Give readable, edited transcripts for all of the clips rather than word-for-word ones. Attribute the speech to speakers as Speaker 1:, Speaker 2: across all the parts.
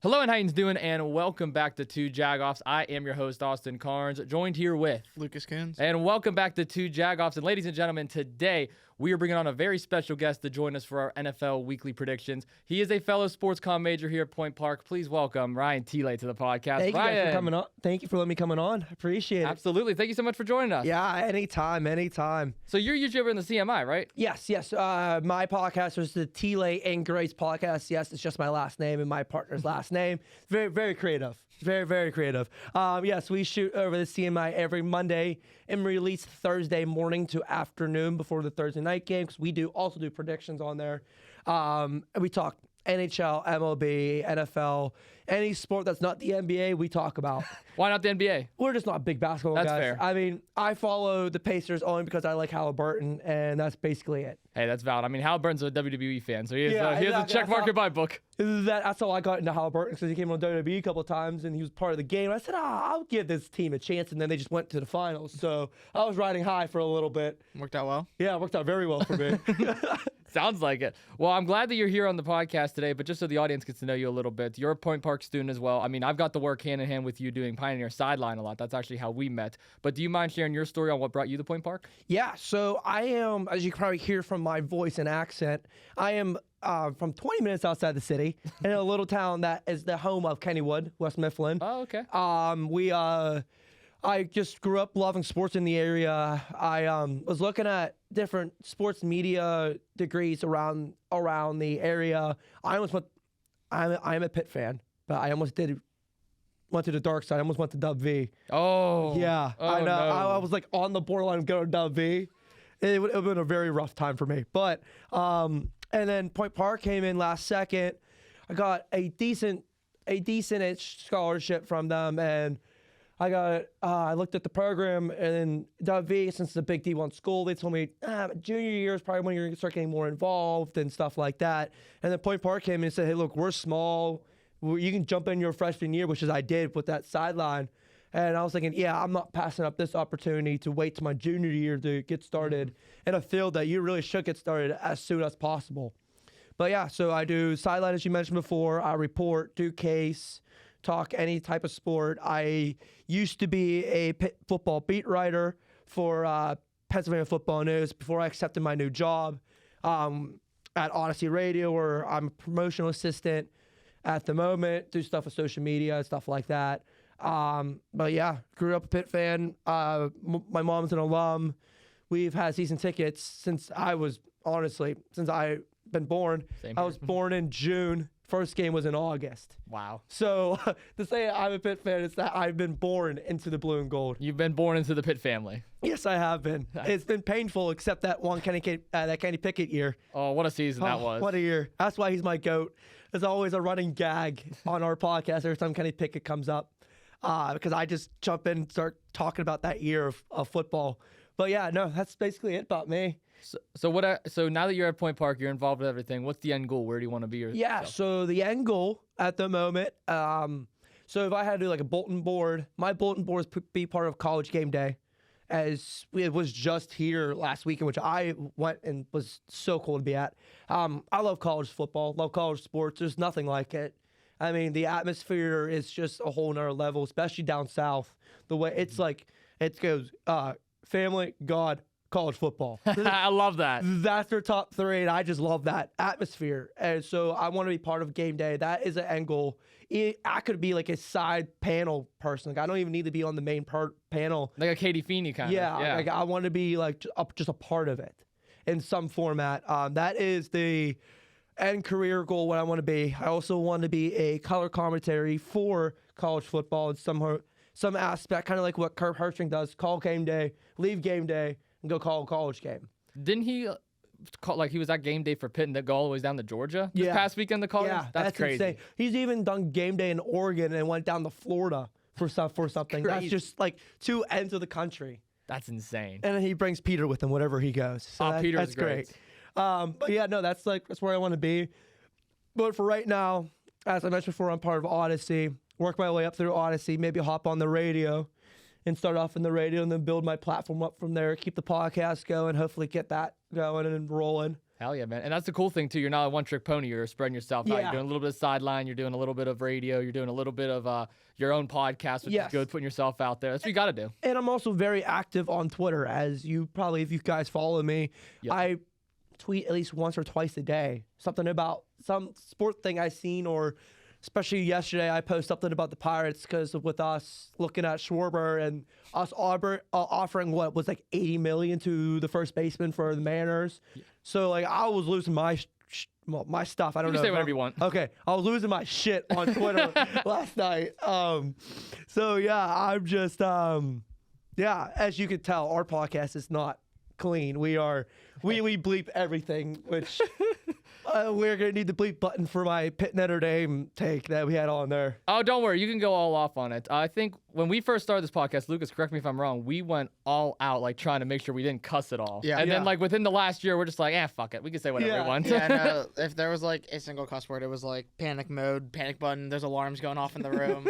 Speaker 1: Hello and how you doing, and welcome back to Two Jagoffs. I am your host, Austin Cairns, joined here with
Speaker 2: Lucas Kuhns.
Speaker 1: And welcome back to Two Jagoffs. And ladies and gentlemen, today we are bringing on a very special guest to join us for our NFL weekly predictions. He is a fellow sports comm major here at Point Park. Please welcome Ryan Thielet to the podcast.
Speaker 3: Thank you
Speaker 1: Ryan.
Speaker 3: guys for coming on. Thank you for letting me come on. Appreciate it.
Speaker 1: Absolutely. Thank you so much for joining us.
Speaker 3: Yeah, anytime.
Speaker 1: So you're usually over in the CMI, right?
Speaker 3: Yes. My podcast was the Thielet and Grace podcast. Yes, it's just my last name and my partner's last name. Very, very creative. Very creative. Yes, we shoot over the CMI every Monday and release Thursday morning to afternoon before the Thursday night game, because we also do predictions on there. And we talk NHL, MLB, NFL, any sport that's not the NBA, we talk about.
Speaker 1: Why not the NBA?
Speaker 3: We're just not big basketball
Speaker 1: That's
Speaker 3: guys.
Speaker 1: fair.
Speaker 3: I mean, I follow the Pacers only because I like Halliburton, and that's basically it.
Speaker 1: Hey, that's valid. I mean, Halliburton's a WWE fan, so he has a
Speaker 3: exactly.
Speaker 1: check mark in my book.
Speaker 3: That's how I got into Halliburton, because he came on WWE a couple of times, and he was part of the game. I said, I'll give this team a chance, and then they just went to the finals. So I was riding high for a little bit.
Speaker 2: Worked out well?
Speaker 3: Yeah, it worked out very well for me.
Speaker 1: Sounds like it. Well, I'm glad that you're here on the podcast today, but just so the audience gets to know you a little bit, you're a Point Park student as well. I mean, I've got to work hand in hand with you doing Pioneer Sideline a lot. That's actually how we met. But do you mind sharing your story on what brought you to Point Park?
Speaker 3: Yeah, so I am, as you can probably hear from my voice and accent, I am from 20 minutes outside the city in a little town that is the home of Kennywood, West Mifflin.
Speaker 1: Oh, okay.
Speaker 3: I just grew up loving sports in the area. I was looking at different sports media degrees around the area. I'm a Pitt fan, but I almost went to the dark side. I almost went to Dub V.
Speaker 1: Oh.
Speaker 3: Yeah,
Speaker 1: Oh,
Speaker 3: I know.
Speaker 1: no.
Speaker 3: I was like on the borderline of going to Dub V. It would have been a very rough time for me. But and then Point Park came in last second. I got a decent-ish scholarship from them, and I looked at the program, and then Dub V, since it's a big D1 school, they told me junior year is probably when you're going to start getting more involved and stuff like that. And then Point Park came in and said, hey, look, we're small. You can jump in your freshman year, which is I did with that sideline. And I was thinking, yeah, I'm not passing up this opportunity to wait to my junior year to get started in a field that you really should get started as soon as possible. But yeah, so I do sideline, as you mentioned before. I report, do case, talk any type of sport. I used to be a football beat writer for Pennsylvania Football News before I accepted my new job at Odyssey Radio, where I'm a promotional assistant at the moment, do stuff with social media and stuff like that. But yeah, grew up a Pitt fan. My mom's an alum. We've had season tickets since I've been born.
Speaker 1: Same
Speaker 3: I
Speaker 1: here.
Speaker 3: was born in June. First game was in August.
Speaker 1: Wow.
Speaker 3: So to say I'm a Pitt fan, it's that I've been born into the blue and gold.
Speaker 1: You've been born into the Pitt family.
Speaker 3: Yes, I have been. It's been painful, except that one Kenny Pickett year.
Speaker 1: Oh, what a season that was.
Speaker 3: What a year. That's why he's my GOAT. There's always a running gag on our podcast every time Kenny Pickett comes up, because I just jump in and start talking about that year of football. But yeah, no, that's basically it about me.
Speaker 1: So now that you're at Point Park, you're involved with everything. What's the end goal? Where do you want to be?
Speaker 3: Yeah, so the end goal at the moment, so if I had to do like a bulletin board, my bulletin board is be part of College Game Day, as it was just here last weekend, which I went and was so cool to be at. I love college football, love college sports. There's nothing like it. I mean, the atmosphere is just a whole nother level, especially down south. The way it's like, it goes family, God, college football.
Speaker 1: I love that.
Speaker 3: That's their top three, and I just love that atmosphere. And so I want to be part of game day. That is an end goal. I could be like a side panel person. Like, I don't even need to be on the main panel.
Speaker 1: Like a Katie Feeney kind of. Yeah.
Speaker 3: Like I want to be like just a part of it in some format. That is the end career goal, what I want to be. I also want to be a color commentary for college football in some aspect, kind of like what Kurt Hershing does. Call game day, leave game day, and go call a college game.
Speaker 1: Didn't he he was at game day for Pitt and then go all the way down to Georgia this past weekend? The college.
Speaker 3: Yeah,
Speaker 1: that's crazy.
Speaker 3: insane. He's even done game day in Oregon and went down to Florida for something. That's just like two ends of the country.
Speaker 1: That's insane.
Speaker 3: And then he brings Peter with him wherever he goes. So
Speaker 1: Peter's
Speaker 3: that's great. But yeah, no, that's where I want to be. But for right now, as I mentioned before, I'm part of Odyssey. Work my way up through Odyssey, maybe hop on the radio and start off in the radio and then build my platform up from there, keep the podcast going, hopefully get that going and rolling.
Speaker 1: Hell yeah, man. And that's the cool thing, too. You're not a one-trick pony. You're spreading yourself out.
Speaker 3: Yeah.
Speaker 1: You're doing a little bit of sideline. You're doing a little bit of radio. You're doing a little bit of your own podcast, which is good, putting yourself out there. That's what you got to do.
Speaker 3: And I'm also very active on Twitter, as you probably, if you guys follow me, I tweet at least once or twice a day. Something about some sport thing I seen, or especially yesterday, I posted something about the Pirates because with us looking at Schwarber and us offering what was like $80 million to the first baseman for the Mariners. Yeah. So like I was losing my my stuff. I don't know.
Speaker 1: You can say whatever you want.
Speaker 3: Okay, I was losing my shit on Twitter last night. So yeah, I'm just as you can tell, our podcast is not clean. We bleep everything, which. We're going to need the bleep button for my Pitt Notre Dame take that we had on there.
Speaker 1: Oh, don't worry. You can go all off on it. I think when we first started this podcast, Lucas, correct me if I'm wrong, we went all out, like, trying to make sure we didn't cuss at all. Yeah. And then, like, within the last year, we're just like, fuck it. We can say whatever we want.
Speaker 2: Yeah, no, if there was, like, a single cuss word, it was, like, panic mode, panic button, there's alarms going off in the room.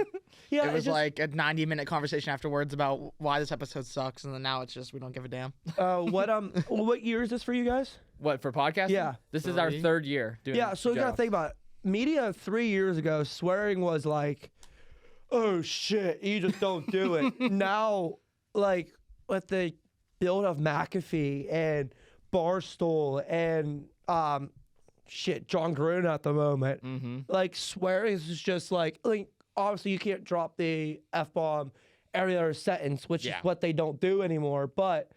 Speaker 2: It was, like, a 90-minute conversation afterwards about why this episode sucks, and then now it's just we don't give a damn.
Speaker 3: What year is this for you guys?
Speaker 1: What, for podcasting?
Speaker 3: Yeah.
Speaker 1: This is our third year doing
Speaker 3: so you got to think about it. Media 3 years ago, swearing was like, oh, shit, you just don't do it. Now, like, with the build of McAfee and Barstool and, John Gruden at the moment, like, swearing is just like, obviously you can't drop the F-bomb every other sentence, which is what they don't do anymore, but...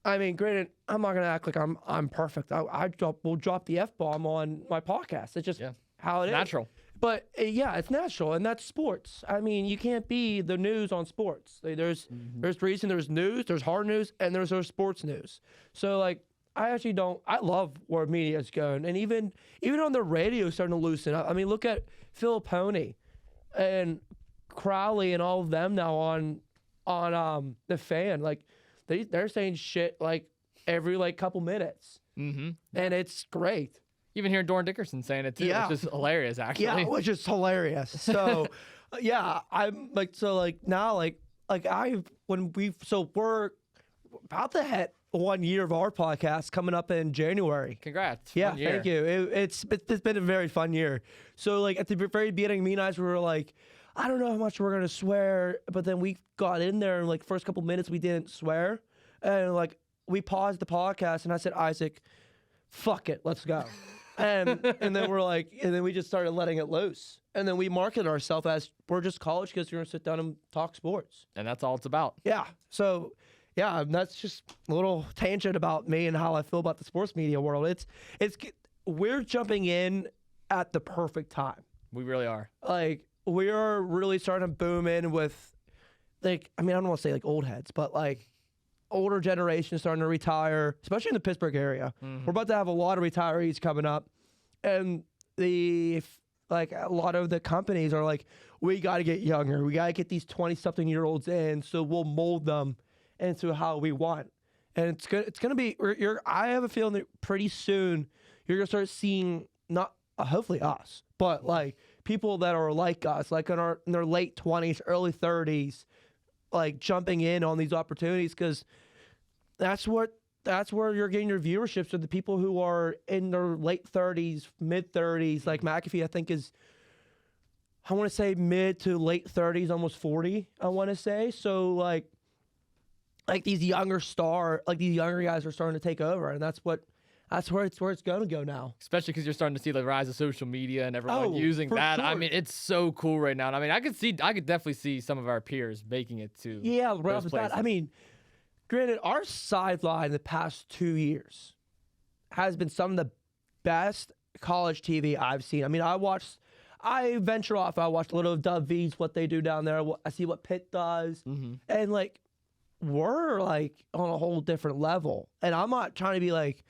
Speaker 3: I mean, granted, I'm not gonna act like I'm perfect. We'll drop the F-bomb on my podcast. It's just how it is.
Speaker 1: Natural.
Speaker 3: But it's natural, and that's sports. I mean, you can't be the news on sports. There's reason, there's news, there's hard news, and there's sports news. So like, I love where media is going, and even on the radio, starting to loosen up. I mean, look at Phil Pony and Crowley and all of them now on the Fan. Like, they're saying shit like every like couple minutes, and it's great.
Speaker 1: Even hearing Doran Dickerson saying it too, which is hilarious actually.
Speaker 3: Yeah, which is hilarious. So, I'm like now we're about to hit 1 year of our podcast coming up in January.
Speaker 1: Congrats.
Speaker 3: Yeah, thank you. It's been a very fun year. So like at the very beginning, me and I were like, I don't know how much we're going to swear, but then we got in there and like first couple minutes we didn't swear. And like we paused the podcast and I said, Isaac, fuck it, let's go. and then we're like, and then we just started letting it loose. And then we marketed ourselves as we're just college kids who are going to sit down and talk sports.
Speaker 1: And that's all it's about.
Speaker 3: Yeah. So that's just a little tangent about me and how I feel about the sports media world. We're jumping in at the perfect time.
Speaker 1: We really are.
Speaker 3: Like, we are really starting to boom in with, like, I mean, I don't want to say like old heads, but like older generation starting to retire, especially in the Pittsburgh area. We're about to have a lot of retirees coming up, and a lot of the companies are like, we got to get younger. We got to get these 20-something-year-olds in, so we'll mold them into how we want. And it's gonna be. I have a feeling that pretty soon you're gonna start seeing not hopefully us, but like people that are like us, like in their late 20s, early 30s, like jumping in on these opportunities, because that's where you're getting your viewerships, are the people who are in their late 30s, mid 30s. Like McAfee, I think I want to say mid to late 30s, almost 40. I want to say. So like these younger guys are starting to take over, and that's where it's going to go now.
Speaker 1: Especially because you're starting to see the rise of social media and everyone using that. Sure. I mean, it's so cool right now. And I mean, I could definitely see some of our peers making it to right off the bat.
Speaker 3: I mean, granted, our sideline the past 2 years has been some of the best college TV I've seen. I mean, I venture off. I watch a little of Dub V's, what they do down there. I see what Pitt does, and like we're like on a whole different level. And I'm not trying to be like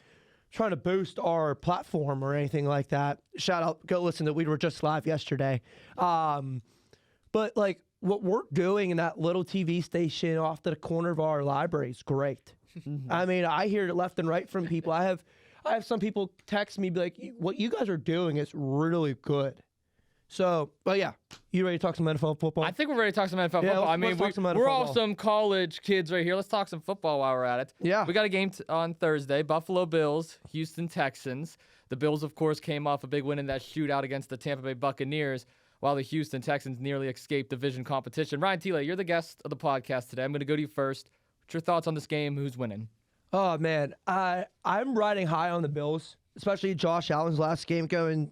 Speaker 3: trying to boost our platform or anything like that. Shout out, go listen to We Were Just Live yesterday. But like what we're doing in that little TV station off to the corner of our library is great. I mean, I hear it left and right from people. I have some people text me, be like, what you guys are doing is really good. So, but yeah, You ready to talk some NFL football?
Speaker 1: I think we're ready to talk some NFL
Speaker 3: Yeah,
Speaker 1: football. I
Speaker 3: let's
Speaker 1: mean,
Speaker 3: talk some NFL
Speaker 1: we're all
Speaker 3: football.
Speaker 1: some college kids right here. Let's talk some football while we're at it.
Speaker 3: Yeah.
Speaker 1: We got a game on Thursday. Buffalo Bills, Houston Texans. The Bills, of course, came off a big win in that shootout against the Tampa Bay Buccaneers, while the Houston Texans nearly escaped division competition. Ryan Thielet, you're the guest of the podcast today. I'm going to go to you first. What's your thoughts on this game? Who's winning?
Speaker 3: Oh, man. I'm riding high on the Bills, especially Josh Allen's last game going.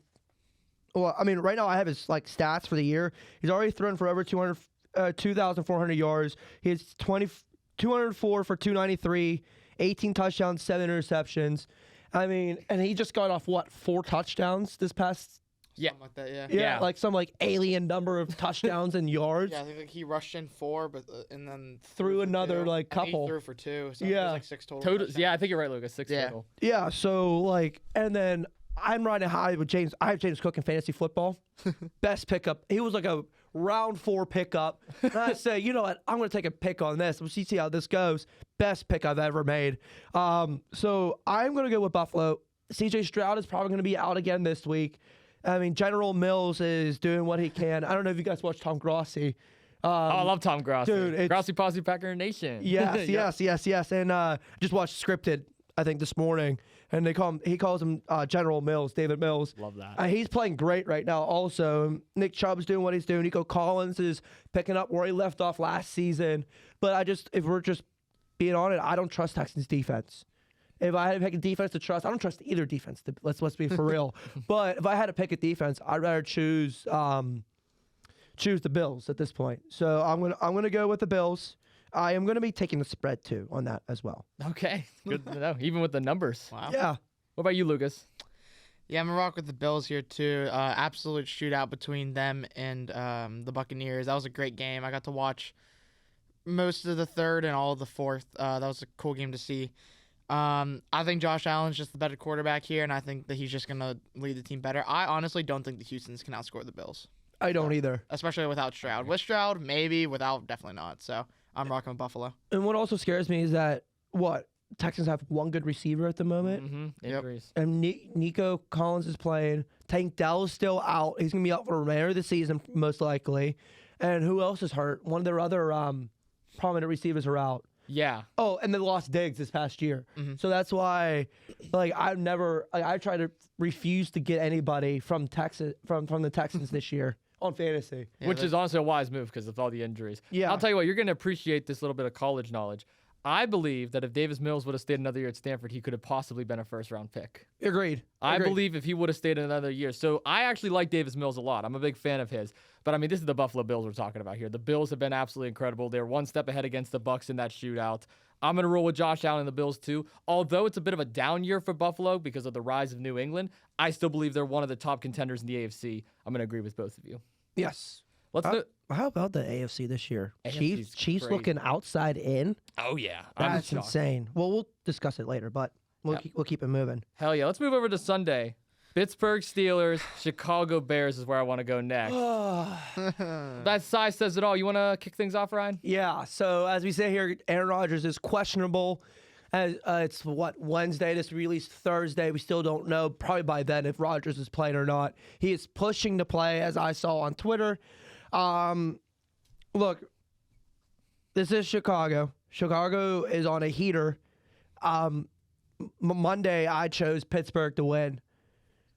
Speaker 3: Well, I mean, right now I have his stats for the year. He's already thrown for over 2,400 yards. He has 204 for 293, 18 touchdowns, 7 interceptions. I mean, and he just got off 4 touchdowns this past.
Speaker 1: Yeah.
Speaker 2: Something like that, yeah.
Speaker 3: Yeah,
Speaker 1: Yeah.
Speaker 3: some alien number of touchdowns and yards.
Speaker 2: Yeah, I think he rushed in 4, but and then
Speaker 3: Threw
Speaker 2: for
Speaker 3: another,
Speaker 2: 2.
Speaker 3: couple.
Speaker 2: He threw for 2, so
Speaker 3: Yeah.
Speaker 2: it was 6 total.
Speaker 1: Total,
Speaker 2: touchdowns.
Speaker 1: yeah, I think you're right, Lucas. 6
Speaker 2: Yeah.
Speaker 1: total.
Speaker 3: Yeah, so and then I'm riding high with James. I have James Cook in fantasy football. Best pickup. He was like a round 4 pickup. And I say, you know what? I'm going to take a pick on this. We'll see how this goes. Best pick I've ever made. So I'm going to go with Buffalo. CJ Stroud is probably going to be out again this week. I mean, General Mills is doing what he can. I don't know if you guys watch Tom Grossi.
Speaker 1: I love Tom Grossi.
Speaker 3: dude, it's-
Speaker 1: Grossi Posse Packer Nation.
Speaker 3: Yes,
Speaker 1: Yeah.
Speaker 3: yes. And just watched Scripted, I think, this morning. And he calls him General Mills, David Mills.
Speaker 1: Love that.
Speaker 3: He's playing great right now also. Nick Chubb's doing what he's doing. Nico Collins is picking up where he left off last season. But if we're just being on it, I don't trust Texans defense. If I had to pick a defense to trust, I don't trust either defense. Let's be for real. But if I had to pick a defense, I'd rather choose the Bills at this point. So I'm gonna go with the Bills. I am gonna be taking the spread too on that as well.
Speaker 1: Okay. Good to know. Even with the numbers.
Speaker 2: Wow.
Speaker 3: Yeah.
Speaker 1: What about you, Lucas?
Speaker 2: Yeah, I'm gonna rock with the Bills here too. Absolute shootout between them and the Buccaneers. That was a great game. I got to watch most of the third and all of the fourth. That was a cool game to see. I think Josh Allen's just the better quarterback here, and I think that he's just gonna lead the team better. I honestly don't think the Houstons can outscore the Bills,
Speaker 3: I don't either.
Speaker 2: especially without Stroud. With Stroud, maybe. Without, definitely not. So I'm rocking with Buffalo.
Speaker 3: And what also scares me is that Texans have one good receiver at the moment.
Speaker 1: Mm-hmm.
Speaker 2: Yep.
Speaker 1: Injuries.
Speaker 3: And Nico Collins is playing. Tank Dell is still out. He's going to be out for the remainder of the season, most likely. And who else is hurt? One of their other prominent receivers are out.
Speaker 1: Yeah.
Speaker 3: Oh, and they lost Diggs this past year.
Speaker 2: Mm-hmm.
Speaker 3: So that's why, I try to refuse to get anybody from Texas from the Texans this year on fantasy.
Speaker 2: Yeah,
Speaker 1: Which
Speaker 2: that-
Speaker 1: is honestly a wise move because of all the injuries.
Speaker 3: Yeah.
Speaker 1: I'll tell you what, you're going to appreciate this little bit of college knowledge. I believe that if Davis Mills would have stayed another year at Stanford, he could have possibly been a first-round pick.
Speaker 3: Agreed.
Speaker 1: I
Speaker 3: Agreed.
Speaker 1: believe if he would have stayed another year. So I actually like Davis Mills a lot. I'm a big fan of his. But I mean, this is the Buffalo Bills we're talking about here. The Bills have been absolutely incredible. They're one step ahead against the Bucs in that shootout. I'm going to roll with Josh Allen and the Bills too. Although it's a bit of a down year for Buffalo because of the rise of New England, I still believe they're one of the top contenders in the AFC. I'm going to agree with both of you.
Speaker 3: Yes.
Speaker 1: Let's do.
Speaker 3: How about the AFC this year?
Speaker 1: AFC's
Speaker 3: Chiefs
Speaker 1: crazy.
Speaker 3: looking outside in.
Speaker 1: Oh yeah, I'm
Speaker 3: That's
Speaker 1: shocked.
Speaker 3: insane. Well, we'll discuss it later, but we'll keep it moving.
Speaker 1: Hell yeah. Let's move over to Sunday. Pittsburgh Steelers, Chicago Bears is where I want to go next. That size says it all. You want to kick things off, Ryan?
Speaker 3: Yeah. So as we say here, Aaron Rodgers is questionable. As it's Wednesday. This released Thursday. We still don't know. Probably by then if Rodgers is playing or not. He is pushing to play, as I saw on Twitter. Look, this is Chicago. Chicago is on a heater. Monday, I chose Pittsburgh to win.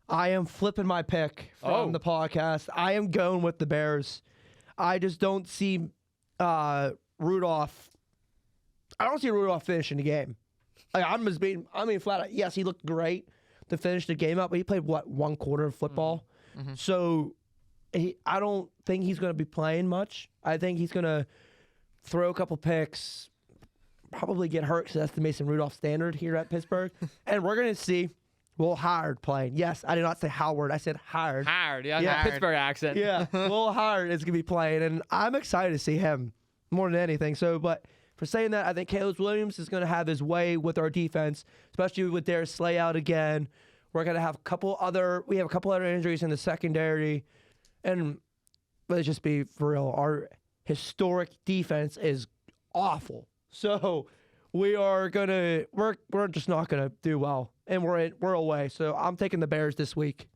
Speaker 3: I am flipping my pick from the podcast. I am going with the Bears. I just don't see Rudolph. I don't see Rudolph finishing the game. I'm flat out. Yes, he looked great to finish the game up, but he played one quarter of football.
Speaker 2: Mm-hmm.
Speaker 3: So I don't think he's going to be playing much. I think he's going to throw a couple picks, probably get hurt because that's the Mason Rudolph standard here at Pittsburgh. And we're going to see Will Howard playing. Yes, I did not say Howard. I said Howard.
Speaker 1: Hard. Yeah,
Speaker 3: Yeah.
Speaker 1: Pittsburgh accent.
Speaker 3: Yeah, Will Howard is going to be playing, and I'm excited to see him more than anything. So, but for saying that, I think Caleb Williams is going to have his way with our defense, especially with Darius Slay out again. We're going to have a couple other injuries in the secondary, and let's just be for real, our historic defense is awful. So we're just not gonna do well, and we're away. So I'm taking the Bears this week.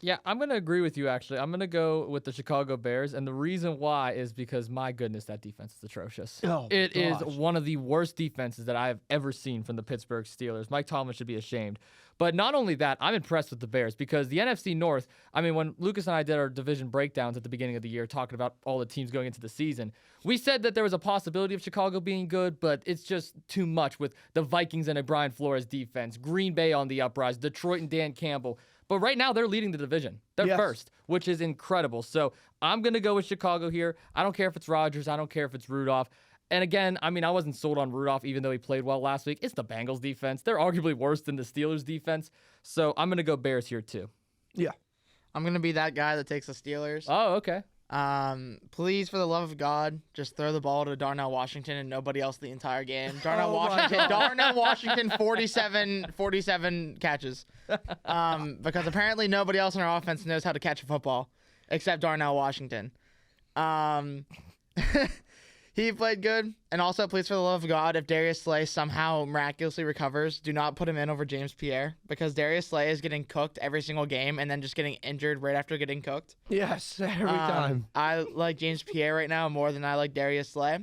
Speaker 1: Yeah, I'm going to agree with you, actually. I'm going to go with the Chicago Bears, and the reason why is because, my goodness, that defense is atrocious.
Speaker 3: Oh,
Speaker 1: It is
Speaker 3: gosh.
Speaker 1: one of the worst defenses that I have ever seen from the Pittsburgh Steelers. Mike Tomlin should be ashamed. But not only that, I'm impressed with the Bears because the NFC North, I mean, when Lucas and I did our division breakdowns at the beginning of the year talking about all the teams going into the season, we said that there was a possibility of Chicago being good, but it's just too much with the Vikings and a Brian Flores defense, Green Bay on the uprise, Detroit and Dan Campbell. But right now, they're leading the division. They're first, which is incredible. So I'm going to go with Chicago here. I don't care if it's Rodgers. I don't care if it's Rudolph. And again, I mean, I wasn't sold on Rudolph, even though he played well last week. It's the Bengals defense. They're arguably worse than the Steelers defense. So I'm going to go Bears here, too.
Speaker 3: Yeah.
Speaker 2: I'm going to be that guy that takes the Steelers.
Speaker 1: Oh, okay.
Speaker 2: Please, for the love of God, just throw the ball to Darnell Washington and nobody else the entire game. Darnell Washington, 47 catches. Because apparently nobody else on our offense knows how to catch a football except Darnell Washington. He played good. And also, please, for the love of God, if Darius Slay somehow miraculously recovers, do not put him in over James Pierre because Darius Slay is getting cooked every single game and then just getting injured right after getting cooked.
Speaker 3: Yes, every time.
Speaker 2: I like James Pierre right now more than I like Darius Slay.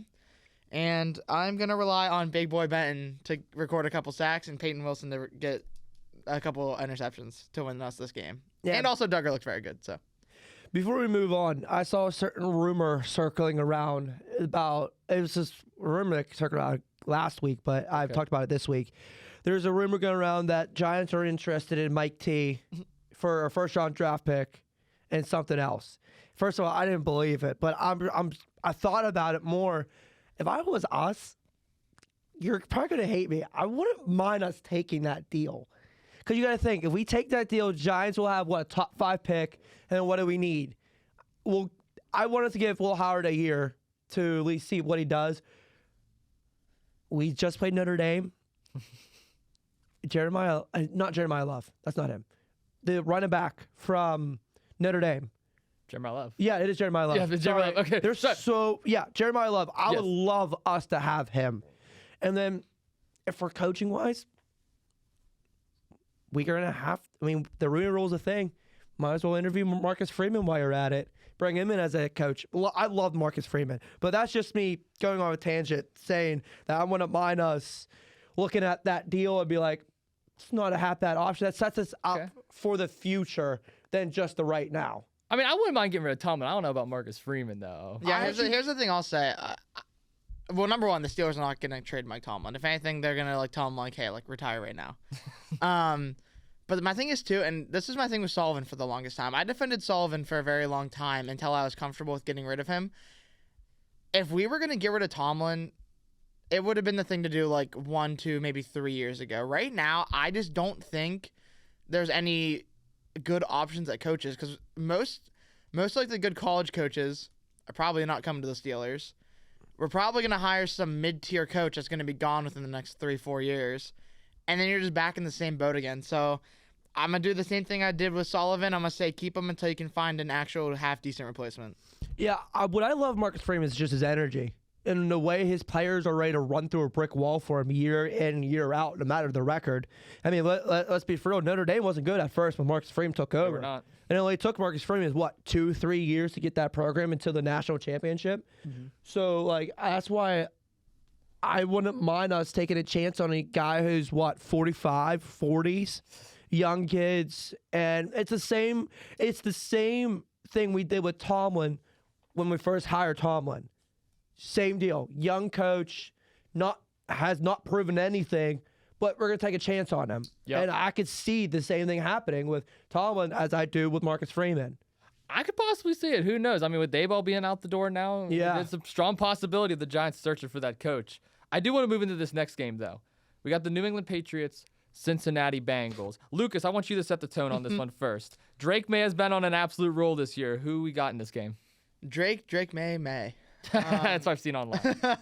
Speaker 2: And I'm going to rely on Big Boy Benton to record a couple sacks and Peyton Wilson to get a couple interceptions to win us this game. Yeah. And also, Duggar looks very good, so.
Speaker 3: Before we move on, I saw a certain rumor circling around about, it was this rumor that circled around last week, but I've talked about it this week. There's a rumor going around that Giants are interested in Mike T for a first-round draft pick and something else. First of all, I didn't believe it, but I thought about it more. If I was us, you're probably going to hate me. I wouldn't mind us taking that deal. Because you got to think, if we take that deal, Giants will have, what, a top 5 pick, and then what do we need? Well, I wanted to give Will Howard a year to at least see what he does. We just played Notre Dame. Not Jeremiah Love. That's not him. The running back from Notre Dame.
Speaker 1: Jeremiah Love.
Speaker 3: Yeah, it is Jeremiah Love.
Speaker 1: Yeah, it's Jeremiah Love. Okay.
Speaker 3: Jeremiah Love. I would love us to have him. And then, if we're coaching-wise, we're going to have, the Rooney Rule is a thing. Might as well interview Marcus Freeman while you're at it. Bring him in as a coach. I love Marcus Freeman, but that's just me going on a tangent saying that I wouldn't mind us looking at that deal and be like, it's not a half bad option. That sets us up for the future than just the right now.
Speaker 1: I mean, I wouldn't mind getting rid of Tomlin. I don't know about Marcus Freeman, though.
Speaker 2: Yeah, here's the thing I'll say. Well, number one, the Steelers are not going to trade Mike Tomlin. If anything, they're going to tell him, hey, retire right now. But my thing is, too, and this is my thing with Sullivan for the longest time. I defended Sullivan for a very long time until I was comfortable with getting rid of him. If we were going to get rid of Tomlin, it would have been the thing to do 1, 2, maybe 3 years ago. Right now, I just don't think there's any good options at coaches because most the good college coaches are probably not coming to the Steelers. We're probably going to hire some mid-tier coach that's going to be gone within the next 3-4 years. And then you're just back in the same boat again. So I'm going to do the same thing I did with Sullivan. I'm going to say keep him until you can find an actual half-decent replacement.
Speaker 3: Yeah, what I love Marcus Freeman is just his energy. And the way his players are ready to run through a brick wall for him year in, year out, no matter the record. I mean, let's be for real. Notre Dame wasn't good at first when Marcus Freeman took over.
Speaker 1: Not.
Speaker 3: And it only took Marcus Freeman, 2-3 years to get that program into the national championship. Mm-hmm. So, that's why I wouldn't mind us taking a chance on a guy who's 45, 40s, young kids, and it's the same thing we did with Tomlin when we first hired Tomlin. Same deal. Young coach, has not proven anything, but we're gonna take a chance on him. Yep. And I could see the same thing happening with Tomlin as I do with Marcus Freeman.
Speaker 1: I could possibly see it. Who knows? I mean, with Dayball being out the door now, there's a strong possibility of the Giants searching for that coach. I do want to move into this next game, though. We got the New England Patriots, Cincinnati Bengals. Lucas, I want you to set the tone on this one first. Drake May has been on an absolute roll this year. Who we got in this game?
Speaker 2: Drake May.
Speaker 1: That's what I've seen online.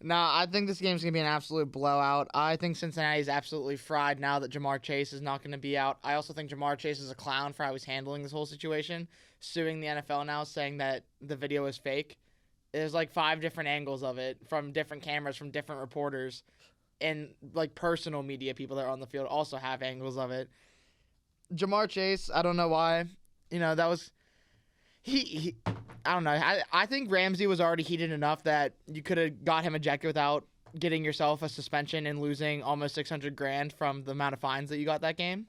Speaker 2: No, I think this game's going to be an absolute blowout. I think Cincinnati is absolutely fried now that Jamar Chase is not going to be out. I also think Jamar Chase is a clown for how he's handling this whole situation, suing the NFL now, saying that the video is fake. There's 5 different angles of it from different cameras, from different reporters, and personal media people that are on the field also have angles of it. Jamar Chase, I don't know why. That was he I don't know. I think Ramsey was already heated enough that you could have got him ejected without getting yourself a suspension and losing almost $600,000 from the amount of fines that you got that game.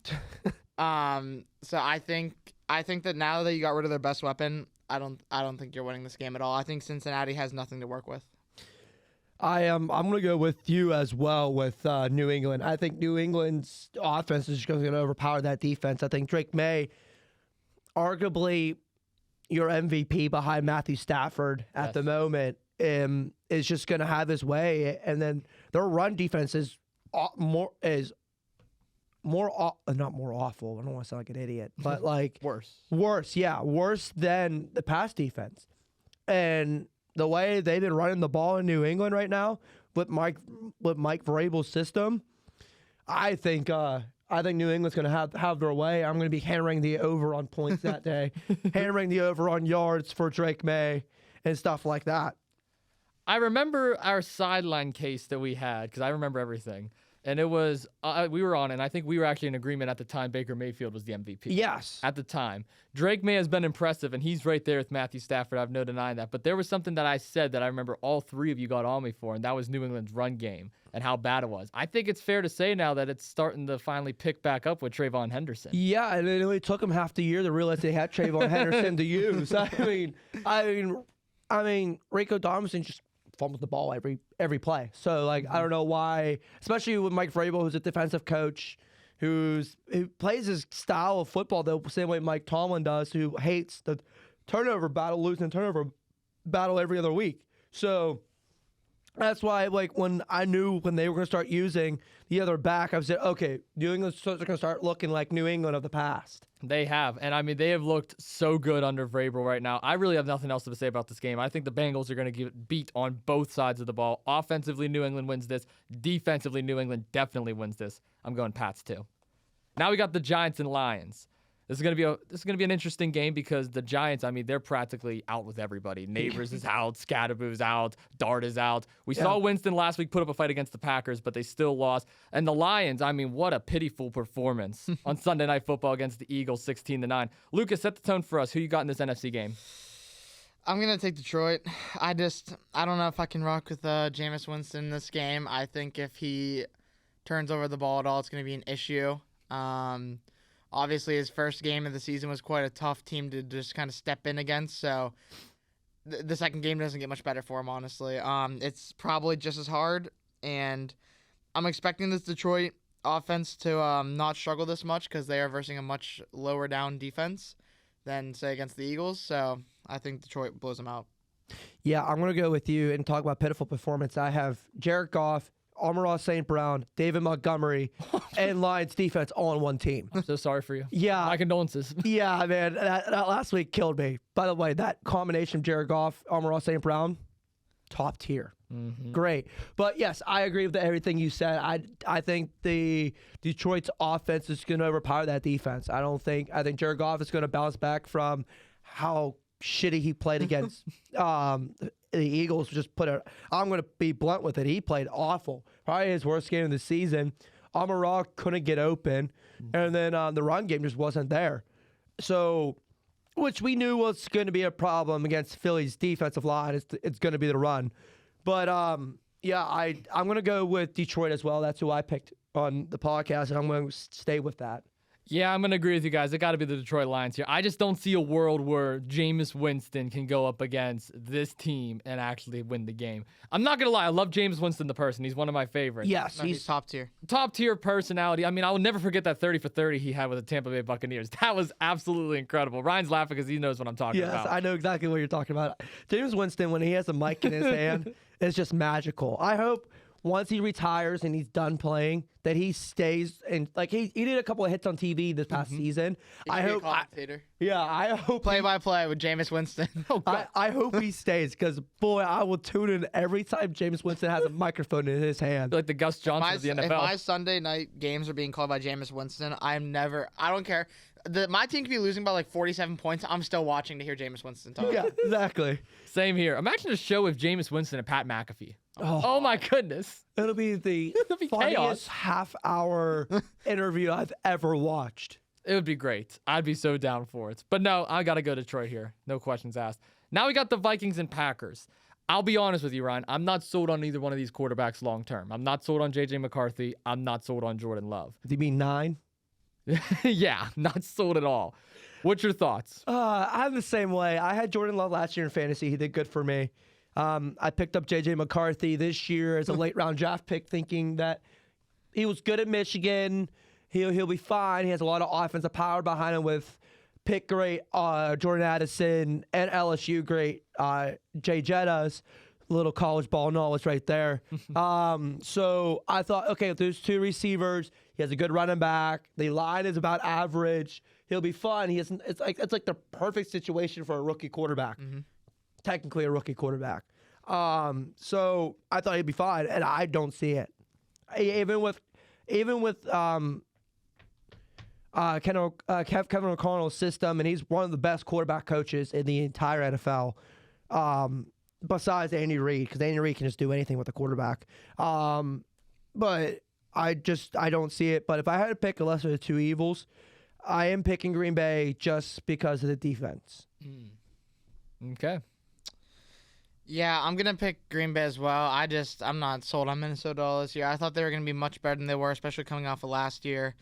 Speaker 2: So I think that now that you got rid of their best weapon, I don't think you're winning this game at all. I think Cincinnati has nothing to work with.
Speaker 3: I'm gonna go with you as well with New England. I think New England's offense is going to overpower that defense. I think Drake May, arguably your MVP behind Matthew Stafford at the moment, is just going to have his way, and then their run defense is not more awful. I don't want to sound like an idiot, but like worse than the pass defense, and the way they've been running the ball in New England right now with Mike Vrabel's system, I think New England's going to have their way. I'm going to be hammering the over on points that day, hammering the over on yards for Drake May and stuff like that.
Speaker 1: I remember our sideline case that we had because I remember everything. And it was, we were on it, and I think we were actually in agreement at the time Baker Mayfield was the MVP.
Speaker 3: Yes.
Speaker 1: At the time. Drake May has been impressive, and he's right there with Matthew Stafford. I have no denying that. But there was something that I said that I remember all three of you got on me for, and that was New England's run game and how bad it was. I think it's fair to say now that it's starting to finally pick back up with Trayvon Henderson.
Speaker 3: Yeah, and it only took them half the year to realize they had Trayvon Henderson to use. I mean, Rico Dawson just fumbles the ball every play. So, like, I don't know why, especially with Mike Vrabel, who's a defensive coach, who plays his style of football the same way Mike Tomlin does, who hates the turnover battle, losing turnover battle every other week. So that's why, like, when I knew when they were going to start using the other back, I said, okay, New England's going to start looking like New England of the past.
Speaker 1: They have. And, I mean, they have looked so good under Vrabel right now. I really have nothing else to say about this game. I think the Bengals are going to get beat on both sides of the ball. Offensively, New England wins this. Defensively, New England definitely wins this. I'm going Pats, too. Now we got the Giants and Lions. This is going to be an interesting game because the Giants, I mean, they're practically out with everybody. Neighbors is out, Scadaboo's out, Dart is out. We saw Winston last week put up a fight against the Packers, but they still lost. And the Lions, I mean, what a pitiful performance on Sunday Night Football against the Eagles, 16-9. Lucas, set the tone for us. Who you got in this NFC game?
Speaker 2: I'm going to take Detroit. I don't know if I can rock with Jameis Winston in this game. I think if he turns over the ball at all, it's going to be an issue. Obviously, his first game of the season was quite a tough team to just kind of step in against, so the second game doesn't get much better for him, honestly. It's probably just as hard, and I'm expecting this Detroit offense to not struggle this much because they are versing a much lower down defense than, say, against the Eagles, so I think Detroit blows them out.
Speaker 3: Yeah, I'm going to go with you and talk about pitiful performance. I have Jared Goff, Amon-Ra St. Brown, David Montgomery, and Lions defense all on one team.
Speaker 1: I'm so sorry for you.
Speaker 3: Yeah.
Speaker 1: My condolences.
Speaker 3: Yeah, man. That last week killed me. By the way, that combination of Jared Goff, Amon-Ra St. Brown, top tier. Mm-hmm. Great. But, yes, I agree with everything you said. I think the Detroit's offense is going to overpower that defense. I think Jared Goff is going to bounce back from how shitty he played against the Eagles. I'm going to be blunt with it. He played awful. Probably his worst game of the season. Amon-Ra couldn't get open, and then the run game just wasn't there. So, which we knew was going to be a problem against Philly's defensive line. It's going to be the run. But, I'm going to go with Detroit as well. That's who I picked on the podcast, and I'm going to stay with that.
Speaker 1: Yeah, I'm going to agree with you guys. It got to be the Detroit Lions here. I just don't see a world where Jameis Winston can go up against this team and actually win the game. I'm not going to lie. I love Jameis Winston, the person. He's one of my favorites.
Speaker 3: Yes,
Speaker 2: he's top tier.
Speaker 1: Top tier personality. I mean, I will never forget that 30 for 30 he had with the Tampa Bay Buccaneers. That was absolutely incredible. Ryan's laughing because he knows what I'm talking about.
Speaker 3: Yes, I know exactly what you're talking about. Jameis Winston, when he has a mic in his hand, is just magical. I hope once he retires and he's done playing, that he stays and like he did a couple of hits on TV this past season.
Speaker 2: I hope.
Speaker 3: I hope
Speaker 2: play by play with Jameis Winston.
Speaker 3: I hope he stays because boy, I will tune in every time Jameis Winston has a microphone in his hand.
Speaker 1: Like the Gus Johnson of the NFL.
Speaker 2: If my Sunday night games are being called by Jameis Winston, I don't care. My team could be losing by like 47 points. I'm still watching to hear Jameis Winston talk.
Speaker 3: Yeah, exactly.
Speaker 1: Same here. Imagine a show with Jameis Winston and Pat McAfee. Oh my goodness.
Speaker 3: It'll be the funniest half-hour interview I've ever watched.
Speaker 1: It would be great. I'd be so down for it. But no, I got to go Detroit here. No questions asked. Now we got the Vikings and Packers. I'll be honest with you, Ryan. I'm not sold on either one of these quarterbacks long term. I'm not sold on J.J. McCarthy. I'm not sold on Jordan Love.
Speaker 3: Do you mean 9?
Speaker 1: Yeah, not sold at all. What's your thoughts?
Speaker 3: I'm the same way. I had Jordan Love last year in fantasy. He did good for me. I picked up J.J. McCarthy this year as a late round draft pick, thinking that he was good at Michigan. He'll be fine. He has a lot of offensive power behind him with pick great Jordan Addison and LSU great Jay Jettas. Little college ball knowledge right there. So I thought, okay, if there's 2 receivers, he has a good running back. The line is about average. He'll be fun. It's like the perfect situation for a rookie quarterback. Mm-hmm. Technically a rookie quarterback. So I thought he'd be fine, and I don't see it. Even with Kevin O'Connell's system, and he's one of the best quarterback coaches in the entire NFL, besides Andy Reid, because Andy Reid can just do anything with a quarterback. But I don't see it. But if I had to pick a lesser of the 2 evils, I am picking Green Bay just because of the defense.
Speaker 1: Okay.
Speaker 2: Yeah, I'm going to pick Green Bay as well. I'm not sold on Minnesota this year. I thought they were going to be much better than they were, especially coming off of last year.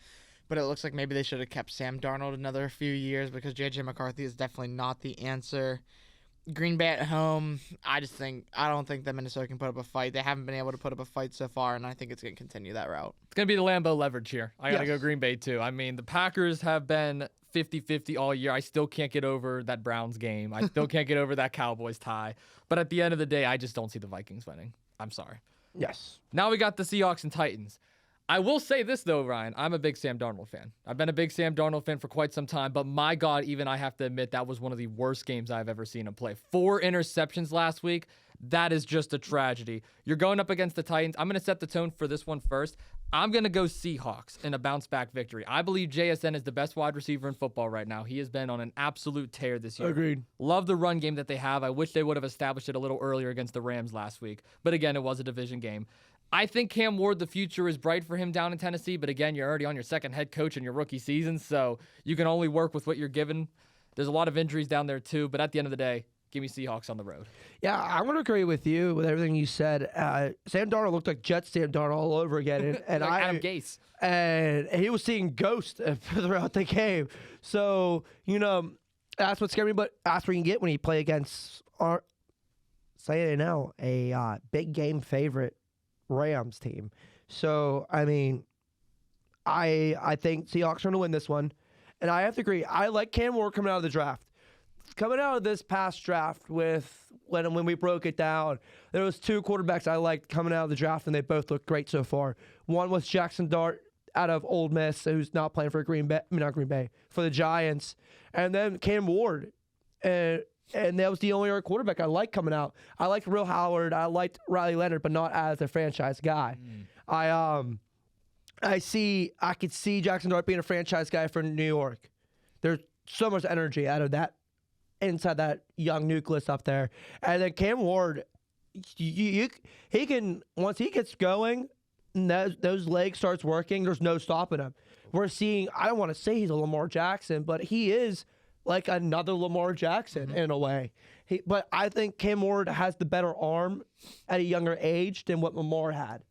Speaker 2: But it looks like maybe they should have kept Sam Darnold another few years because J.J. McCarthy is definitely not the answer. Green Bay at home, I don't think that Minnesota can put up a fight. They haven't been able to put up a fight so far, and I think it's going to continue that route.
Speaker 1: It's going to be the Lambeau leverage here. I got to go Green Bay, too. I mean, the Packers have been 50-50 all year. I still can't get over that Browns game. I still can't get over that Cowboys tie. But at the end of the day, I just don't see the Vikings winning. I'm sorry.
Speaker 3: Yes.
Speaker 1: Now we got the Seahawks and Titans. I will say this, though, Ryan. I'm a big Sam Darnold fan. I've been a big Sam Darnold fan for quite some time, but my God, even I have to admit that was one of the worst games I've ever seen him play. 4 interceptions last week. That is just a tragedy. You're going up against the Titans. I'm going to set the tone for this one first. I'm going to go Seahawks in a bounce-back victory. I believe JSN is the best wide receiver in football right now. He has been on an absolute tear this year.
Speaker 3: Agreed.
Speaker 1: Love the run game that they have. I wish they would have established it a little earlier against the Rams last week. But again, it was a division game. I think Cam Ward, the future is bright for him down in Tennessee. But again, you're already on your second head coach in your rookie season, so you can only work with what you're given. There's a lot of injuries down there too. But at the end of the day, give me Seahawks on the road.
Speaker 3: Yeah, I'm going to agree with you with everything you said. Sam Darnold looked like Jet Sam Darnold all over again. And
Speaker 1: like Adam Gase.
Speaker 3: And he was seeing ghosts throughout the game. So, that's what scared me. But that's what you can get when you play against, say it now, a big game favorite Rams team. So, I mean, I think Seahawks are going to win this one. And I have to agree. I like Cam Ward coming out of the draft. Coming out of this past draft with when we broke it down, there was 2 quarterbacks I liked coming out of the draft, and they both looked great so far. One was Jackson Dart out of Ole Miss, who's not playing for for the Giants, and then Cam Ward, and that was the only other quarterback I liked coming out. I liked Will Howard, I liked Riley Leonard, but not as a franchise guy. I could see Jackson Dart being a franchise guy for New York. There's so much energy out of that. Inside that young nucleus up there. And then Cam Ward, he can, once he gets going, and those legs starts working, there's no stopping him. We're seeing, I don't want to say he's a Lamar Jackson, but he is like another Lamar Jackson in a way. But I think Cam Ward has the better arm at a younger age than what Lamar had.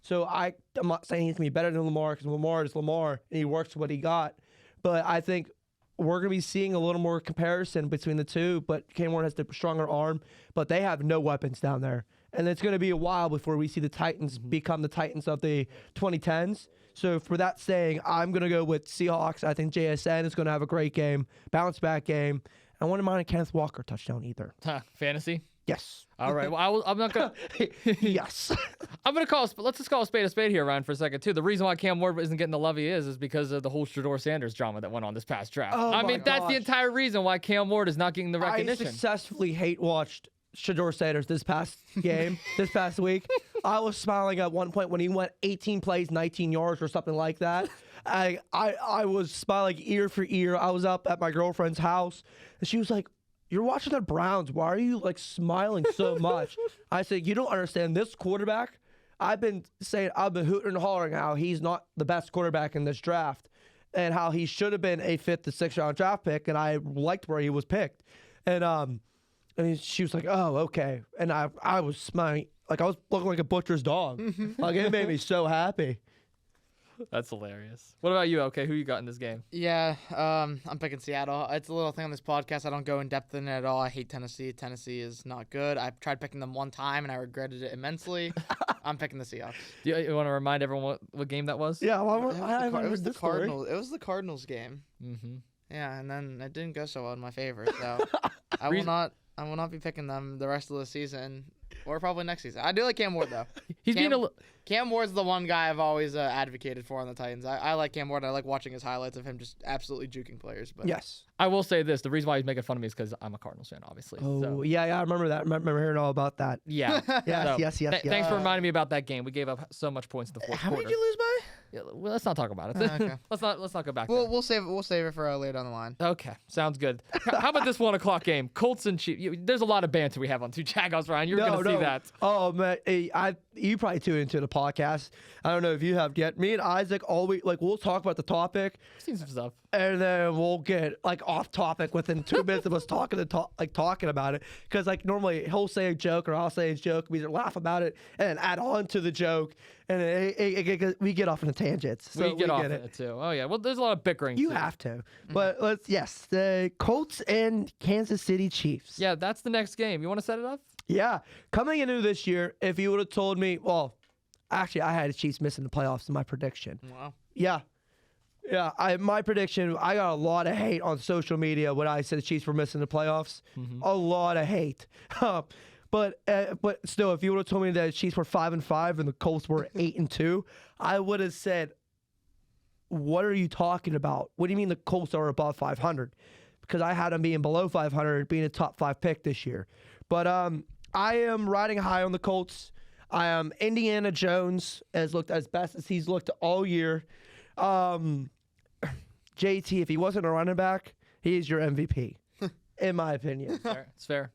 Speaker 3: So I'm not saying he's going to be better than Lamar, because Lamar is Lamar, and he works what he got. But I think we're going to be seeing a little more comparison between the two, but Cam Ward has the stronger arm, but they have no weapons down there. And it's going to be a while before we see the Titans become the Titans of the 2010s. So for that saying, I'm going to go with Seahawks. I think JSN is going to have a great game, bounce-back game. I wouldn't mind a Kenneth Walker touchdown either.
Speaker 1: Fantasy?
Speaker 3: Yes.
Speaker 1: All right. Well, I'm not going to...
Speaker 3: Yes.
Speaker 1: I'm going to let's just call a spade here, Ryan, for a second, too. The reason why Cam Ward isn't getting the love he is because of the whole Shedeur Sanders drama that went on this past draft.
Speaker 3: Oh,
Speaker 1: I mean, that's the entire reason why Cam Ward is not getting the recognition.
Speaker 3: I successfully hate-watched Shedeur Sanders this past game, this past week. I was smiling at one point when he went 18 plays, 19 yards or something like that. I was smiling ear for ear. I was up at my girlfriend's house, and she was like, "You're watching the Browns. Why are you like smiling so much?" I said, "You don't understand. This quarterback, I've been hooting and hollering how he's not the best quarterback in this draft. and how he should have been a 5th to 6th round draft pick, and I liked where he was picked. And she was like, "Oh, okay," and I was smiling, like I was looking like a butcher's dog. Like it made me so happy.
Speaker 1: That's hilarious. What about you? Okay, who you got in this game?
Speaker 2: Yeah, I'm picking Seattle. It's a little thing on this podcast. I don't go in depth in it at all. I hate Tennessee. Tennessee is not good. I've tried picking them one time and I regretted it immensely. I'm picking the Seahawks.
Speaker 1: Do you want to remind everyone what game that was?
Speaker 3: Yeah, well,
Speaker 2: It was the Cardinals. It was the Cardinals game.
Speaker 1: Mm-hmm.
Speaker 2: Yeah, and then it didn't go so well in my favor. So I will not be picking them the rest of the season, or probably next season. I do like Cam Ward though. Cam Ward's the one guy I've always advocated for on the Titans. I like Cam Ward. I like watching his highlights of him just absolutely juking players. But
Speaker 3: yes,
Speaker 1: I will say this: the reason why he's making fun of me is because I'm a Cardinals fan, obviously.
Speaker 3: Oh,
Speaker 1: so.
Speaker 3: yeah, I remember that. I remember hearing all about that.
Speaker 1: Yeah.
Speaker 3: Yes.
Speaker 1: Thanks for reminding me about that game. We gave up so much points in the fourth
Speaker 2: how
Speaker 1: quarter.
Speaker 2: many did you lose by?
Speaker 1: Yeah, well, let's not talk about it.
Speaker 2: Okay.
Speaker 1: let's not go back there.
Speaker 2: We'll save it for later down the line.
Speaker 1: Okay, sounds good. How about this 1 o'clock game? Colts and Chiefs. There's a lot of banter we have on 2 Jagoffs, Ryan. You're going to see that.
Speaker 3: Oh, man. You probably tuned into the podcast. I don't know if you have yet. Me and Isaac always, we'll talk about the topic.
Speaker 1: I've seen some stuff.
Speaker 3: And then we'll get, off topic within 2 minutes of us talking about it. Because, normally he'll say a joke or I'll say a joke. We either laugh about it and then add on to the joke. And we get off into tangents. So
Speaker 1: we get off it too. Oh, yeah. Well, there's a lot of bickering.
Speaker 3: You
Speaker 1: too.
Speaker 3: have to. But the Colts and Kansas City Chiefs.
Speaker 1: Yeah, that's the next game. You want to set it up?
Speaker 3: Yeah. Coming into this year, if you would have told me, well, actually, I had the Chiefs missing the playoffs in my prediction.
Speaker 2: Wow.
Speaker 3: Yeah. Yeah, my prediction, I got a lot of hate on social media when I said the Chiefs were missing the playoffs. Mm-hmm. A lot of hate. But still, if you would have told me that the Chiefs were 5-5 and the Colts were 8-2, I would have said, "What are you talking about? What do you mean the Colts are above 500?" Because I had them being below 500, being a top 5 pick this year. But I am riding high on the Colts. I am Indiana Jones has looked as best as he's looked all year. JT, if he wasn't a running back, he is your MVP, in my opinion.
Speaker 1: It's fair.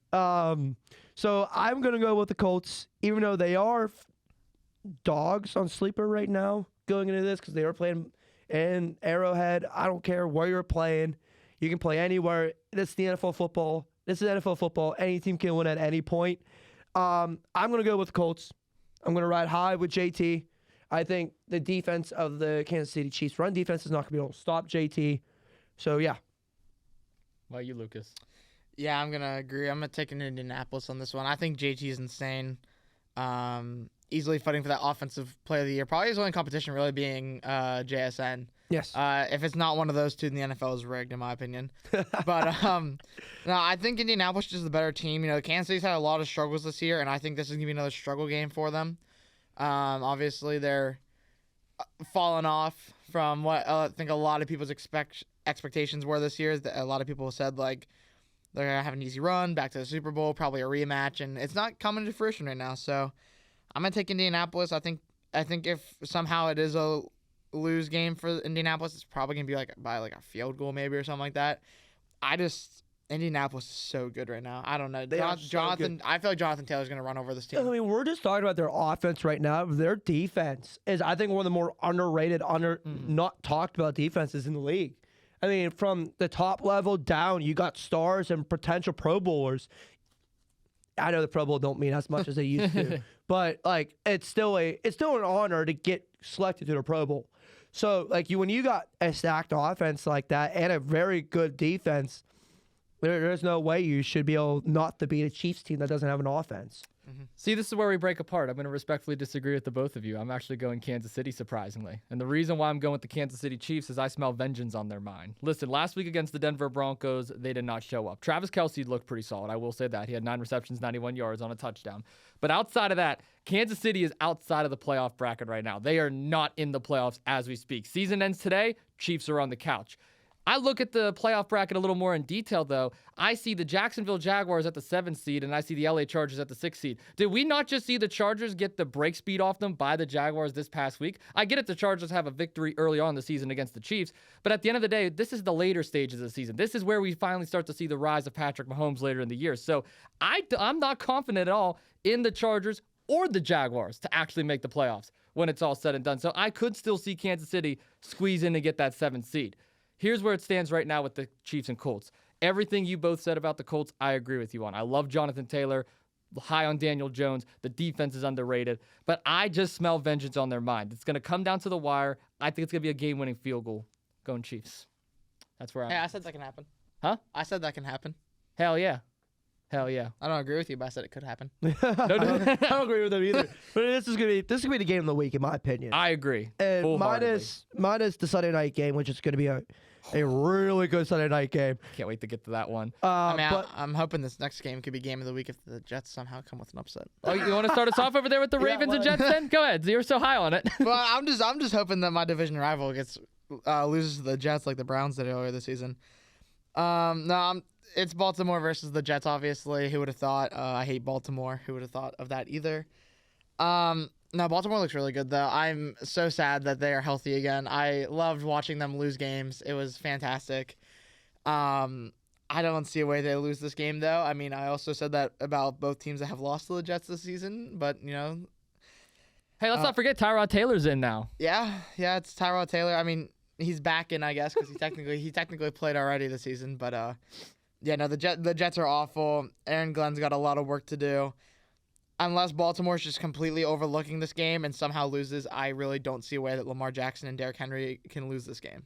Speaker 3: So I'm going to go with the Colts, even though they are dogs on sleeper right now going into this because they are playing in Arrowhead. I don't care where you're playing. You can play anywhere. This is the NFL football. This is NFL football. Any team can win at any point. I'm going to go with the Colts. I'm going to ride high with JT. I think the defense of the Kansas City Chiefs run defense is not going to be able to stop JT. So, yeah.
Speaker 1: Why you, Lucas?
Speaker 2: Yeah, I'm going to agree. I'm going to take an Indianapolis on this one. I think JT is insane. Easily fighting for that offensive player of the year. Probably his only competition really being JSN.
Speaker 3: Yes.
Speaker 2: If it's not one of those two, then the NFL is rigged, in my opinion. But no, I think Indianapolis is the better team. Kansas City's had a lot of struggles this year, and I think this is going to be another struggle game for them. Obviously, they're falling off from what I think a lot of people's expectations were this year. A lot of people said, they're going to have an easy run, back to the Super Bowl, probably a rematch, and it's not coming to fruition right now. So I'm going to take Indianapolis. I think if somehow it is a lose game for Indianapolis, it's probably going to be by a field goal maybe or something like that. Indianapolis is so good right now. I don't know. Jonathan, I feel like Jonathan Taylor's going to run over this team.
Speaker 3: I mean, we're just talking about their offense right now. Their defense is, I think, one of the more underrated, not talked about defenses in the league. I mean, from the top level down, you got stars and potential Pro Bowlers. I know the Pro Bowl don't mean as much as they used to, but it's still an honor to get selected to the Pro Bowl. So when you got a stacked offense like that and a very good defense, there's no way you should be able not to beat a Chiefs team that doesn't have an offense.
Speaker 1: Mm-hmm. See, this is where we break apart. I'm going to respectfully disagree with the both of you. I'm actually going Kansas City, surprisingly. And the reason why I'm going with the Kansas City Chiefs is I smell vengeance on their mind. Listen, last week against the Denver Broncos, they did not show up. Travis Kelce looked pretty solid. I will say that. He had 9 receptions, 91 yards on a touchdown. But outside of that, Kansas City is outside of the playoff bracket right now. They are not in the playoffs as we speak. Season ends today. Chiefs are on the couch. I look at the playoff bracket a little more in detail, though. I see the Jacksonville Jaguars at the 7th seed, and I see the LA Chargers at the 6th seed. Did we not just see the Chargers get the break speed off them by the Jaguars this past week? I get it, the Chargers have a victory early on in the season against the Chiefs, but at the end of the day, this is the later stages of the season. This is where we finally start to see the rise of Patrick Mahomes later in the year. So I'm not confident at all in the Chargers or the Jaguars to actually make the playoffs when it's all said and done. So I could still see Kansas City squeeze in and get that 7th seed. Here's where it stands right now with the Chiefs and Colts. Everything you both said about the Colts, I agree with you on. I love Jonathan Taylor, high on Daniel Jones. The defense is underrated, but I just smell vengeance on their mind. It's going to come down to the wire. I think it's going to be a game-winning field goal. Going Chiefs. That's where I'm.
Speaker 2: Hey, I said that can happen.
Speaker 1: Huh?
Speaker 2: I said that can happen.
Speaker 1: Hell yeah. Hell yeah.
Speaker 2: I don't agree with you, but I said it could happen.
Speaker 3: I don't agree with them either. But this is gonna be the game of the week, in my opinion.
Speaker 1: I agree.
Speaker 3: And minus the Sunday night game, which is going to be a really good Sunday night game.
Speaker 1: Can't wait to get to that one.
Speaker 2: I'm hoping this next game could be game of the week if the Jets somehow come with an upset.
Speaker 1: Oh, you want to start us off over there with the Ravens and Jets then? Go ahead. You're so high on it.
Speaker 2: Well, I'm just hoping that my division rival loses to the Jets like the Browns did earlier this season. It's Baltimore versus the Jets, obviously. Who would have thought? I hate Baltimore. Who would have thought of that either? No, Baltimore looks really good, though. I'm so sad that they are healthy again. I loved watching them lose games. It was fantastic. I don't see a way they lose this game, though. I mean, I also said that about both teams that have lost to the Jets this season, but, you know.
Speaker 1: Hey, let's not forget Tyrod Taylor's in now.
Speaker 2: Yeah, it's Tyrod Taylor. I mean, he's back in, I guess, because he technically played already this season, but yeah, no, the Jets are awful. Aaron Glenn's got a lot of work to do. Unless Baltimore's just completely overlooking this game and somehow loses, I really don't see a way that Lamar Jackson and Derrick Henry can lose this game.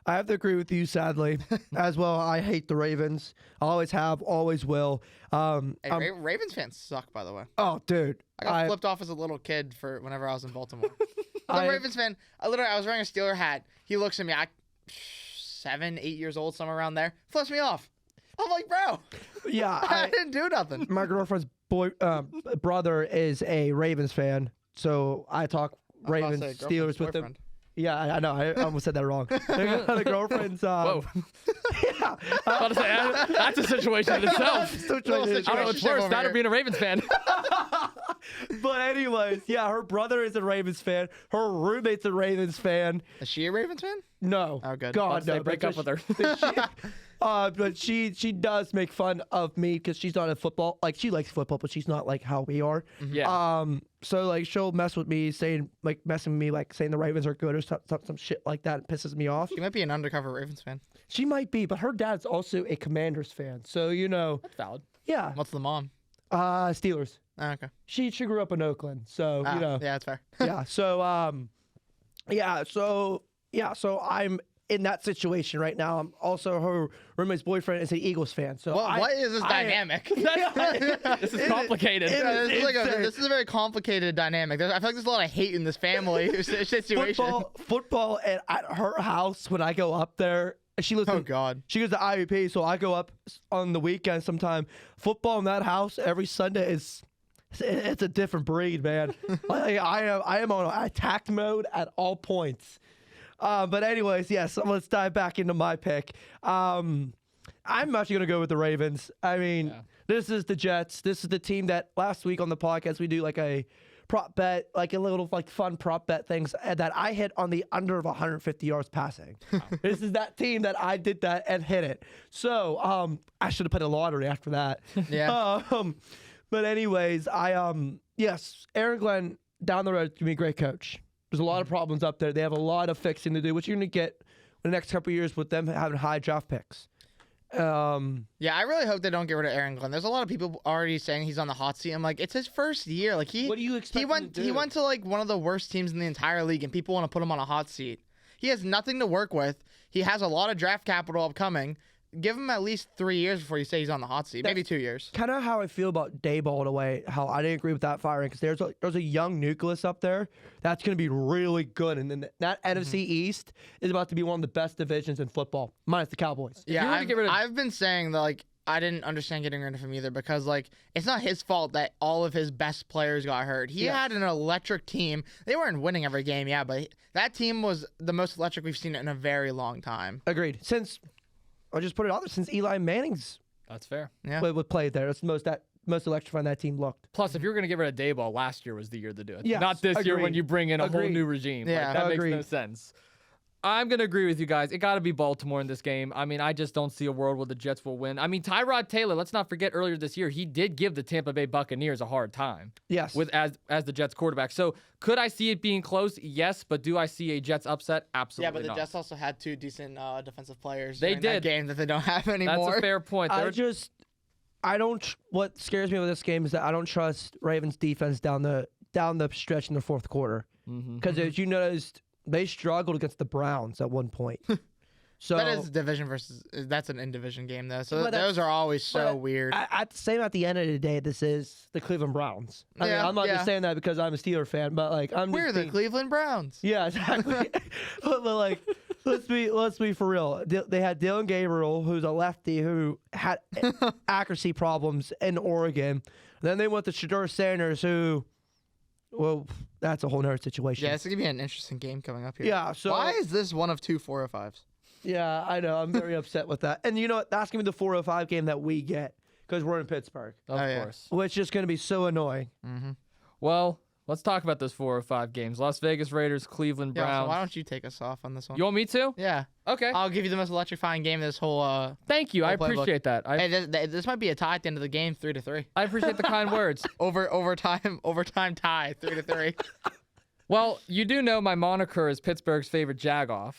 Speaker 3: I have to agree with you, sadly, as well. I hate the Ravens. Always have, always will.
Speaker 2: Ravens fans suck, by the way.
Speaker 3: Oh, dude.
Speaker 2: I got flipped off as a little kid for whenever I was in Baltimore. I'm a Ravens fan. I was wearing a Steeler hat. He looks at me. 7, 8 years old, somewhere around there. Flips me off. I'm like, bro.
Speaker 3: Yeah,
Speaker 2: I didn't do nothing.
Speaker 3: My girlfriend's brother is a Ravens fan, so I talk Ravens, Steelers with him. Yeah, I know. I almost said that wrong. The girlfriend's.
Speaker 1: Whoa.
Speaker 3: Yeah.
Speaker 1: I was about to say, that's a situation in itself. I don't know what's worse, that or being a Ravens fan.
Speaker 3: But anyways, yeah, her brother is a Ravens fan. Her roommate's a Ravens fan.
Speaker 2: Is she a Ravens fan?
Speaker 3: No.
Speaker 2: Oh, good.
Speaker 3: God, no.
Speaker 1: Break up with her.
Speaker 3: But she does make fun of me because she's not a football. Like, she likes football, but she's not like how we are.
Speaker 1: Yeah.
Speaker 3: So like she'll mess with me, saying the Ravens are good or some shit like that. It pisses me off.
Speaker 2: She might be an undercover Ravens fan.
Speaker 3: She might be, but her dad's also a Commanders fan. So
Speaker 1: that's valid.
Speaker 3: Yeah.
Speaker 2: What's the mom?
Speaker 3: Steelers.
Speaker 2: Oh, okay.
Speaker 3: She grew up in Oakland, so
Speaker 2: Yeah, that's fair.
Speaker 3: Yeah. So I'm in that situation right now. I'm also her roommate's boyfriend is an Eagles fan. So
Speaker 2: what is this dynamic?
Speaker 1: This is complicated.
Speaker 2: This is a very complicated dynamic. I feel like there's a lot of hate in this family situation.
Speaker 3: Football at her house when I go up there. She lives.
Speaker 2: Oh God.
Speaker 3: She goes to IUP, so I go up on the weekend sometime. Football in that house every Sunday it's a different breed, man. I am on attack mode at all points. But anyways, yes, let's dive back into my pick. I'm actually going to go with the Ravens. I mean, This is the Jets. This is the team that last week on the podcast we do like a prop bet, like a little like fun prop bet things that I hit on the under of 150 yards passing. This is that team that I did that and hit it. So I should have put a lottery after that.
Speaker 2: Yeah.
Speaker 3: But anyways, yes, Aaron Glenn down the road can be a great coach. There's a lot of problems up there. They have a lot of fixing to do, which you're going to get in the next couple of years with them having high draft picks.
Speaker 2: Yeah, I really hope they don't get rid of Aaron Glenn. There's a lot of people already saying he's on the hot seat. I'm like, it's his first year. Like
Speaker 3: what do you expect?
Speaker 2: He went to like one of the worst teams in the entire league, and people want to put him on a hot seat. He has nothing to work with. He has a lot of draft capital upcoming. Give him at least 3 years before you say he's on the hot seat. Maybe 2 years.
Speaker 3: Kind of how I feel about Daboll in a way. How I didn't agree with that firing because there's a young nucleus up there that's going to be really good, and then that NFC East is about to be one of the best divisions in football, minus the Cowboys.
Speaker 2: Yeah, I've been saying that like I didn't understand getting rid of him either because like it's not his fault that all of his best players got hurt. He had an electric team. They weren't winning every game, but that team was the most electric we've seen in a very long time.
Speaker 3: Agreed. I'll just put it out there since Eli Manning's.
Speaker 1: That's fair.
Speaker 2: Yeah.
Speaker 3: Would play there. That's the most electrifying that team looked.
Speaker 1: Plus, if you're going to get rid of Daboll, last year was the year to do it.
Speaker 3: Yes,
Speaker 1: Not this year
Speaker 3: agreed.
Speaker 1: when you bring in a whole new regime.
Speaker 2: Yeah,
Speaker 1: that
Speaker 3: agreed.
Speaker 1: makes no sense. I'm going to agree with you guys. It got to be Baltimore in this game. I mean, I just don't see a world where the Jets will win. I mean, Tyrod Taylor, let's not forget earlier this year, he did give the Tampa Bay Buccaneers a hard time.
Speaker 3: Yes.
Speaker 1: As the Jets quarterback. So could I see it being close? Yes. But do I see a Jets upset? Absolutely
Speaker 2: Yeah, but the
Speaker 1: not.
Speaker 2: Jets also had 2 decent defensive players
Speaker 1: They
Speaker 2: during that
Speaker 1: did.
Speaker 2: game that they don't have anymore.
Speaker 1: That's a fair point.
Speaker 3: What scares me with this game is that I don't trust Ravens defense down the stretch in the fourth quarter. Because as you noticed, they struggled against the Browns at one point. So
Speaker 2: that is division that's an in-division game though. So
Speaker 3: But
Speaker 2: those are always so weird.
Speaker 3: At the end of the day, this is the Cleveland Browns. I mean, I'm not just saying that because I'm a Steeler fan, but like
Speaker 2: We're the Cleveland Browns.
Speaker 3: Yeah, exactly. but like, let's be for real. They had Dylan Gabriel, who's a lefty who had accuracy problems in Oregon. Then they went to Shedeur Sanders, who, well, that's a whole nother situation.
Speaker 2: Yeah, it's gonna be an interesting game coming up here.
Speaker 3: Yeah. So
Speaker 2: why is this one of 2 405s?
Speaker 3: Yeah, I know. I'm very upset with that. And you know what? That's gonna be the 405 game that we get because we're in Pittsburgh,
Speaker 1: Of course.
Speaker 3: which is gonna be so annoying.
Speaker 1: Well, let's talk about those 4 or 5 games. Las Vegas Raiders, Cleveland
Speaker 2: Yeah,
Speaker 1: Browns.
Speaker 2: so why don't you take us off on this one?
Speaker 1: You want me to?
Speaker 2: Yeah.
Speaker 1: Okay.
Speaker 2: I'll give you the most electrifying game of this whole.
Speaker 1: Thank you. I
Speaker 2: playbook.
Speaker 1: appreciate that.
Speaker 2: Hey, this might be a tie at the end of the game, 3-3.
Speaker 1: I appreciate the kind words.
Speaker 2: Overtime tie, 3-3.
Speaker 1: Well, you do know my moniker is Pittsburgh's favorite Jagoff.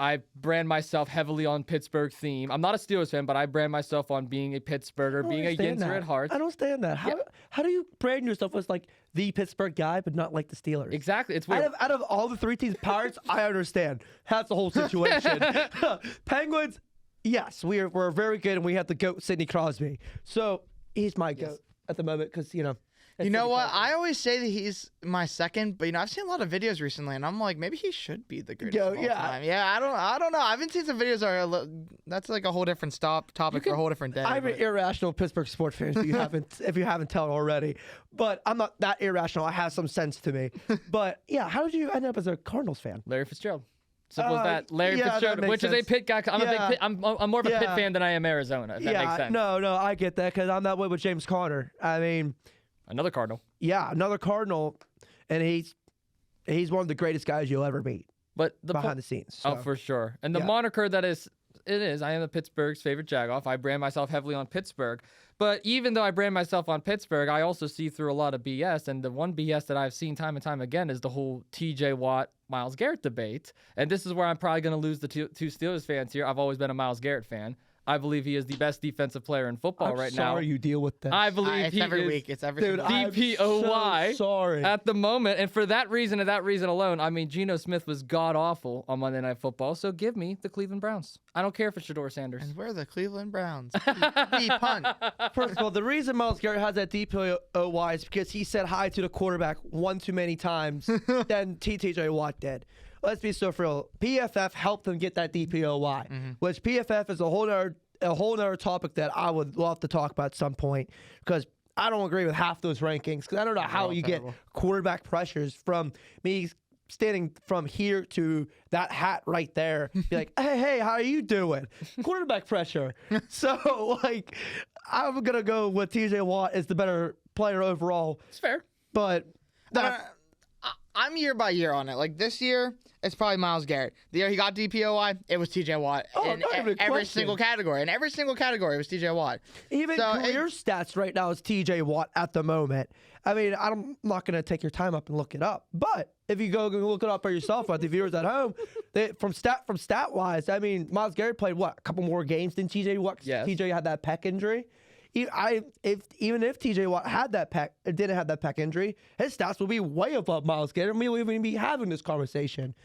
Speaker 1: I brand myself heavily on Pittsburgh theme. I'm not a Steelers fan, but I brand myself on being a Pittsburgher, being a Yinzer at heart.
Speaker 3: I don't understand that. How do you brand yourself as like the Pittsburgh guy, but not like the Steelers?
Speaker 1: Exactly. It's weird.
Speaker 3: Out of all the 3 teams, Pirates, I understand. That's the whole situation. Penguins, yes, we're very good, and we have the GOAT, Sidney Crosby. So he's my GOAT at the moment because, you know.
Speaker 2: You know what? I always say that he's my second, but I've seen a lot of videos recently, and I'm like, maybe he should be the greatest of all time. Yeah, I don't know. I've been seeing some videos that are that's like a whole different topic for a whole different day.
Speaker 3: I'm an irrational Pittsburgh sports fan if you haven't told already. But I'm not that irrational. I have some sense to me. But yeah, how did you end up as a Cardinals fan?
Speaker 1: Larry Fitzgerald. Simple as that. Larry Fitzgerald,
Speaker 3: that
Speaker 1: which is a
Speaker 3: sense.
Speaker 1: Pitt guy. I'm a big Pitt, I'm more of a Pitt fan than I am Arizona. If that makes sense.
Speaker 3: No, I get that because I'm that way with James Conner. I mean,
Speaker 1: Another Cardinal.
Speaker 3: yeah, another Cardinal, and he's one of the greatest guys you'll ever meet.
Speaker 1: But
Speaker 3: behind the scenes.
Speaker 1: Oh,
Speaker 3: So.
Speaker 1: for sure. And the moniker that is, I am the Pittsburgh's favorite Jagoff. I brand myself heavily on Pittsburgh. But even though I brand myself on Pittsburgh, I also see through a lot of BS. And the one BS that I've seen time and time again is the whole TJ Watt, Myles Garrett debate. And this is where I'm probably going to lose the two Steelers fans here. I've always been a Myles Garrett fan. I believe he is the best defensive player in football right now.
Speaker 3: Sorry you deal with that.
Speaker 1: I believe
Speaker 2: It's
Speaker 1: he
Speaker 2: every
Speaker 1: is
Speaker 2: week. It's every
Speaker 3: Dude,
Speaker 2: single week.
Speaker 1: DPOY
Speaker 3: so sorry.
Speaker 1: at the moment. And for that reason and that reason alone, I mean, Geno Smith was god-awful on Monday Night Football, so give me the Cleveland Browns. I don't care if it's Shedeur Sanders.
Speaker 2: And we're the Cleveland Browns. We punt.
Speaker 3: First of all, the reason Myles Garrett has that DPOY is because he said hi to the quarterback one too many times than TJ Watt did. Let's be so for real. PFF helped them get that DPOY, which PFF is a whole other topic that I would love to talk about at some point because I don't agree with half those rankings because I don't know how you get quarterback pressures from me standing from here to that hat right there. Be like, hey, how are you doing? Quarterback pressure. So, like, I'm going to go with TJ Watt as the better player overall.
Speaker 1: It's fair.
Speaker 3: But
Speaker 2: I'm year by year on it. Like this year, it's probably Myles Garrett. The year he got DPOY, it was TJ Watt. In
Speaker 3: not even a
Speaker 2: every
Speaker 3: question.
Speaker 2: single category. In every single category, it was TJ Watt.
Speaker 3: even career stats right now is TJ Watt at the moment. I mean, I'm not going to take your time up and look it up. But if you go look it up for yourself, the viewers at home, from stat wise, I mean, Myles Garrett played what, a couple more games than TJ Watt?
Speaker 1: Yes.
Speaker 3: TJ had that pec injury. Even if TJ Watt didn't have that pec injury, his stats would be way above Myles Garrett, and we wouldn't even be having this conversation.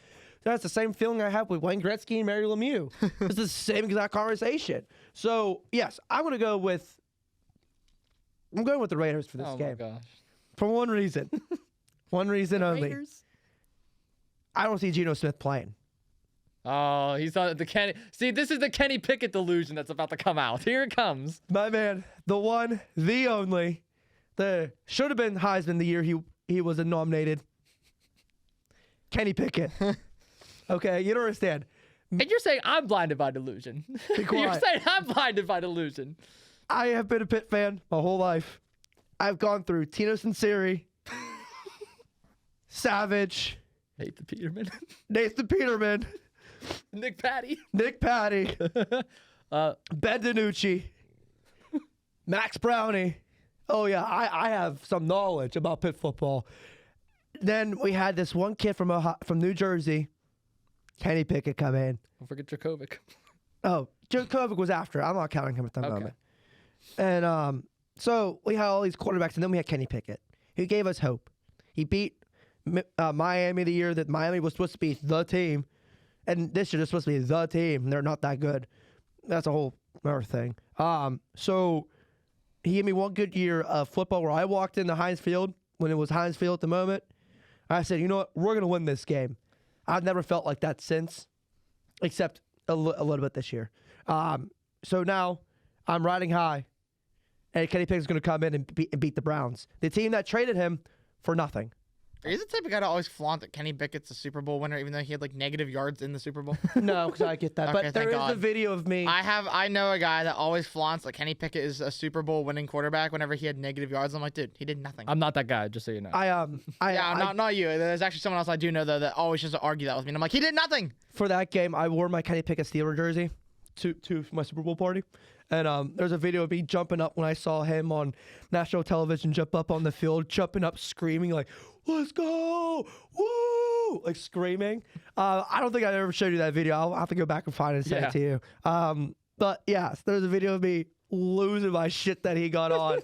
Speaker 3: That's the same feeling I have with Wayne Gretzky and Mario Lemieux. It's the same exact conversation. So yes, I'm going with the Raiders for this game.
Speaker 1: Oh my gosh.
Speaker 3: For one reason. One reason only.
Speaker 1: Raiders?
Speaker 3: I don't see Geno Smith playing.
Speaker 1: Oh, he's on the Kenny. See, this is the Kenny Pickett delusion that's about to come out. Here it comes.
Speaker 3: My man, the one, the only, the should have been Heisman the year he was nominated. Kenny Pickett. Okay, you don't understand.
Speaker 1: And you're saying I'm blinded by delusion.
Speaker 3: Be
Speaker 1: You're
Speaker 3: quiet.
Speaker 1: saying I'm blinded by delusion.
Speaker 3: I have been a Pitt fan my whole life. I've gone through Tino Sinceri, Savage,
Speaker 1: Hate the Peterman.
Speaker 3: Nathan Peterman,
Speaker 1: Nick Patty.
Speaker 3: Nick Patty.
Speaker 1: Uh,
Speaker 3: Ben DiNucci. Max Brownie. Oh, yeah, I have some knowledge about Pitt football. Then we had this one kid from New Jersey, Kenny Pickett, come in.
Speaker 1: don't forget Jagovic.
Speaker 3: Oh, Jagoffs was after. I'm not counting him at the
Speaker 1: Okay.
Speaker 3: moment. And so we had all these quarterbacks, and then we had Kenny Pickett, who gave us hope. He beat Miami the year that Miami was supposed to be the team, and this year they're supposed to be the team. They're not that good. That's a whole other thing. So he gave me one good year of football where I walked into Heinz Field when it was Heinz Field at the moment. I said, you know what? We're going to win this game. I've never felt like that since, except a little bit this year. So now I'm riding high, and Kenny Pickett's going to come in and beat the Browns, the team that traded him for nothing.
Speaker 2: Are you the type of guy to always flaunt that Kenny Pickett's a Super Bowl winner, even though he had like negative yards in the Super Bowl?
Speaker 3: No, because I get that.
Speaker 2: Okay,
Speaker 3: But there
Speaker 2: thank
Speaker 3: is a
Speaker 2: God.
Speaker 3: video of me.
Speaker 2: I know a guy that always flaunts that Kenny Pickett is a Super Bowl winning quarterback whenever he had negative yards. I'm like, dude, he did nothing.
Speaker 1: I'm not that guy, just so you know.
Speaker 2: Not you. There's actually someone else I do know though that always just argue that with me. And I'm like, he did nothing.
Speaker 3: For that game, I wore my Kenny Pickett Steeler jersey to my Super Bowl party. And there's a video of me jumping up when I saw him on national television jump up on the field, jumping up, screaming like, let's go, woo, like screaming. I don't think I ever showed you that video. I'll have to go back and find it and send it to you. But yeah, there's a video of me losing my shit that he got on.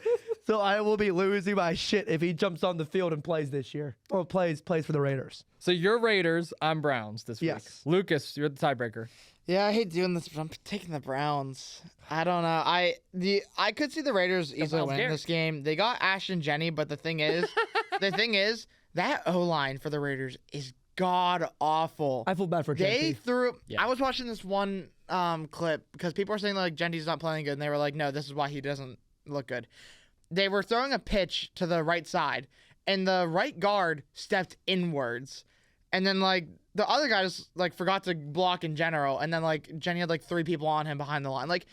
Speaker 3: So I will be losing my shit if he jumps on the field and plays this year. Or plays for the Raiders.
Speaker 1: So you're Raiders, I'm Browns this week.
Speaker 3: Yes.
Speaker 1: Lucas, you're the tiebreaker.
Speaker 2: Yeah, I hate doing this, but I'm taking the Browns. I don't know. I could see the Raiders easily
Speaker 1: Myles
Speaker 2: winning
Speaker 1: Garrett.
Speaker 2: this game. They got Ashton Jenny, but the thing is, that O-line for the Raiders is god awful.
Speaker 3: I feel bad for
Speaker 2: They
Speaker 3: JP.
Speaker 2: threw.
Speaker 1: Yeah.
Speaker 2: I was watching this one clip because people are saying like Genty's not playing good, and they were like, no, this is why he doesn't look good. They were throwing a pitch to the right side, and the right guard stepped inwards, and then like the other guy just like forgot to block in general, and then like Jenny had like 3 people on him behind the line. Like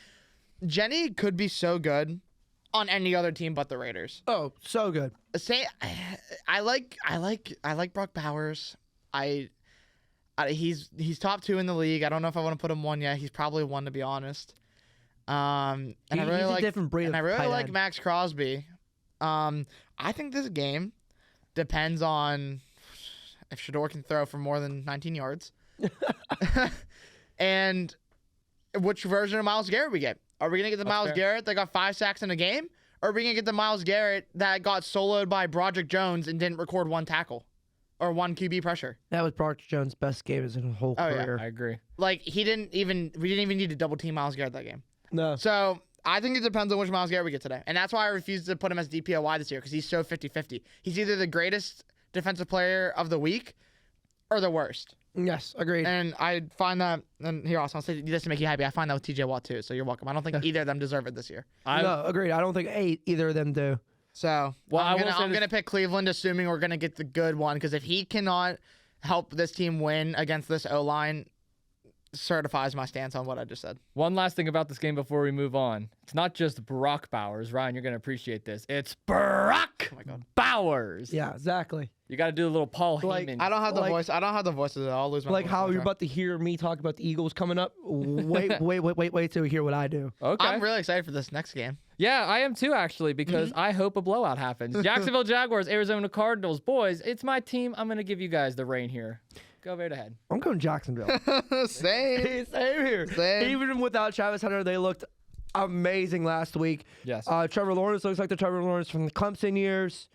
Speaker 2: Jenny could be so good on any other team but the Raiders.
Speaker 3: Oh, so good.
Speaker 2: I like Brock Bowers. He's top 2 in the league. I don't know if I want to put him 1 yet. He's probably 1 to be honest. And I really
Speaker 3: He's
Speaker 2: like
Speaker 3: a different breed.
Speaker 2: and I
Speaker 3: of
Speaker 2: really
Speaker 3: tight
Speaker 2: like
Speaker 3: end.
Speaker 2: Max Crosby. I think this game depends on if Shador can throw for more than 19 yards, and which version of Myles Garrett we get. Are we gonna get the Myles
Speaker 1: fair.
Speaker 2: Garrett that got 5 sacks in a game, or are we gonna get the Myles Garrett that got soloed by Broderick Jones and didn't record 1 tackle or 1 QB pressure?
Speaker 3: That was Broderick Jones' best game in his whole
Speaker 2: Oh, yeah.
Speaker 3: career.
Speaker 1: I agree.
Speaker 2: Like we didn't even need to double team Myles Garrett that game.
Speaker 3: No.
Speaker 2: So I think it depends on which Myles Garrett we get today. And that's why I refuse to put him as DPOY this year, because he's so 50-50. He's either the greatest defensive player of the week or the worst.
Speaker 3: Yes, agreed.
Speaker 2: And I find that, and here also, I'll say this to make you happy, I find that with TJ Watt too, so you're welcome. I don't think either of them deserve it this year.
Speaker 3: No, agreed. I don't think either of them do.
Speaker 2: So
Speaker 1: Well, I will say
Speaker 2: I'm
Speaker 1: this-
Speaker 2: gonna pick Cleveland, assuming we're gonna get the good one, because if he cannot help this team win against this O-line, certifies my stance on what I just said.
Speaker 1: One last thing about this game before we move on. It's not just Brock Bowers. Ryan, you're going to appreciate this. It's Brock Bowers.
Speaker 3: Yeah, exactly.
Speaker 1: You got to do a little Paul
Speaker 3: Like,
Speaker 1: Heyman.
Speaker 2: I don't have the
Speaker 3: Like-
Speaker 2: voice. I don't have the voice of it. I'll lose my
Speaker 3: Like
Speaker 2: voice
Speaker 3: how
Speaker 2: when I
Speaker 3: you're
Speaker 2: try.
Speaker 3: about to hear me talk about the Eagles coming up. Wait till you hear what I do.
Speaker 1: Okay.
Speaker 2: I'm really excited for this next game.
Speaker 1: Yeah, I am too, actually, because I hope a blowout happens. Jacksonville Jaguars, Arizona Cardinals. Boys, it's my team. I'm going to give you guys the reign here. Go right ahead.
Speaker 3: I'm going Jacksonville.
Speaker 2: Same.
Speaker 3: Same here.
Speaker 2: Same.
Speaker 3: Even without Travis Hunter, they looked amazing last week.
Speaker 1: Yes.
Speaker 3: Trevor Lawrence looks like the Trevor Lawrence from the Clemson years,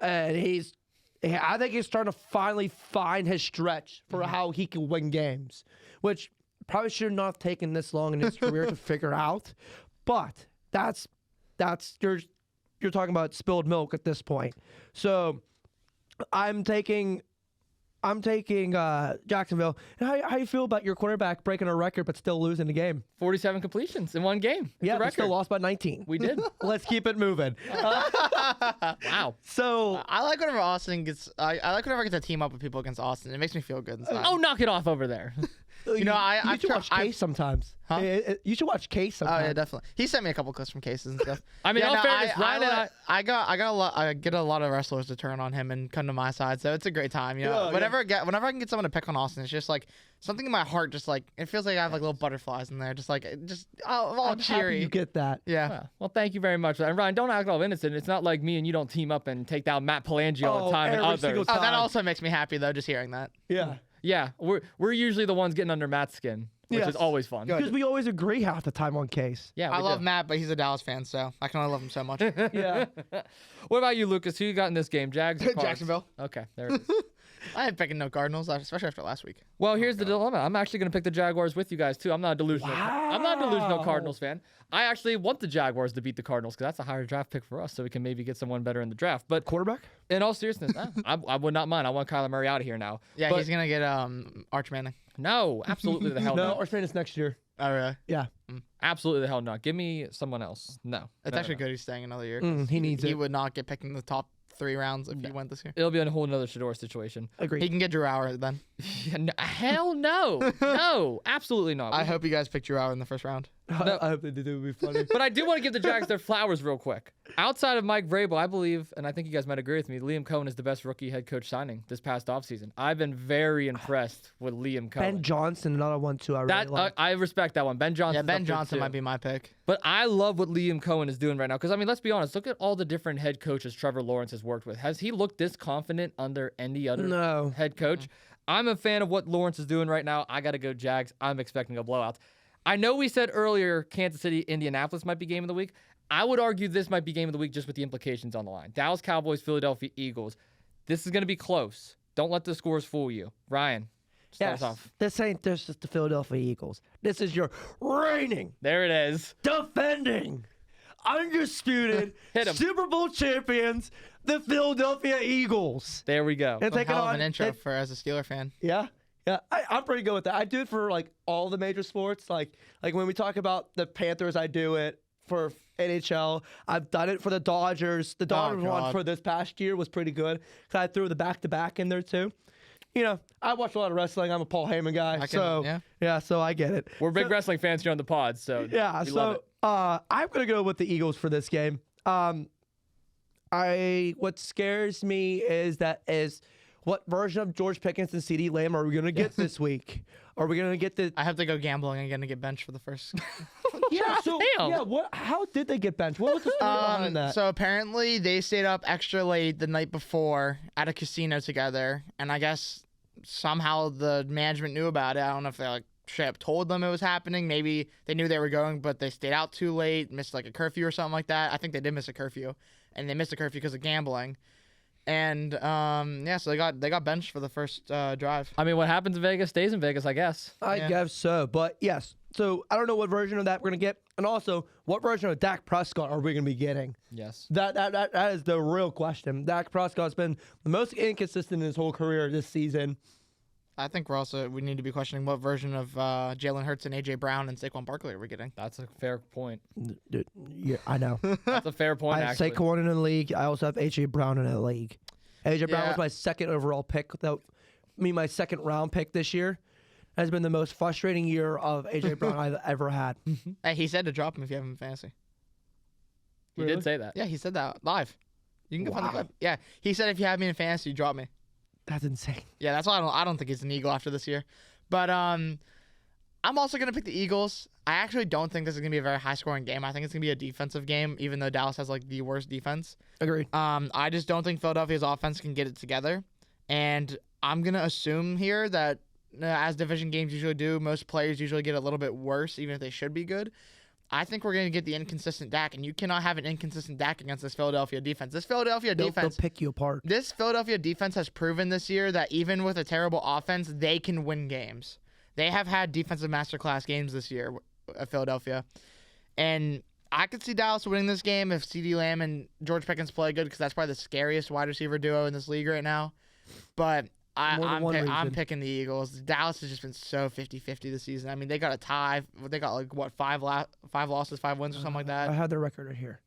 Speaker 3: and I think he's starting to finally find his stretch for how he can win games, which probably should not have taken this long in his career to figure out. But that's you're talking about spilled milk at this point. So I'm taking Jacksonville. And how you feel about your quarterback breaking a record but still losing the game?
Speaker 1: 47 completions in one game. It's a
Speaker 3: Yeah, but
Speaker 1: record.
Speaker 3: still lost by 19.
Speaker 1: We did.
Speaker 3: Let's keep it moving.
Speaker 1: Wow.
Speaker 3: So
Speaker 2: I like whenever Austin gets. I like whenever I get to team up with people against Austin. It makes me feel good inside.
Speaker 1: Oh, knock it off over there.
Speaker 2: You know,
Speaker 3: you should watch Case sometimes.
Speaker 2: Huh?
Speaker 3: You should watch Case
Speaker 2: Oh
Speaker 3: sometimes.
Speaker 2: yeah, definitely. He sent me a couple clips from cases and stuff.
Speaker 1: I mean,
Speaker 2: yeah,
Speaker 1: all fairness, Ryan and I.
Speaker 2: I get a lot of wrestlers to turn on him and come to my side, so it's a great time. You know, whenever I can get someone to pick on Austin, it's just like something in my heart. Just like it feels like I have like little butterflies in there. All
Speaker 3: I'm
Speaker 2: cheery.
Speaker 3: happy you get that.
Speaker 2: Yeah.
Speaker 1: Well, thank you very much. And Ryan, don't act all innocent. It's not like me and you don't team up and take down Matt Palangio all the time and
Speaker 3: every single
Speaker 1: others.
Speaker 3: time.
Speaker 2: Oh, that also makes me happy though, just hearing that.
Speaker 3: Yeah.
Speaker 1: Yeah, we're usually the ones getting under Matt's skin, which
Speaker 3: Yes.
Speaker 1: is always fun.
Speaker 3: Because we always agree half the time on Case.
Speaker 1: Yeah,
Speaker 2: I
Speaker 1: we
Speaker 2: love
Speaker 1: do.
Speaker 2: Matt, but he's a Dallas fan, so I can only love him so much.
Speaker 3: Yeah.
Speaker 1: What about you, Lucas? Who you got in this game? Jags or Cards?
Speaker 2: Jacksonville.
Speaker 1: Okay, there it is.
Speaker 2: I ain't picking no Cardinals, especially after last week.
Speaker 1: Well, here's the dilemma. I'm actually going to pick the Jaguars with you guys too. I'm not a delusional. I'm not a delusional
Speaker 3: Wow.
Speaker 1: Cardinals fan. I actually want the Jaguars to beat the Cardinals because that's a higher draft pick for us, so we can maybe get someone better in the draft. But
Speaker 3: Quarterback?
Speaker 1: in all seriousness, I would not mind. I want Kyler Murray out of here now.
Speaker 2: Yeah,
Speaker 1: But
Speaker 2: he's gonna get Arch Manning.
Speaker 1: no, absolutely the hell
Speaker 3: No,
Speaker 1: not.
Speaker 3: our fan is next year.
Speaker 2: Oh really?
Speaker 3: Yeah.
Speaker 1: Absolutely the hell not. Give me someone else. No.
Speaker 2: It's
Speaker 1: No,
Speaker 2: actually
Speaker 1: no.
Speaker 2: good he's staying another year.
Speaker 3: He needs
Speaker 2: He
Speaker 3: it.
Speaker 2: would not get picked in the top 3 rounds if he went this year.
Speaker 1: It'll be a whole nother Shador situation.
Speaker 3: Agreed.
Speaker 2: He can get Drew Howard then.
Speaker 1: Hell no. No, absolutely not.
Speaker 2: I hope you guys picked Drew Howard in the first round.
Speaker 1: No.
Speaker 3: I hope they do. It would be funny.
Speaker 1: But I do want to give the Jags their flowers real quick. Outside of Mike Vrabel, I believe, and I think you guys might agree with me, Liam Cohen is the best rookie head coach signing this past offseason. I've been very impressed with Liam Cohen.
Speaker 3: Ben Johnson, another one too. I really like.
Speaker 1: I respect that one. Ben Johnson.
Speaker 2: Yeah, Ben Johnson might be my pick.
Speaker 1: But I love what Liam Cohen is doing right now. Because, I mean, let's be honest. Look at all the different head coaches Trevor Lawrence has worked with. Has he looked this confident under any other
Speaker 3: No.
Speaker 1: head coach? I'm a fan of what Lawrence is doing right now. I got to go Jags. I'm expecting a blowout. I know we said earlier Kansas City, Indianapolis might be game of the week. I would argue this might be game of the week just with the implications on the line. Dallas Cowboys, Philadelphia Eagles. This is going to be close. Don't let the scores fool you. Ryan, start us off.
Speaker 3: This ain't just the Philadelphia Eagles. This is your reigning,
Speaker 1: There it is.
Speaker 3: defending, undisputed
Speaker 1: Hit 'em.
Speaker 3: Super Bowl champions, the Philadelphia Eagles.
Speaker 1: There we go.
Speaker 3: And taking
Speaker 2: Hell of
Speaker 3: on
Speaker 2: an intro for as a Steeler fan.
Speaker 3: Yeah. Yeah, I'm pretty good with that. I do it for like all the major sports. Like when we talk about the Panthers, I do it for NHL. I've done it for the Dodgers. The Dodgers one
Speaker 2: God.
Speaker 3: for this past year was pretty good because I threw the back-to-back in there too. You know, I watch a lot of wrestling. I'm a Paul Heyman guy, so I get it.
Speaker 1: We're big wrestling fans here on the pod, so
Speaker 3: Yeah,
Speaker 1: we love it.
Speaker 3: I'm gonna go with the Eagles for this game. What scares me is what version of George Pickens and CeeDee Lamb are we gonna get this week? Are we gonna get the?
Speaker 2: I have to go gambling again to get benched for the first.
Speaker 3: Yeah. So
Speaker 1: Damn.
Speaker 3: yeah, how did they get benched? What was the story behind that?
Speaker 2: So apparently they stayed up extra late the night before at a casino together, and I guess somehow the management knew about it. I don't know if they straight up told them it was happening. Maybe they knew they were going, but they stayed out too late, missed like a curfew or something like that. I think they did miss a curfew, and they missed a curfew because of gambling. And so they got benched for the first drive.
Speaker 1: I mean, what happens in Vegas stays in Vegas, I guess.
Speaker 3: I guess so, but yes. So I don't know what version of that we're gonna get, and also what version of Dak Prescott are we gonna be getting?
Speaker 1: Yes.
Speaker 3: That is the real question. Dak Prescott's been the most inconsistent in his whole career this season.
Speaker 2: I think we need to be questioning what version of Jalen Hurts and AJ Brown and Saquon Barkley are we getting.
Speaker 1: That's a fair point.
Speaker 3: Dude, yeah, I know.
Speaker 1: That's a fair point,
Speaker 3: I have
Speaker 1: actually.
Speaker 3: Saquon in the league. I also have AJ Brown in the league. AJ Brown
Speaker 2: Yeah.
Speaker 3: was my second overall pick. My second round pick this year. Has been the most frustrating year of AJ Brown I've ever had.
Speaker 2: Hey, he said to drop him if you have him in fantasy.
Speaker 1: You did say that.
Speaker 2: Yeah, he said that live. You can go find the
Speaker 3: Wow.
Speaker 2: clip. Yeah, he said if you have me in fantasy, drop me.
Speaker 3: That's insane.
Speaker 2: Yeah, that's why I don't think he's an Eagle after this year. But I'm also gonna pick the Eagles. I actually don't think this is gonna be a very high scoring game. I think it's gonna be a defensive game, even though Dallas has like the worst defense.
Speaker 3: Agreed.
Speaker 2: I just don't think Philadelphia's offense can get it together. And I'm gonna assume here that as division games usually do, most players usually get a little bit worse, even if they should be good. I think we're going to get the inconsistent Dak, and you cannot have an inconsistent Dak against this Philadelphia defense. This Philadelphia
Speaker 3: They'll
Speaker 2: defense,
Speaker 3: pick you apart.
Speaker 2: this Philadelphia defense has proven this year that even with a terrible offense, they can win games. They have had defensive masterclass games this year at Philadelphia, and I could see Dallas winning this game if CeeDee Lamb and George Pickens play good, because that's probably the scariest wide receiver duo in this league right now. But I'm picking the Eagles. Dallas has just been so 50-50 this season. I mean, they got a tie. They got like what five losses, 5 wins, or something like that.
Speaker 3: I have their record right here.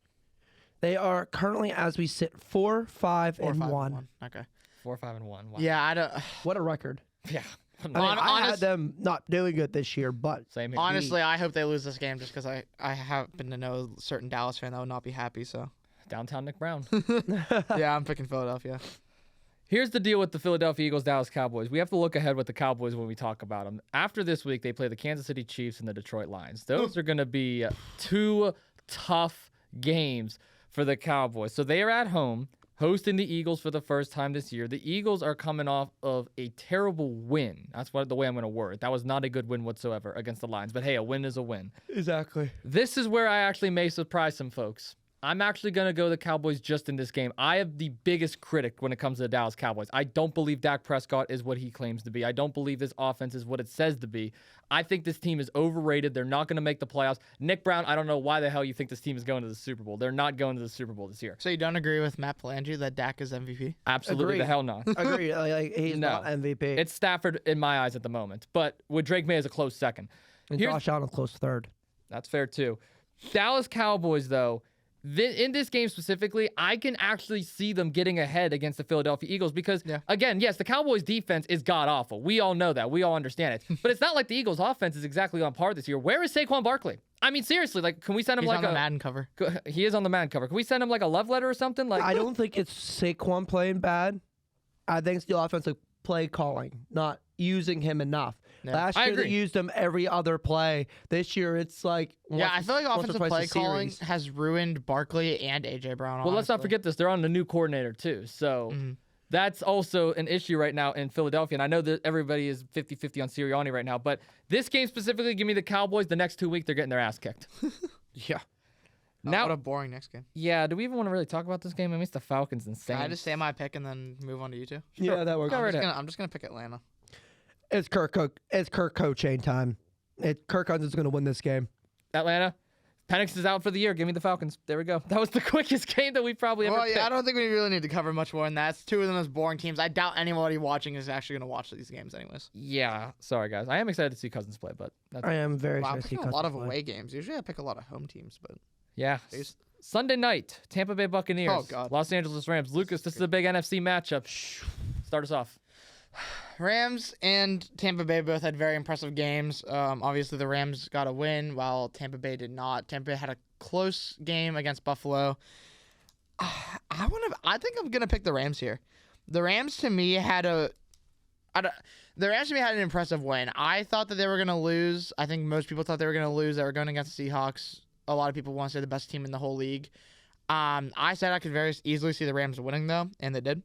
Speaker 3: They are currently, as we sit, 4, 5,
Speaker 2: 4,
Speaker 3: and
Speaker 2: 5,
Speaker 3: 1.
Speaker 2: Okay.
Speaker 1: 4, 5, and 1. Wow.
Speaker 2: Yeah, I don't.
Speaker 3: What a record!
Speaker 1: Yeah.
Speaker 3: I mean, I had
Speaker 2: honest-
Speaker 3: them not doing good this year, but
Speaker 1: Same here.
Speaker 2: Honestly, I hope they lose this game just because I happen to know a certain Dallas fan that would not be happy. So
Speaker 1: Downtown Nick Brown.
Speaker 2: yeah, I'm picking Philadelphia.
Speaker 1: Here's the deal with the Philadelphia Eagles, Dallas Cowboys. We have to look ahead with the Cowboys when we talk about them. After this week, they play the Kansas City Chiefs and the Detroit Lions. Those are going to be 2 tough games for the Cowboys. So they are at home hosting the Eagles for the first time this year. The Eagles are coming off of a terrible win. That's the way I'm going to word it. That was not a good win whatsoever against the Lions. But hey, a win is a win.
Speaker 3: exactly.
Speaker 1: This is where I actually may surprise some folks. I'm actually going to go the Cowboys just in this game. I have the biggest critic when it comes to the Dallas Cowboys. I don't believe Dak Prescott is what he claims to be. I don't believe this offense is what it says to be. I think this team is overrated. They're not going to make the playoffs. Nick Brown, I don't know why the hell you think this team is going to the Super Bowl. They're not going to the Super Bowl this year.
Speaker 2: So you don't agree with Matt Pelangio that Dak is MVP?
Speaker 1: Absolutely
Speaker 3: Agreed.
Speaker 1: the hell not.
Speaker 3: Agree. Like, he's
Speaker 1: No.
Speaker 3: not MVP.
Speaker 1: It's Stafford in my eyes at the moment. But with Drake May as a close second.
Speaker 3: and
Speaker 1: here's-
Speaker 3: Josh Allen a close third.
Speaker 1: That's fair too. Dallas Cowboys, though, in this game specifically, I can actually see them getting ahead against the Philadelphia Eagles because, again, yes, the Cowboys' defense is god-awful. We all know that. We all understand it. But it's not like the Eagles' offense is exactly on par this year. Where is Saquon Barkley? I mean, seriously, like, can we send him
Speaker 2: He's
Speaker 1: like
Speaker 2: on the
Speaker 1: a
Speaker 2: Madden cover.
Speaker 1: He is on the Madden cover. Can we send him like a love letter or something? Like,
Speaker 3: I don't think it's Saquon playing bad. I think it's the offensive play calling, not using him enough.
Speaker 2: Yeah.
Speaker 3: Last
Speaker 1: I
Speaker 3: year they
Speaker 1: agree.
Speaker 3: used him every other play. This year it's like
Speaker 2: Yeah, I feel like
Speaker 3: once or
Speaker 2: offensive
Speaker 3: twice
Speaker 2: play
Speaker 3: a
Speaker 2: calling
Speaker 3: series.
Speaker 2: has ruined Barkley and AJ Brown.
Speaker 1: well, let's not
Speaker 2: honestly.
Speaker 1: forget this. They're on a new coordinator too. So that's also an issue right now in Philadelphia. And I know that everybody is 50-50 on Sirianni right now. But this game specifically, give me the Cowboys. The next 2 weeks, they're getting their ass kicked.
Speaker 3: Yeah.
Speaker 1: Now,
Speaker 2: What a boring next game.
Speaker 1: yeah, do we even want to really talk about this game? I mean, it's the Falcons and
Speaker 2: Can I
Speaker 1: Saints.
Speaker 2: just say my pick and then move on to you two?
Speaker 3: Yeah, that works.
Speaker 1: Go right ahead.
Speaker 2: I'm just gonna pick Atlanta.
Speaker 3: It's Kirk Cochain time. Kirk Cousins is going to win this game.
Speaker 1: Atlanta. Penix is out for the year. Give me the Falcons. There we go. That was the quickest game that we probably ever
Speaker 2: Well,
Speaker 1: picked.
Speaker 2: yeah, I don't think we really need to cover much more than that. It's two of the most boring teams. I doubt anybody watching is actually gonna watch these games, anyways.
Speaker 1: Yeah, sorry guys. I am excited to see Cousins play, but that's,
Speaker 3: I am very
Speaker 2: Wow, I'm
Speaker 3: excited to see
Speaker 2: picking a lot of
Speaker 3: Cousins play.
Speaker 2: away games. Usually I pick a lot of home teams, but
Speaker 1: yeah.
Speaker 2: Jeez.
Speaker 1: Sunday night, Tampa Bay Buccaneers,
Speaker 2: Oh, God.
Speaker 1: Los Angeles Rams. Lucas, this is a big NFC matchup. Start us off.
Speaker 2: Rams and Tampa Bay both had very impressive games. Obviously, the Rams got a win while Tampa Bay did not. Tampa Bay had a close game against Buffalo. I think I'm gonna pick the Rams here. The Rams to me had an impressive win. I thought that they were gonna lose. I think most people thought they were gonna lose. They were going against the Seahawks. A lot of people want to say the best team in the whole league. I said I could very easily see the Rams winning though, and they did.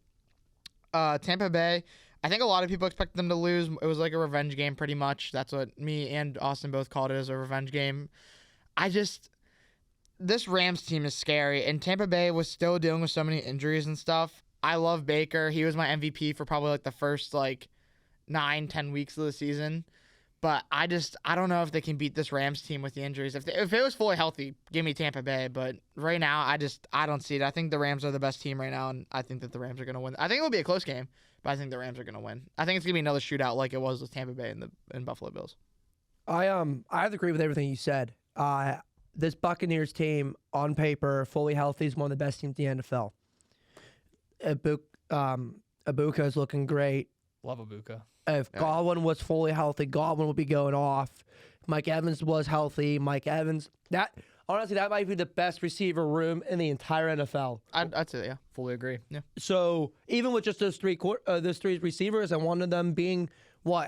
Speaker 2: Tampa Bay, I think a lot of people expected them to lose. It was like a revenge game pretty much. That's what me and Austin both called it, as a revenge game. This Rams team is scary, and Tampa Bay was still dealing with so many injuries and stuff. I love Baker. He was my MVP for probably like the first 9-10 weeks of the season. But I don't know if they can beat this Rams team with the injuries. If it was fully healthy, give me Tampa Bay. But right now, I don't see it. I think the Rams are the best team right now, and I think that the Rams are going to win. I think it will be a close game, but I think the Rams are going to win. I think it's going to be another shootout like it was with Tampa Bay and Buffalo Bills.
Speaker 3: I have to agree with everything you said. This Buccaneers team, on paper, fully healthy, is one of the best teams in the NFL. Ibuka is looking great.
Speaker 1: Love Ibuka.
Speaker 3: If Godwin was fully healthy, Godwin would be going off. Mike Evans was healthy. Mike Evans, that might be the best receiver room in the entire NFL.
Speaker 2: I'd say, yeah.
Speaker 1: Fully agree.
Speaker 2: Yeah.
Speaker 3: So even with just those three receivers, and one of them being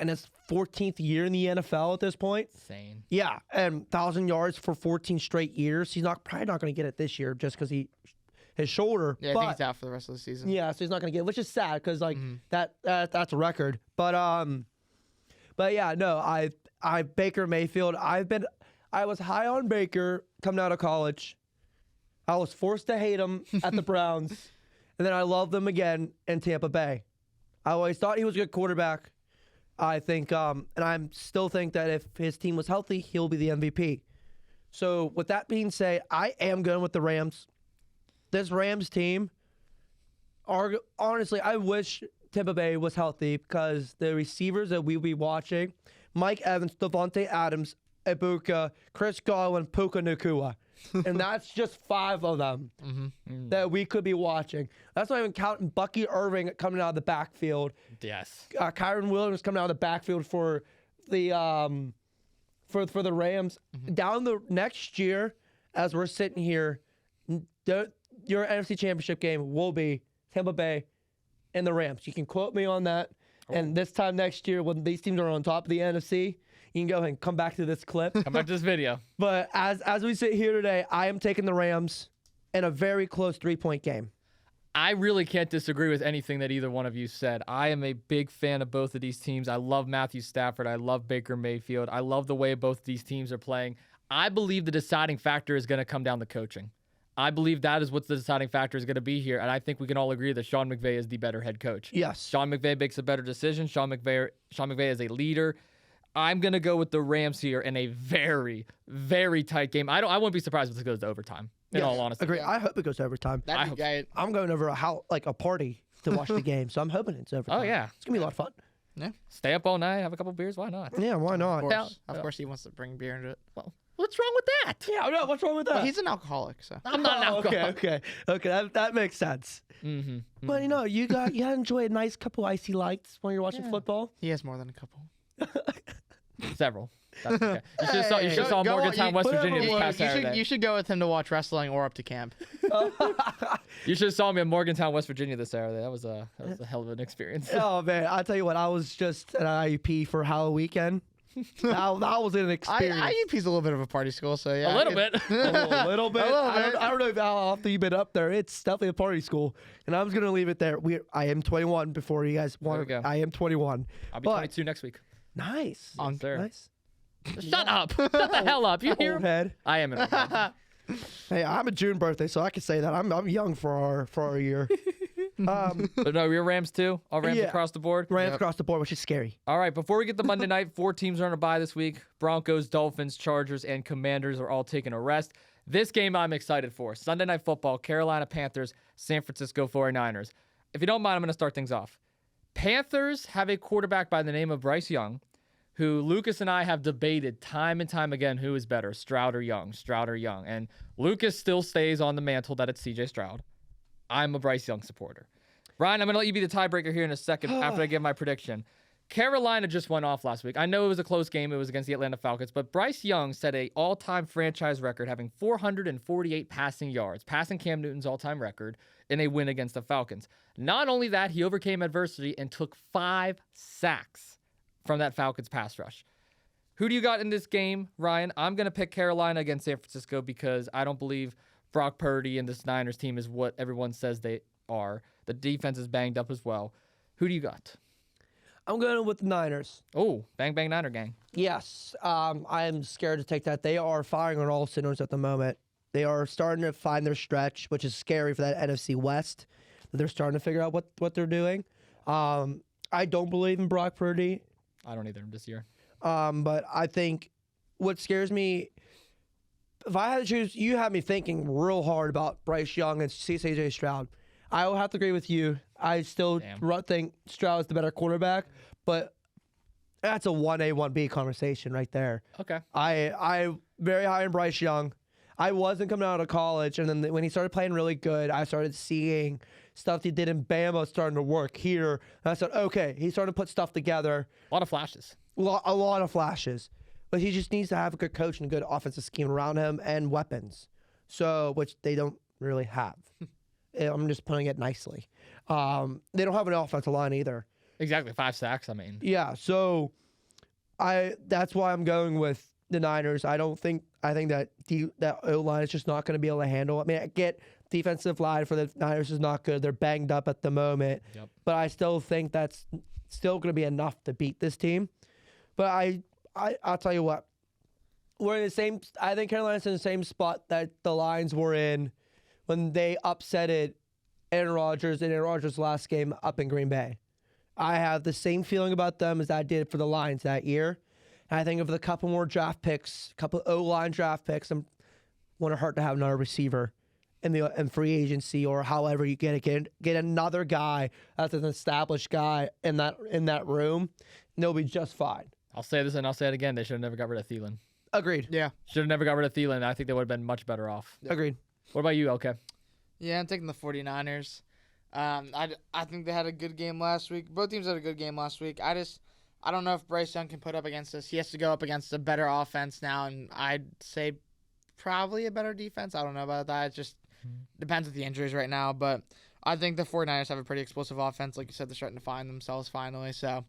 Speaker 3: in his 14th year in the NFL at this point.
Speaker 1: Insane.
Speaker 3: Yeah, and 1,000 yards for 14 straight years. He's probably not going to get it this year just because his shoulder.
Speaker 2: Yeah, I
Speaker 3: but,
Speaker 2: think he's out for the rest of the season.
Speaker 3: yeah, so he's not going to get it, which is sad because that's a record. But yeah, no, Baker Mayfield. I was high on Baker coming out of college. I was forced to hate him at the Browns, and then I loved them again in Tampa Bay. I always thought he was a good quarterback. I think, and I still think that if his team was healthy, he'll be the MVP. So with that being said, I am going with the Rams. This Rams team, honestly, I wish Tampa Bay was healthy because the receivers that we'll be watching, Mike Evans, Devontae Adams, Ibuka, Chris Godwin, Puka Nacua. And that's just 5 of them that we could be watching. That's not even counting Bucky Irving coming out of the backfield.
Speaker 1: Yes.
Speaker 3: Kyron Williams coming out of the backfield for the for the Rams. Down the next year, as we're sitting here, your NFC Championship game will be Tampa Bay and the Rams. You can quote me on that. And this time next year, when these teams are on top of the NFC, you can go ahead and come back to this clip.
Speaker 1: Come back to this video.
Speaker 3: But as we sit here today, I am taking the Rams in a very close 3-point game.
Speaker 1: I really can't disagree with anything that either one of you said. I am a big fan of both of these teams. I love Matthew Stafford. I love Baker Mayfield. I love the way both these teams are playing. I believe the deciding factor is going to come down to coaching. I believe that is what the deciding factor is going to be here, and I think we can all agree that Sean McVay is the better head coach.
Speaker 3: Yes.
Speaker 1: Sean McVay makes a better decision. Sean McVay is a leader. I'm going to go with the Rams here in a very, very tight game. I wouldn't be surprised if this goes to overtime, in all honesty.
Speaker 3: Agree. I hope it goes to overtime.
Speaker 2: That'd be great.
Speaker 3: I'm going over a party to watch the game, so I'm hoping it's overtime.
Speaker 1: Oh, yeah.
Speaker 3: It's going to be a lot of fun.
Speaker 2: Yeah.
Speaker 1: Stay up all night, have a couple beers, why not?
Speaker 3: Yeah, why not?
Speaker 2: Of course, he wants to bring beer into it.
Speaker 1: Well, what's wrong with that?
Speaker 3: Yeah, no, what's wrong with that?
Speaker 2: But he's an alcoholic, so.
Speaker 1: I'm not an alcoholic.
Speaker 3: Okay, that makes sense. But you gotta enjoy a nice couple icy lights when you're watching football.
Speaker 2: He has more than a couple.
Speaker 1: Several. That's okay. You should have saw Morgantown, West Virginia this past Saturday.
Speaker 2: You should go with him to watch wrestling or up to camp.
Speaker 1: You should have saw me in Morgantown, West Virginia this Saturday. That was a hell of an experience.
Speaker 3: Oh man, I'll tell you what, I was just at IUP for Halloween weekend. that was an experience.
Speaker 2: IUP's a little bit of a party school, so yeah.
Speaker 1: A little bit.
Speaker 3: A little bit. I don't know how often you've been up there. It's definitely a party school, and I'm just gonna leave it there. I am 21. Before you guys want, I am 21.
Speaker 1: I'll be 22 next week.
Speaker 3: Nice.
Speaker 1: Nice. Shut up. Shut the hell up. You hear?
Speaker 3: Old head.
Speaker 1: I am an old head.
Speaker 3: Hey, I'm a June birthday, so I can say that I'm young for our year.
Speaker 1: But no, you're Rams too. All Rams across the board.
Speaker 3: Rams across the board, which is scary.
Speaker 1: All right, before we get to Monday night, 4 teams are on a bye this week. Broncos, Dolphins, Chargers, and Commanders are all taking a rest. This game I'm excited for. Sunday Night Football, Carolina Panthers, San Francisco 49ers. If you don't mind, I'm going to start things off. Panthers have a quarterback by the name of Bryce Young, who Lucas and I have debated time and time again who is better, Stroud or Young. And Lucas still stays on the mantle that it's CJ Stroud. I'm a Bryce Young supporter. Ryan, I'm going to let you be the tiebreaker here in a second after I give my prediction. Carolina just went off last week. I know it was a close game. It was against the Atlanta Falcons, but Bryce Young set an all-time franchise record, having 448 passing yards, passing Cam Newton's all-time record in a win against the Falcons. Not only that, he overcame adversity and took 5 sacks from that Falcons pass rush. Who do you got in this game, Ryan? I'm going to pick Carolina against San Francisco because I don't believe Brock Purdy and this Niners team is what everyone says they are. The defense is banged up as well. Who do you got?
Speaker 3: I'm going with the Niners.
Speaker 1: Oh, bang, bang, Niner gang.
Speaker 3: Yes, I'm scared to take that. They are firing on all cylinders at the moment. They are starting to find their stretch, which is scary for that NFC West. They're starting to figure out what they're doing. I don't believe in Brock Purdy.
Speaker 1: I don't either this year.
Speaker 3: But I think what scares me, if I had to choose, you have me thinking real hard about Bryce Young and CJ Stroud. I will have to agree with you. I still think Stroud is the better quarterback, but that's a 1A, 1B conversation right there.
Speaker 1: Okay.
Speaker 3: I very high in Bryce Young. I wasn't coming out of college, and then when he started playing really good, I started seeing stuff he did in Bama starting to work here. And I said, okay, he's starting to put stuff together.
Speaker 1: A lot of flashes.
Speaker 3: A lot of flashes. But he just needs to have a good coach and a good offensive scheme around him and weapons, which they don't really have. I'm just putting it nicely. They don't have an offensive line either.
Speaker 1: Exactly, 5 sacks, I mean.
Speaker 3: Yeah, so that's why I'm going with the Niners. I think that that O-line is just not going to be able to handle it. I mean, I get defensive line for the Niners is not good. They're banged up at the moment. Yep. But I still think that's still going to be enough to beat this team. But I'll tell you what. We're in the same – I think Carolina's in the same spot that the Lions were in when they upsetted Aaron Rodgers in Aaron Rodgers' last game up in Green Bay. I have the same feeling about them as I did for the Lions that year. And I think of a couple more draft picks, a couple O-line draft picks, and wouldn't hurt to have another receiver in free agency or however you get another guy that's an established guy in that room, and they'll be just fine.
Speaker 1: I'll say this and I'll say it again. They should have never got rid of Thielen.
Speaker 3: Agreed.
Speaker 2: Yeah.
Speaker 1: Should have never got rid of Thielen. I think they would have been much better off.
Speaker 3: Agreed.
Speaker 1: What about you, LK?
Speaker 2: Yeah, I'm taking the 49ers. I think they had a good game last week. Both teams had a good game last week. I don't know if Bryce Young can put up against us. He has to go up against a better offense now, and I'd say probably a better defense. I don't know about that. It just depends with the injuries right now, but I think the 49ers have a pretty explosive offense. Like you said, they're starting to find themselves finally. So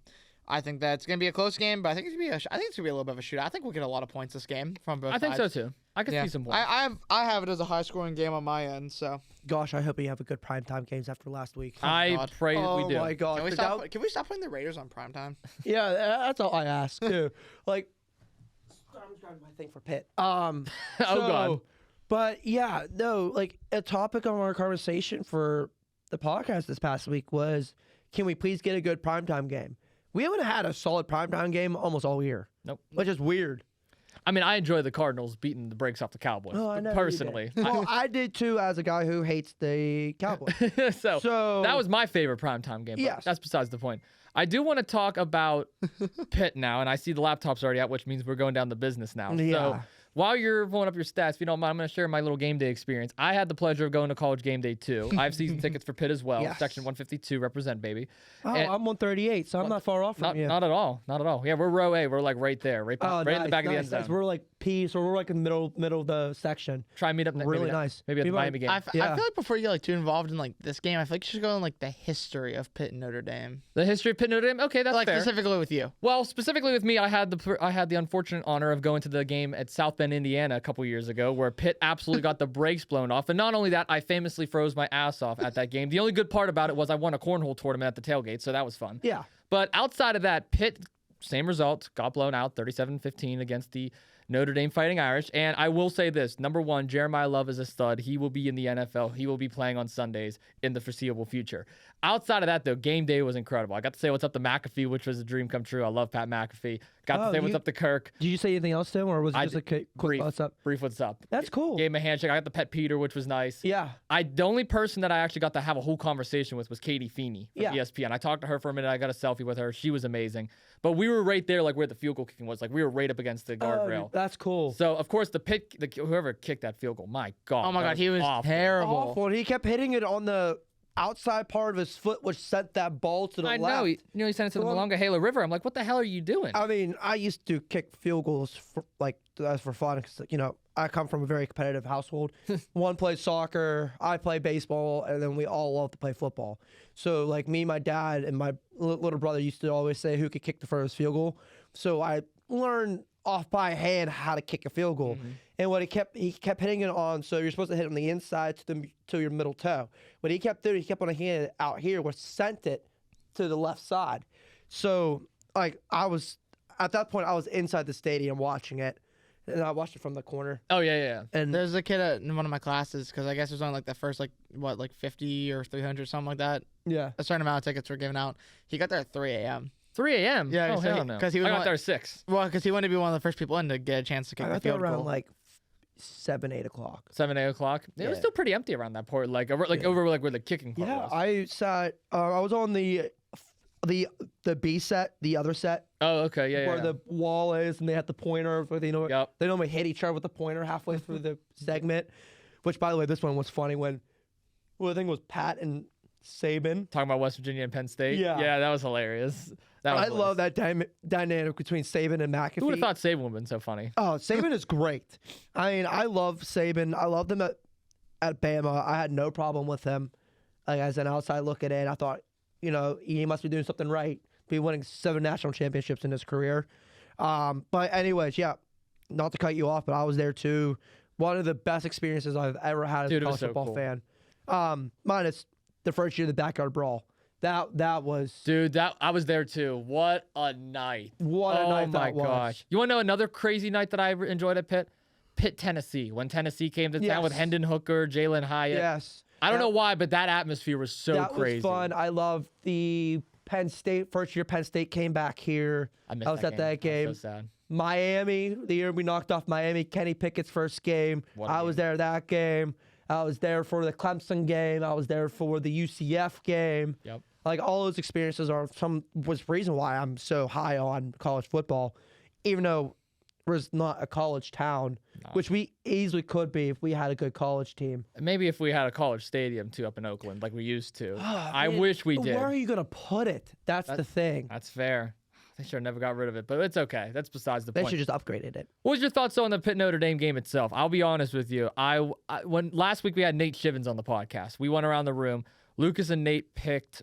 Speaker 2: I think that's going to be a close game, but I think it's going to be a little bit of a shootout. I think we'll get a lot of points this game from both sides.
Speaker 1: I think so too. I could see some points.
Speaker 2: I have it as a high-scoring game on my end, so.
Speaker 3: Gosh, I hope we have a good primetime games after last week.
Speaker 1: I pray that we do.
Speaker 3: Oh, my God.
Speaker 2: Can we stop putting the Raiders on primetime?
Speaker 3: Yeah, that's all I ask, too. Like, I'm trying my thing for Pitt.
Speaker 1: God.
Speaker 3: But, yeah, no, like, a topic of our conversation for the podcast this past week was, can we please get a good primetime game? We haven't had a solid primetime game almost all year.
Speaker 1: Nope.
Speaker 3: Which is weird.
Speaker 1: I mean, I enjoy the Cardinals beating the brakes off the Cowboys.
Speaker 3: Oh, I know
Speaker 1: personally.
Speaker 3: Well, I did too, as a guy who hates the Cowboys.
Speaker 1: so that was my favorite primetime game. But
Speaker 3: Yes.
Speaker 1: That's besides the point. I do want to talk about Pitt now, and I see the laptop's already out, which means we're going down to business now.
Speaker 3: Yeah.
Speaker 1: So while you're pulling up your stats, if you don't mind, I'm going to share my little game day experience. I had the pleasure of going to College Game Day 2. I have season tickets for Pitt as well.
Speaker 3: Yes.
Speaker 1: Section 152, represent, baby.
Speaker 3: Oh,
Speaker 1: And-
Speaker 3: I'm 138, so I'm not far off from you.
Speaker 1: Not at all. Not at all. Yeah, we're row A. We're like right there, right in the back of the end zone.
Speaker 3: We're like P, so we're like in the middle of the section.
Speaker 1: Try and meet up next.
Speaker 3: Really nice.
Speaker 1: Maybe at the
Speaker 3: We might-
Speaker 1: Miami game.
Speaker 2: I feel like before you get like too involved in like this game, I feel like you should go in like the history of Pitt and Notre Dame.
Speaker 1: The history of Pitt Notre Dame. Okay, that's
Speaker 2: Like
Speaker 1: fair.
Speaker 2: specifically with you.
Speaker 1: Well, specifically with me, I had the unfortunate honor of going to the game at South Bend, Indiana, a couple years ago, where Pitt absolutely got the brakes blown off. And not only that, I famously froze my ass off at that game. The only good part about it was I won a cornhole tournament at the tailgate, so that was fun.
Speaker 3: Yeah.
Speaker 1: But outside of that, Pitt, same result, got blown out 37-15 against the Notre Dame Fighting Irish. And I will say this, number one, Jeremiah Love is a stud. He will be in the NFL. He will be playing on Sundays in the foreseeable future. Outside of that, though, game day was incredible. I got to say what's up to McAfee, which was a dream come true. I love Pat McAfee. Got to say what's up to Kirk.
Speaker 3: Did you say anything else to him, or was it just a quick what's up?
Speaker 1: Brief what's up.
Speaker 3: That's cool.
Speaker 1: Gave him a handshake. I got the pet Peter, which was nice.
Speaker 3: Yeah.
Speaker 1: The only person that I actually got to have a whole conversation with was Katie Feeney from ESPN. I talked to her for a minute. I got a selfie with her. She was amazing. But we were right there, like where the field goal kicking was. Like we were right up against the guardrail.
Speaker 3: That's cool.
Speaker 1: So of course whoever kicked that field goal, my God.
Speaker 2: Oh my God, he was
Speaker 1: awful.
Speaker 2: terrible.
Speaker 3: Awful. And he kept hitting it on the outside part of his foot, which sent that ball to the left.
Speaker 1: I know. He sent it to the Monongahela River. I'm like, what the hell are you doing?
Speaker 3: I mean, I used to kick field goals for fun because I come from a very competitive household. One plays soccer, I play baseball, and then we all love to play football. So like me, my dad, and my little brother used to always say who could kick the furthest field goal. So I learned off by hand how to kick a field goal.
Speaker 1: Mm-hmm.
Speaker 3: And what he kept hitting it on. So you're supposed to hit on the inside to your middle toe. What he kept doing, he kept on hitting it out here, which sent it to the left side. So like at that point, I was inside the stadium watching it, and I watched it from the corner.
Speaker 1: Oh yeah.
Speaker 3: And
Speaker 2: There's a kid in one of my classes, because I guess it was on like the first 50 or 300, something like that.
Speaker 3: yeah,
Speaker 2: A certain amount of tickets were given out. He got there at 3 a.m.
Speaker 1: 3 a.m.
Speaker 2: Yeah,
Speaker 1: Oh,
Speaker 2: so
Speaker 1: hell no.
Speaker 2: 'cause he was
Speaker 1: I got
Speaker 2: one-
Speaker 1: there at 6.
Speaker 2: Well, because he wanted to be one of the first people in to get a chance to kick
Speaker 3: I
Speaker 2: the
Speaker 3: got there
Speaker 2: field
Speaker 3: around
Speaker 2: goal.
Speaker 3: like 7, 8 o'clock.
Speaker 1: 7, 8 o'clock. It was
Speaker 3: Yeah.
Speaker 1: still pretty empty around that port, over where the kicking part
Speaker 3: Yeah,
Speaker 1: was.
Speaker 3: I sat. I was on the B set, the other set,
Speaker 1: Oh, okay, yeah.
Speaker 3: where the wall is, and they had the pointer. Where they
Speaker 1: Yep.
Speaker 3: normally hit each other with the pointer halfway through the segment. Which, by the way, this one was funny when I think it was Pat and Saban.
Speaker 1: Talking about West Virginia and Penn State.
Speaker 3: Yeah.
Speaker 1: Yeah, that was hilarious. That was
Speaker 3: I love that dynamic between Saban and McAfee.
Speaker 1: Who would have thought Saban would have been so funny?
Speaker 3: Oh, Saban is great. I mean, I love Saban. I loved him at Bama. I had no problem with him. Like, as an outside looking in, I thought, he must be doing something right. Be winning 7 national championships in his career. But anyways, yeah, not to cut you off, but I was there too. One of the best experiences I've ever had as a college football fan. Minus the first year of the backyard brawl. That was
Speaker 1: Dude, I was there too. What a night.
Speaker 3: what a night that was.
Speaker 1: Oh my gosh. You want to know another crazy night that I enjoyed at Pitt? Pitt, Tennessee. When Tennessee came to town with
Speaker 3: Yes.
Speaker 1: Hendon Hooker, Jalen Hyatt.
Speaker 3: Yes.
Speaker 1: I don't know why, but that atmosphere was so
Speaker 3: that
Speaker 1: crazy.
Speaker 3: was fun. I love the Penn State first year. Penn State came back here.
Speaker 1: I missed
Speaker 3: was at that game.
Speaker 1: I'm so sad.
Speaker 3: Miami, the year we knocked off Miami, Kenny Pickett's first game.
Speaker 1: What a
Speaker 3: I was
Speaker 1: game.
Speaker 3: there that game. I was there for the Clemson game. I was there for the UCF game.
Speaker 1: Yep.
Speaker 3: Like, all those experiences was the reason why I'm so high on college football, even though was not a college town, which we easily could be if we had a good college team.
Speaker 1: Maybe if we had a college stadium too up in Oakland like we used to. I
Speaker 3: Man,
Speaker 1: wish we did.
Speaker 3: Where are you gonna put it? That's the thing.
Speaker 1: That's fair. They should have never got rid of it, but it's okay. That's besides the
Speaker 3: They
Speaker 1: point.
Speaker 3: should just upgraded it.
Speaker 1: What was your thoughts on the Pitt Notre Dame game itself? I'll be honest with you. When last week we had Nate Shivens on the podcast, we went around the room. Lucas and Nate picked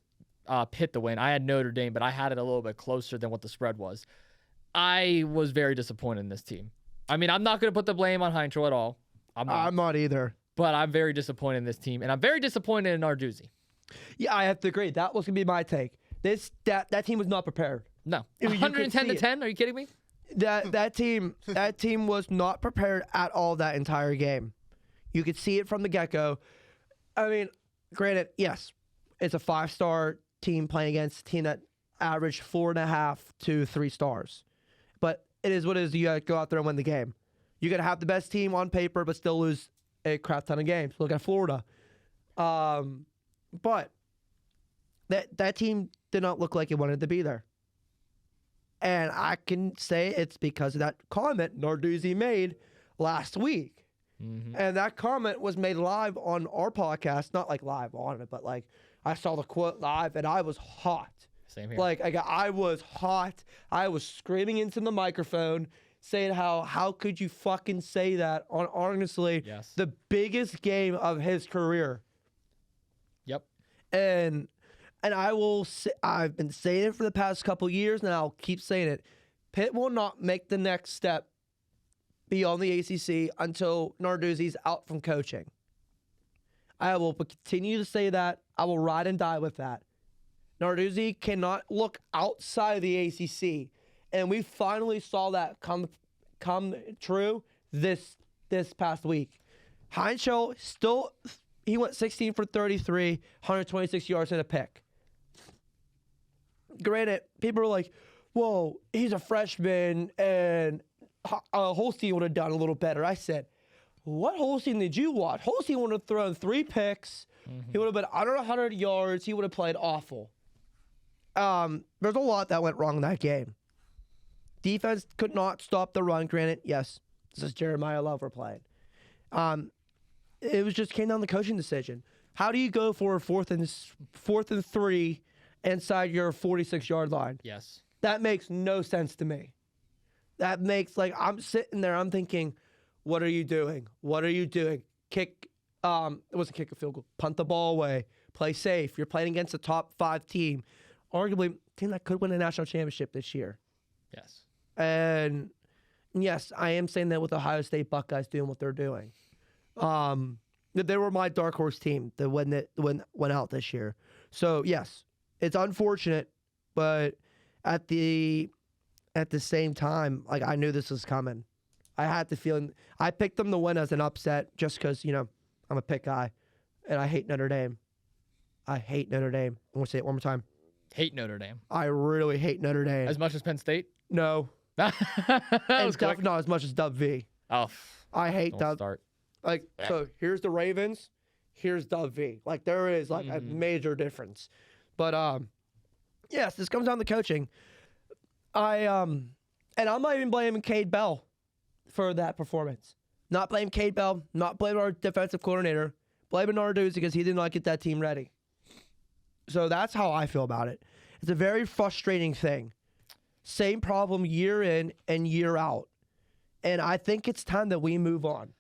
Speaker 1: Pitt to win. I had Notre Dame, but I had it a little bit closer than what the spread was. I was very disappointed in this team. I mean, I'm not going to put the blame on Heinkel at all.
Speaker 3: I'm not either.
Speaker 1: But I'm very disappointed in this team, and I'm very disappointed in Narduzzi.
Speaker 3: Yeah, I have to agree. That was gonna be my take. That team was not prepared.
Speaker 1: No,
Speaker 3: I mean,
Speaker 1: 110 to 10. Are you kidding me?
Speaker 3: That team was not prepared at all that entire game. You could see it from the get-go. I mean, granted, yes, it's a 5-star team playing against a team that averaged 4.5 to 3 stars. But it is what it is. You got to go out there and win the game. You got to have the best team on paper, but still lose a crap ton of games. Look at Florida. But that team did not look like it wanted to be there. And I can say it's because of that comment Narduzzi made last week. Mm-hmm. And that comment was made live on our podcast. Not like live on it, but like I saw the quote live and I was hot.
Speaker 1: Same here.
Speaker 3: Like I was hot. I was screaming into the microphone saying how could you fucking say that on honestly the biggest game of his career.
Speaker 1: Yep.
Speaker 3: And I will say, I've been saying it for the past couple years, and I'll keep saying it. Pitt will not make the next step beyond the ACC until Narduzzi's out from coaching. I will continue to say that. I will ride and die with that. Narduzzi cannot look outside of the ACC, and we finally saw that come true this past week. Heinkel he went 16 for 33, 126 yards and a pick. Granted, people are like, whoa, he's a freshman, and Holstein would have done a little better. I said, what Holstein did you watch? Holstein would have thrown 3 picks. Mm-hmm. He would have been under 100 yards. He would have played awful. There's a lot that went wrong in that game. Defense could not stop the run. Granted, yes, this is Jeremiah Love we're playing. It was just came down to the coaching decision. How do you go for a fourth and 3 inside your 46-yard line?
Speaker 1: Yes.
Speaker 3: That makes no sense to me. That makes, like, I'm sitting there, I'm thinking, what are you doing? What are you doing? It wasn't kick a field goal. Punt the ball away. Play safe. You're playing against a top 5 team. Arguably, a team that could win a national championship this year.
Speaker 1: Yes.
Speaker 3: And, yes, I am saying that with Ohio State Buckeyes doing what they're doing. They were my dark horse team that went out this year. So, yes, it's unfortunate, but at the same time, like, I knew this was coming. I had the feeling. I picked them to win as an upset just because, I'm a Pitt guy, and I hate Notre Dame. I hate Notre Dame. I'm going to say it one more time.
Speaker 1: Hate Notre Dame.
Speaker 3: I really hate Notre Dame.
Speaker 1: As much as Penn State?
Speaker 3: No.
Speaker 1: That was quick.
Speaker 3: Not as much as Dub V.
Speaker 1: Oh.
Speaker 3: I hate
Speaker 1: Don't
Speaker 3: Dub.
Speaker 1: start.
Speaker 3: Like, so here's the Ravens, here's Dub V. Like, there is, like, a major difference. But, yes, this comes down to coaching. And I'm not even blaming Cade Bell for that performance. Not blame Cade Bell, not blame our defensive coordinator, blaming Narduzzi because he did not get that team ready. So that's how I feel about it. It's a very frustrating thing. Same problem year in and year out. And I think it's time that we move on.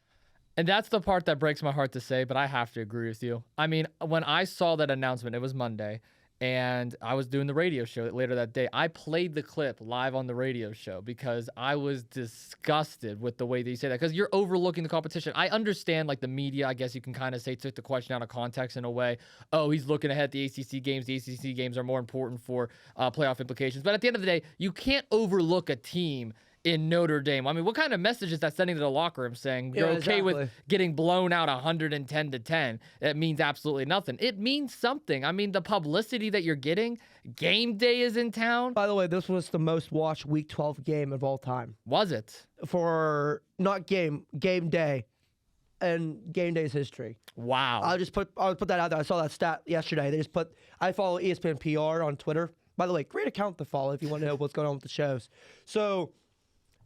Speaker 1: And that's the part that breaks my heart to say, but I have to agree with you. I mean, when I saw that announcement, it was Monday, and I was doing the radio show later that day. I played the clip live on the radio show because I was disgusted with the way that you say that, because you're overlooking the competition. I understand, like, the media, I guess you can kind of say, took the question out of context in a way. Oh, he's looking ahead at the ACC games. The ACC games are more important for playoff implications. But at the end of the day, you can't overlook a team in Notre Dame. I mean, what kind of message is that sending to the locker room saying you're okay with getting blown out 110 to 10? It means absolutely nothing. It means something. I mean, the publicity that you're getting, game day is in town.
Speaker 3: By the way, this was the most watched Week 12 game of all time.
Speaker 1: Was it?
Speaker 3: For not game day, and game day's history.
Speaker 1: Wow.
Speaker 3: I'll put that out there. I saw that stat yesterday. I follow ESPN PR on Twitter. By the way, great account to follow if you want to know what's going on with the shows. So,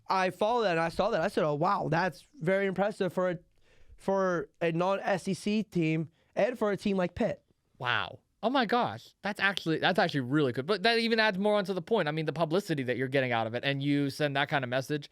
Speaker 3: I followed that and I saw that. I said, "Oh wow, that's very impressive for a non-SEC team and for a team like Pitt."
Speaker 1: Wow. Oh my gosh. That's actually really good. But that even adds more onto the point. I mean, the publicity that you're getting out of it, and you send that kind of message,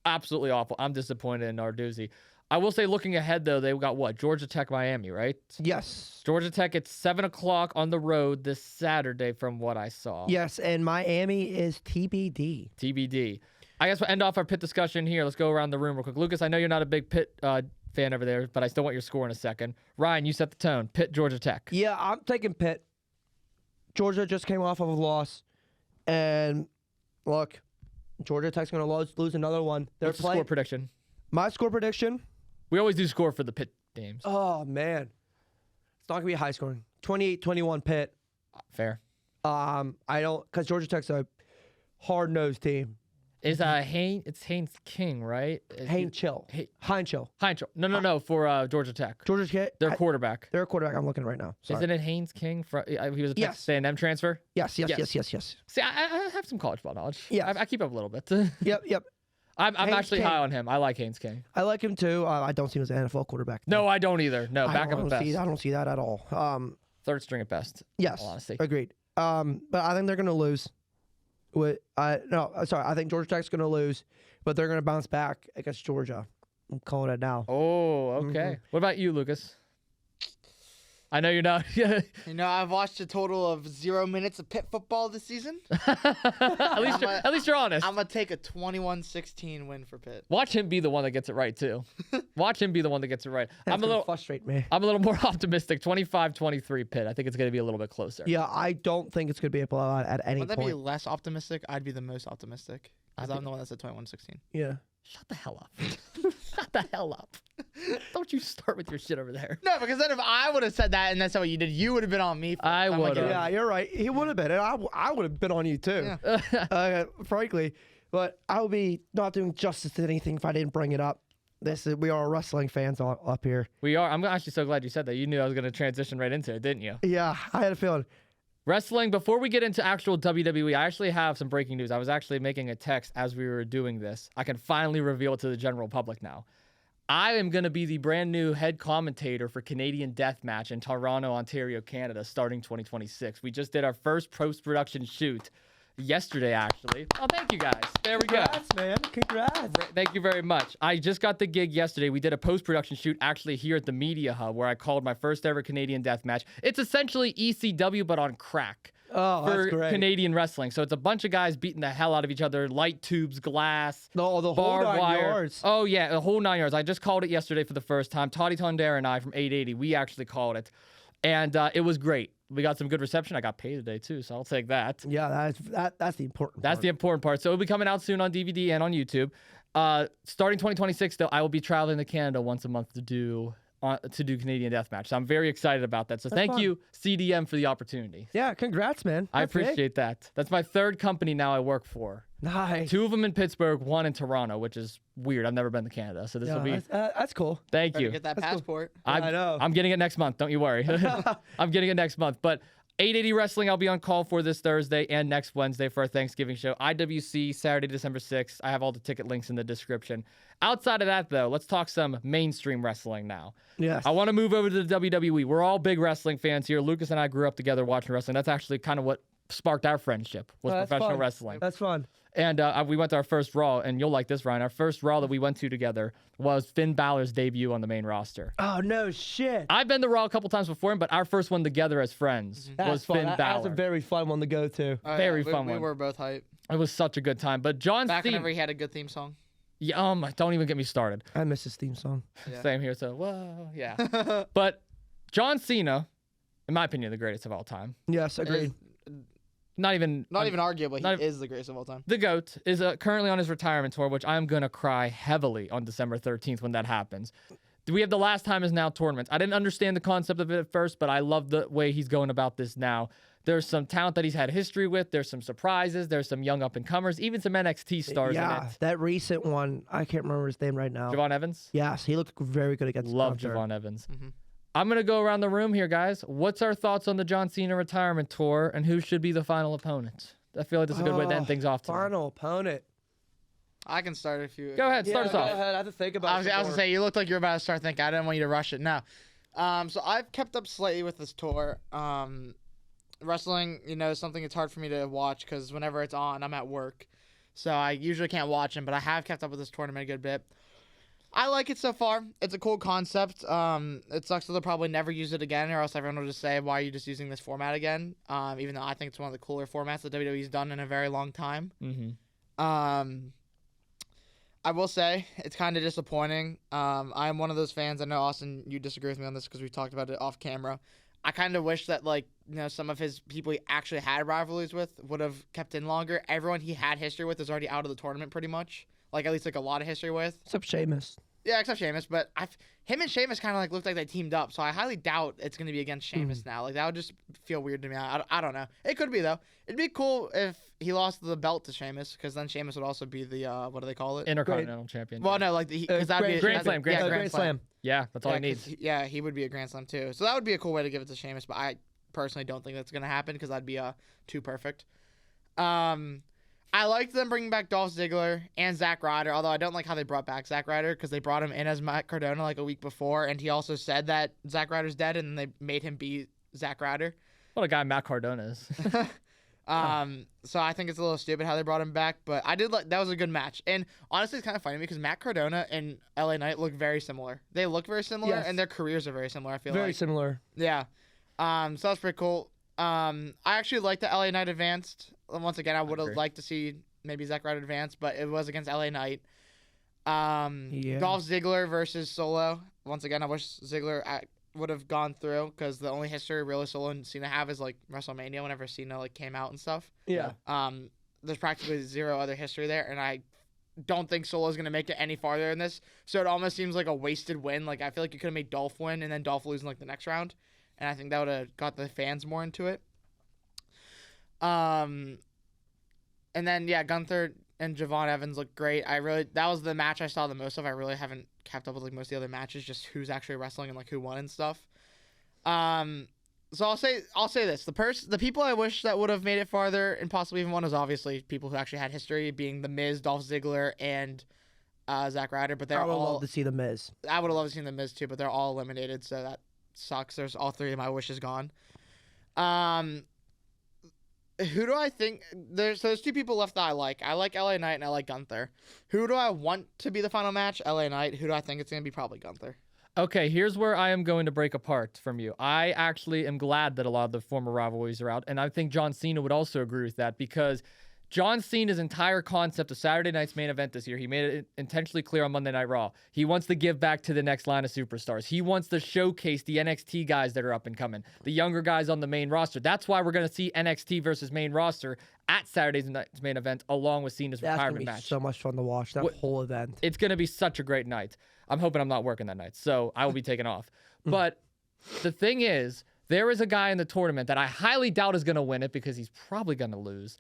Speaker 1: absolutely awful. I'm disappointed in Narduzzi. I will say, looking ahead though, they've got what? Georgia Tech, Miami, right?
Speaker 3: Yes.
Speaker 1: Georgia Tech at 7:00 on the road this Saturday, from what I saw.
Speaker 3: Yes, and Miami is TBD.
Speaker 1: TBD. I guess we'll end off our Pitt discussion here. Let's go around the room real quick. Lucas, I know you're not a big Pitt fan over there, but I still want your score in a second. Ryan, you set the tone. Pitt, Georgia Tech.
Speaker 3: Yeah, I'm taking Pitt. Georgia just came off of a loss, and look, Georgia Tech's going to lose another one.
Speaker 1: What's the score prediction?
Speaker 3: My score prediction.
Speaker 1: We always do score for the Pitt games.
Speaker 3: Oh man, it's not going to be high scoring. 28-21 Pitt.
Speaker 1: Fair.
Speaker 3: I don't, because Georgia Tech's a hard-nosed team.
Speaker 1: Is it's Haynes King, right?
Speaker 3: Heinchill.
Speaker 1: Heinchill. No, for Georgia Tech.
Speaker 3: Georgia Tech.
Speaker 1: Their quarterback.
Speaker 3: Their quarterback. I'm looking right now. Sorry.
Speaker 1: Isn't it Haynes King? He was a Texas A&M transfer.
Speaker 3: Yes.
Speaker 1: See, I have some college ball knowledge.
Speaker 3: Yeah,
Speaker 1: I keep up a little bit.
Speaker 3: Yep.
Speaker 1: I'm actually
Speaker 3: King.
Speaker 1: high on him. I like Haynes King.
Speaker 3: I like him too. I don't see him as an NFL quarterback.
Speaker 1: No, I don't either. No,
Speaker 3: I
Speaker 1: backup at best.
Speaker 3: I don't see that at all.
Speaker 1: Third string at best.
Speaker 3: Yes.
Speaker 1: In all honesty.
Speaker 3: Agreed. But I think they're going to lose. I think Georgia Tech's going to lose, but they're going to bounce back against Georgia. I'm calling it now.
Speaker 1: Oh, okay. What about you, Lucas? I know you're not.
Speaker 2: You know, I've watched a total of 0 minutes of Pitt football this season.
Speaker 1: at least you're honest.
Speaker 2: I'm going to take a 21-16 win for Pitt.
Speaker 1: Watch him be the one that gets it right, too. Watch him be the one that gets it right.
Speaker 3: That's going to frustrate me.
Speaker 1: I'm a little more optimistic. 25-23 Pitt. I think it's going to be a little bit closer.
Speaker 3: Yeah, I don't think it's going to be a blowout at any
Speaker 2: point. Would that
Speaker 3: point.
Speaker 2: be less optimistic? I'd be the most optimistic. Because I'm the one that's at 21-16.
Speaker 3: Yeah.
Speaker 1: Shut the hell up. Shut the hell up. Don't you start with your shit over there.
Speaker 2: No, because then if I would have said that and that's what you did, you would have been on me.
Speaker 1: I would have.
Speaker 3: Yeah, you're right. He would have been. And I would have been on you too, frankly. But I would be not doing justice to anything if I didn't bring it up. We are wrestling fans up here.
Speaker 1: We are. I'm actually so glad you said that. You knew I was going to transition right into it, didn't you?
Speaker 3: Yeah, I had a feeling.
Speaker 1: Wrestling, before we get into actual WWE, I actually have some breaking news. I was actually making a text as we were doing this. I can finally reveal it to the general public now. I am going to be the brand new head commentator for Canadian Deathmatch in Toronto, Ontario, Canada, starting 2026. We just did our first post-production shoot yesterday, actually. Oh, thank you, guys. There we go.
Speaker 3: Congrats, man. Congrats.
Speaker 1: Thank you very much. I just got the gig yesterday. We did a post-production shoot actually here at the Media Hub where I called my first ever Canadian Deathmatch. It's essentially ECW, but on crack.
Speaker 3: Oh, that's great.
Speaker 1: Canadian wrestling. So it's a bunch of guys beating the hell out of each other, light tubes, glass,
Speaker 3: the whole
Speaker 1: barbed
Speaker 3: 9
Speaker 1: wire.
Speaker 3: yards.
Speaker 1: Oh, yeah, the whole 9 yards. I just called it yesterday for the first time. Toddy Tondera and I from 880, we actually called it. And it was great. We got some good reception. I got paid today, too, so I'll take that.
Speaker 3: Yeah, that's the important part.
Speaker 1: That's the important part. So it'll be coming out soon on DVD and on YouTube. Starting 2026, though, I will be traveling to Canada once a month to do Canadian Deathmatch. So I'm very excited about that. So thank you, CDM, for the opportunity.
Speaker 3: Yeah, congrats, man.
Speaker 1: I appreciate that. That's my third company now I work for.
Speaker 3: Nice.
Speaker 1: 2 of them in Pittsburgh, 1 in Toronto, which is weird. I've never been to Canada, so this will be.
Speaker 3: That's cool.
Speaker 1: Thank you.
Speaker 2: Get that passport.
Speaker 3: Cool. I know.
Speaker 1: I'm getting it next month. Don't you worry. I'm getting it next month. But 880 Wrestling, I'll be on call for this Thursday and next Wednesday for our Thanksgiving show. IWC, Saturday, December 6th. I have all the ticket links in the description. Outside of that, though, let's talk some mainstream wrestling now.
Speaker 3: Yes.
Speaker 1: I want to move over to the WWE. We're all big wrestling fans here. Lucas and I grew up together watching wrestling. That's actually kind of what sparked our friendship, was professional wrestling.
Speaker 3: That's fun.
Speaker 1: And we went to our first Raw, and you'll like this, Ryan. Our first Raw that we went to together was Finn Balor's debut on the main roster.
Speaker 3: Oh, no shit.
Speaker 1: I've been to Raw a couple times before him, but our first one together as friends was Finn Balor.
Speaker 3: That's a very fun one to go to.
Speaker 1: Very fun one.
Speaker 2: We were both hype.
Speaker 1: It was such a good time. But John
Speaker 2: Back
Speaker 1: Cena,
Speaker 2: whenever he had a good theme song.
Speaker 1: Yeah, don't even get me started.
Speaker 3: I miss his theme song.
Speaker 2: Yeah.
Speaker 1: Same here. So, whoa, yeah. But John Cena, in my opinion, the greatest of all time.
Speaker 3: Yes, agreed.
Speaker 1: Not even
Speaker 2: arguable. He is the greatest of all time.
Speaker 1: The GOAT is currently on his retirement tour, which I'm going to cry heavily on December 13th when that happens. We have the Last Time Is Now tournament. I didn't understand the concept of it at first, but I love the way he's going about this now. There's some talent that he's had history with. There's some surprises. There's some young up-and-comers, even some NXT stars in it.
Speaker 3: That recent one, I can't remember his name right now.
Speaker 1: Javon Evans?
Speaker 3: Yes, he looked very good against
Speaker 1: Love
Speaker 3: Gunther.
Speaker 1: Javon Evans.
Speaker 2: Mm-hmm.
Speaker 1: I'm going to go around the room here, guys. What's our thoughts on the John Cena retirement tour, and who should be the final opponent? I feel like this is a good way to end things off today.
Speaker 3: Final opponent.
Speaker 2: I can start if you.
Speaker 1: Go ahead, start us
Speaker 3: go
Speaker 1: off.
Speaker 3: ahead. I have to think about
Speaker 2: I was
Speaker 3: it.
Speaker 2: gonna say you looked like you were about to start thinking. I didn't want you to rush it. No. So I've kept up slightly with this tour. Wrestling, is something it's hard for me to watch because whenever it's on, I'm at work, so I usually can't watch them. But I have kept up with this tournament a good bit. I like it so far. It's a cool concept. It sucks that they'll probably never use it again, or else everyone will just say, "Why are you just using this format again?" Even though I think it's one of the cooler formats that WWE's done in a very long time.
Speaker 1: Mm-hmm.
Speaker 2: I will say it's kind of disappointing. I'm one of those fans. I know Austin, you disagree with me on this because we talked about it off camera. I kind of wish that some of his people he actually had rivalries with would have kept in longer. Everyone he had history with is already out of the tournament pretty much. At least a lot of history with.
Speaker 3: Except Sheamus.
Speaker 2: Yeah, except Sheamus, but him and Sheamus kind of looked like they teamed up, so I highly doubt it's going to be against Sheamus now. That would just feel weird to me. I don't know. It could be, though. It'd be cool if he lost the belt to Sheamus, because then Sheamus would also be the, what do they call it?
Speaker 1: Intercontinental champion.
Speaker 2: Well, no, because that'd be
Speaker 1: Grand Slam.
Speaker 3: Grand Slam.
Speaker 1: Yeah, that's all he needs.
Speaker 2: He would be a Grand Slam, too. So that would be a cool way to give it to Sheamus, but I personally don't think that's going to happen, because that'd be too perfect. I liked them bringing back Dolph Ziggler and Zack Ryder, although I don't like how they brought back Zack Ryder because they brought him in as Matt Cardona a week before, and he also said that Zack Ryder's dead, and then they made him be Zack Ryder.
Speaker 1: What a guy Matt Cardona is.
Speaker 2: So I think it's a little stupid how they brought him back, but I did that was a good match. And honestly, it's kind of funny because Matt Cardona and LA Knight look very similar. They look very similar,
Speaker 3: Yes.
Speaker 2: and their careers are very similar, I feel
Speaker 3: Very similar.
Speaker 2: Yeah. So that's pretty cool. I actually like that LA Knight advanced. Once again, I would have liked to see maybe Zack Ryder advance, but it was against LA Knight. Dolph Ziggler versus Solo. Once again, I wish Ziggler would have gone through because the only history really Solo and Cena have is WrestleMania whenever Cena came out and stuff.
Speaker 3: Yeah.
Speaker 2: There's practically zero other history there, and I don't think Solo's going to make it any farther in this. So it almost seems like a wasted win. I feel like you could have made Dolph win and then Dolph lose in the next round. And I think that would have got the fans more into it. And then Gunther and Javon Evans looked great. That was the match I saw the most of. I really haven't kept up with most of the other matches, just who's actually wrestling and who won and stuff. So I'll say this: the people I wish that would have made it farther and possibly even won is obviously people who actually had history, being The Miz, Dolph Ziggler, and Zack Ryder. But
Speaker 3: I would love to see The Miz.
Speaker 2: I would have loved to see The Miz too, but they're all eliminated, so that sucks. There's all three of my wishes gone. Who do I think there's two people left that I like. I like LA Knight and I like Gunther. Who do I want to be the final match? LA Knight. Who do I think it's going to be? Probably Gunther.
Speaker 1: Okay, here's where I am going to break apart from you. I actually am glad that a lot of the former rivalries are out, and I think John Cena would also agree with that because John Cena's entire concept of Saturday night's main event this year, he made it intentionally clear on Monday Night Raw. He wants to give back to the next line of superstars. He wants to showcase the NXT guys that are up and coming, the younger guys on the main roster. That's why we're going to see NXT versus main roster at Saturday's night's main event, along with Cena's retirement match.
Speaker 3: So much fun to watch that whole event.
Speaker 1: It's going to be such a great night. I'm hoping I'm not working that night, so I will be taking off. But the thing is, there is a guy in the tournament that I highly doubt is going to win it because he's probably going to lose.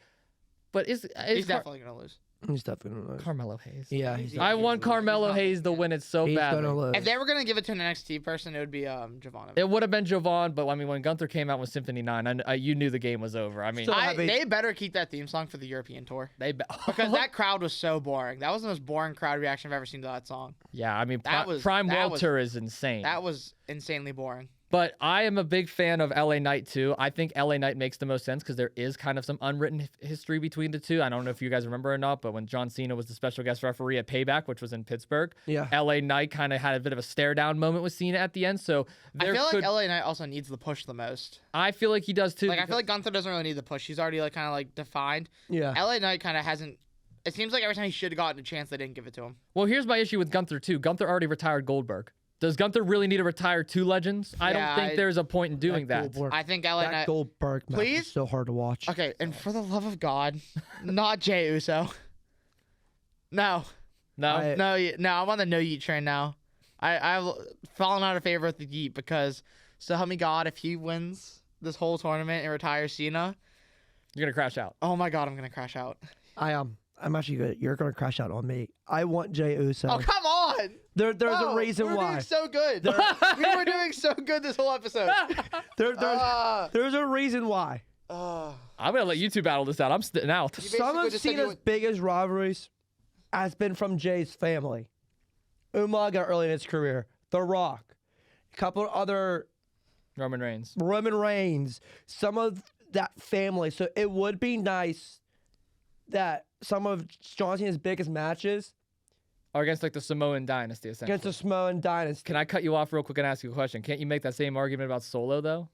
Speaker 1: But he's
Speaker 2: definitely going to lose.
Speaker 3: He's definitely going to lose.
Speaker 1: Carmelo Hayes.
Speaker 3: Yeah,
Speaker 1: I want Carmelo Hayes to win it so
Speaker 3: he's
Speaker 1: badly.
Speaker 3: Gonna lose.
Speaker 2: If they were going to give it to an NXT person, it would be Javon.
Speaker 1: It would have been Javon, but when Gunther came out with Symphony 9, you knew the game was over. I mean,
Speaker 2: they better keep that theme song for the European tour. Because that crowd was so boring. That was the most boring crowd reaction I've ever seen to that song.
Speaker 1: Yeah, I mean, Prime Walter is insane.
Speaker 2: That was insanely boring.
Speaker 1: But I am a big fan of LA Knight, too. I think LA Knight makes the most sense because there is kind of some unwritten history between the two. I don't know if you guys remember or not, but when John Cena was the special guest referee at Payback, which was in Pittsburgh, LA Knight kind of had a bit of a stare-down moment with Cena at the end. So
Speaker 2: I feel like LA Knight also needs the push the most.
Speaker 1: I feel like he does, too.
Speaker 2: I feel like Gunther doesn't really need the push. He's already kind of defined.
Speaker 3: Yeah.
Speaker 2: LA Knight kind of hasn't. It seems like every time he should have gotten a chance, they didn't give it to him.
Speaker 1: Well, here's my issue with Gunther, too. Gunther already retired Goldberg. Does Gunther really need to retire two legends? I don't think there's a point in doing that.
Speaker 2: I think LA Knight.
Speaker 3: Goldberg match is so hard to watch.
Speaker 2: Okay, and for the love of God, not Jey Uso. No. I'm on the no yeet train now. I've fallen out of favor with the yeet because, so help me God, if he wins this whole tournament and retires Cena,
Speaker 1: you're gonna crash out.
Speaker 2: Oh my God, I'm gonna crash out.
Speaker 3: I'm actually good. You're gonna crash out on me. I want Jey Uso.
Speaker 2: Oh come on!
Speaker 3: There's a reason why.
Speaker 2: We were doing so good. We were doing so good this whole episode.
Speaker 3: There's a reason why.
Speaker 1: I'm gonna let you two battle this out. I'm sitting out.
Speaker 3: Some of Cena's biggest rivalries has been from Jay's family. Umaga early in his career. The Rock. A couple of other...
Speaker 1: Roman Reigns.
Speaker 3: Some of that family. So it would be nice that some of John Cena's biggest matches
Speaker 1: Or against like the Samoan dynasty, essentially.
Speaker 3: against the Samoan dynasty.
Speaker 1: Can I cut you off real quick and ask you a question? Can't you make that same argument about Solo, though?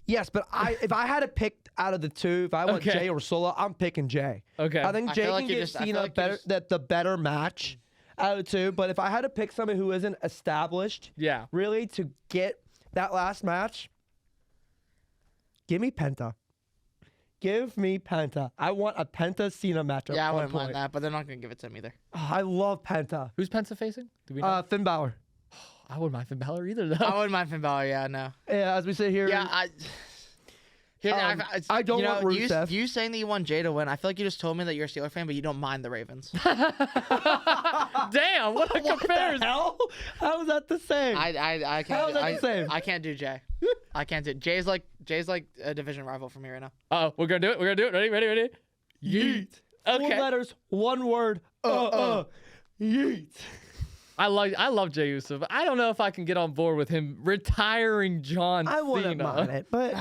Speaker 3: Yes, but if I had to pick out of the two, if I want
Speaker 1: Okay.
Speaker 3: Jay or Solo, I'm picking Jay.
Speaker 1: Okay.
Speaker 3: I think
Speaker 2: I
Speaker 3: Jay
Speaker 2: feel
Speaker 3: can
Speaker 2: like you
Speaker 3: give
Speaker 2: just- I feel
Speaker 3: Cena
Speaker 2: like you
Speaker 3: better,
Speaker 2: just-
Speaker 3: the better match out of the two. But if I had to pick somebody who isn't established,
Speaker 1: Yeah.
Speaker 3: really, to get that last match, give me Penta. Give me Penta. I want a Penta Cena match.
Speaker 2: Yeah, I
Speaker 3: at one
Speaker 2: wouldn't mind
Speaker 3: point.
Speaker 2: that, but they're not gonna give it to him either.
Speaker 3: Oh, I love Penta.
Speaker 1: Who's Penta facing? Do we know?
Speaker 3: Finn Balor.
Speaker 1: I wouldn't mind Finn Balor either, though.
Speaker 2: I wouldn't mind Finn Balor. Yeah, no.
Speaker 3: Yeah, as we sit here.
Speaker 2: Yeah,
Speaker 3: I don't want
Speaker 2: you,
Speaker 3: Rusev.
Speaker 2: you saying that you want Jay to win. I feel like you just told me that you're a Steeler fan, but you don't mind the Ravens.
Speaker 1: Damn, what a comparison.
Speaker 3: Hell? How is that the same?
Speaker 2: I
Speaker 3: How
Speaker 2: can't.
Speaker 3: is that the same?
Speaker 2: I can't do Jay. I can't do Jay's like a division rival for me right now.
Speaker 1: Oh, we're gonna do it. We're gonna do it. Ready?
Speaker 3: Yeet.
Speaker 1: Okay.
Speaker 3: 4 letters, 1 word. Yeet.
Speaker 1: I love Jey Uso, but I don't know if I can get on board with him retiring John Cena.
Speaker 3: I wouldn't mind it, but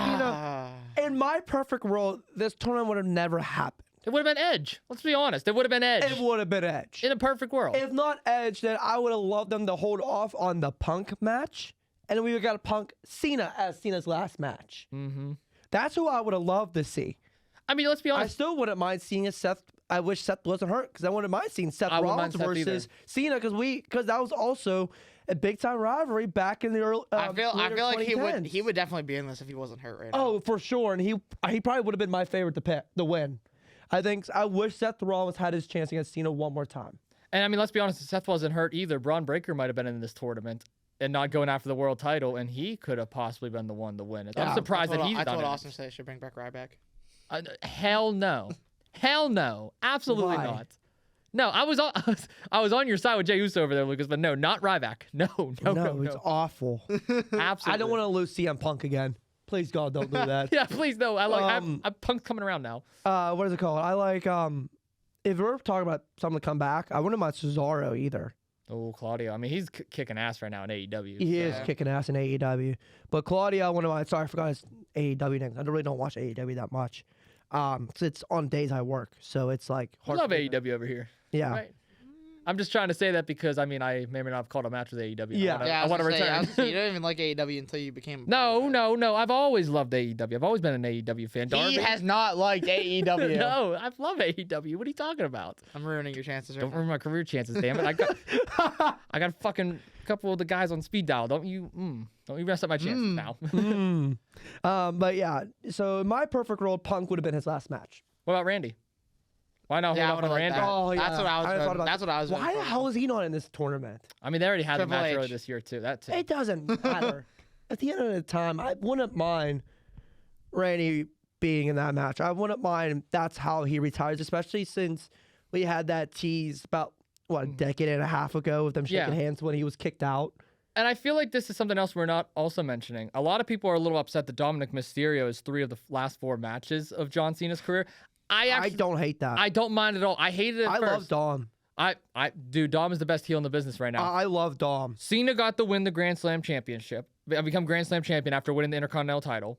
Speaker 3: in my perfect world, this tournament would have never happened.
Speaker 1: It would have been Edge. Let's be honest. It would have been Edge.
Speaker 3: It would have been Edge.
Speaker 1: In a perfect world.
Speaker 3: If not Edge, then I would have loved them to hold off on the Punk match, and then we would have got Punk Cena as Cena's last match.
Speaker 1: Mm-hmm.
Speaker 3: That's who I would have loved to see.
Speaker 1: I mean, let's be
Speaker 3: I
Speaker 1: honest.
Speaker 3: still wouldn't mind seeing a Seth. I wish Seth wasn't hurt because I wouldn't mind seeing Seth
Speaker 1: I wouldn't
Speaker 3: Rollins
Speaker 1: mind Seth either.
Speaker 3: versus Cena because that was also a big time rivalry back in the early.
Speaker 2: I feel like he
Speaker 3: 2010s.
Speaker 2: would definitely be in this if he wasn't hurt right now.
Speaker 3: Oh, for sure, and he probably would have been my favorite to win. I wish Seth Rollins had his chance against Cena one more time.
Speaker 1: And I mean, let's be honest. If Seth wasn't hurt either, Braun Breaker might have been in this tournament and not going after the world title, and he could have possibly been the one to win it. I'm
Speaker 3: Yeah,
Speaker 1: surprised that he's
Speaker 2: I
Speaker 1: done
Speaker 2: told
Speaker 1: it.
Speaker 2: Austin they should bring back Ryback.
Speaker 1: Hell no. Hell no. Absolutely
Speaker 3: Why?
Speaker 1: not. No, I was on your side with Jey Uso over there, Lucas, but no, not Ryback. No.
Speaker 3: It's awful.
Speaker 1: Absolutely.
Speaker 3: I don't want to lose CM Punk again. Please God, don't do that.
Speaker 1: Yeah, please no. I'm Punk's coming around now.
Speaker 3: What is it called? I like if we're talking about someone to come back, I wouldn't mind Cesaro either.
Speaker 1: Oh, Claudio. I mean, he's kicking ass right now in AEW.
Speaker 3: He is kicking ass in AEW. But Claudio, I wouldn't mind. Sorry, I forgot his AEW name. I really don't watch AEW that much. So it's on days I work, so it's like
Speaker 1: I
Speaker 3: hard
Speaker 1: love
Speaker 3: for me to-
Speaker 1: AEW over here.
Speaker 3: Yeah.
Speaker 1: Right? I'm just trying to say that because, I mean, I may or may not have called a match with AEW.
Speaker 3: Yeah.
Speaker 1: I want to return.
Speaker 2: You don't even like AEW until you became.
Speaker 1: No. I've always loved AEW. I've always been an AEW fan.
Speaker 2: He has not liked AEW.
Speaker 1: No, I love AEW. What are you talking about?
Speaker 2: I'm ruining your chances right
Speaker 1: Don't
Speaker 2: now.
Speaker 1: ruin my career chances, damn it. I got fucking couple of the guys on speed dial. Don't you mess up my chances now.
Speaker 3: But yeah, so in my perfect world, Punk would have been his last match.
Speaker 1: What about Randy? Why not
Speaker 2: Yeah, I
Speaker 1: hold off on
Speaker 2: would've
Speaker 1: Randy?
Speaker 2: liked that.
Speaker 3: Oh,
Speaker 2: That's
Speaker 3: yeah.
Speaker 2: what I was
Speaker 3: I thought
Speaker 2: voting-
Speaker 3: about
Speaker 2: that's what I was
Speaker 3: Why
Speaker 2: voting
Speaker 3: the
Speaker 2: for.
Speaker 3: hell is he not in this tournament?
Speaker 1: I mean, they already had the
Speaker 2: Triple
Speaker 1: match
Speaker 2: H.
Speaker 1: earlier this year too. That too.
Speaker 3: It doesn't matter. At the end of the time, I wouldn't mind Randy being in that match. I wouldn't mind that's how he retires, especially since we had that tease about, a decade and a half ago with them shaking hands when he was kicked out.
Speaker 1: And I feel like this is something else we're not also mentioning. A lot of people are a little upset that Dominic Mysterio is 3 of the last 4 matches of John Cena's career.
Speaker 3: I don't hate that.
Speaker 1: I don't mind at all. I hated it at
Speaker 3: I
Speaker 1: first.
Speaker 3: love Dom.
Speaker 1: Dude, Dom is the best heel in the business right now.
Speaker 3: I love Dom.
Speaker 1: Cena got to win the Grand Slam championship, become Grand Slam champion after winning the Intercontinental title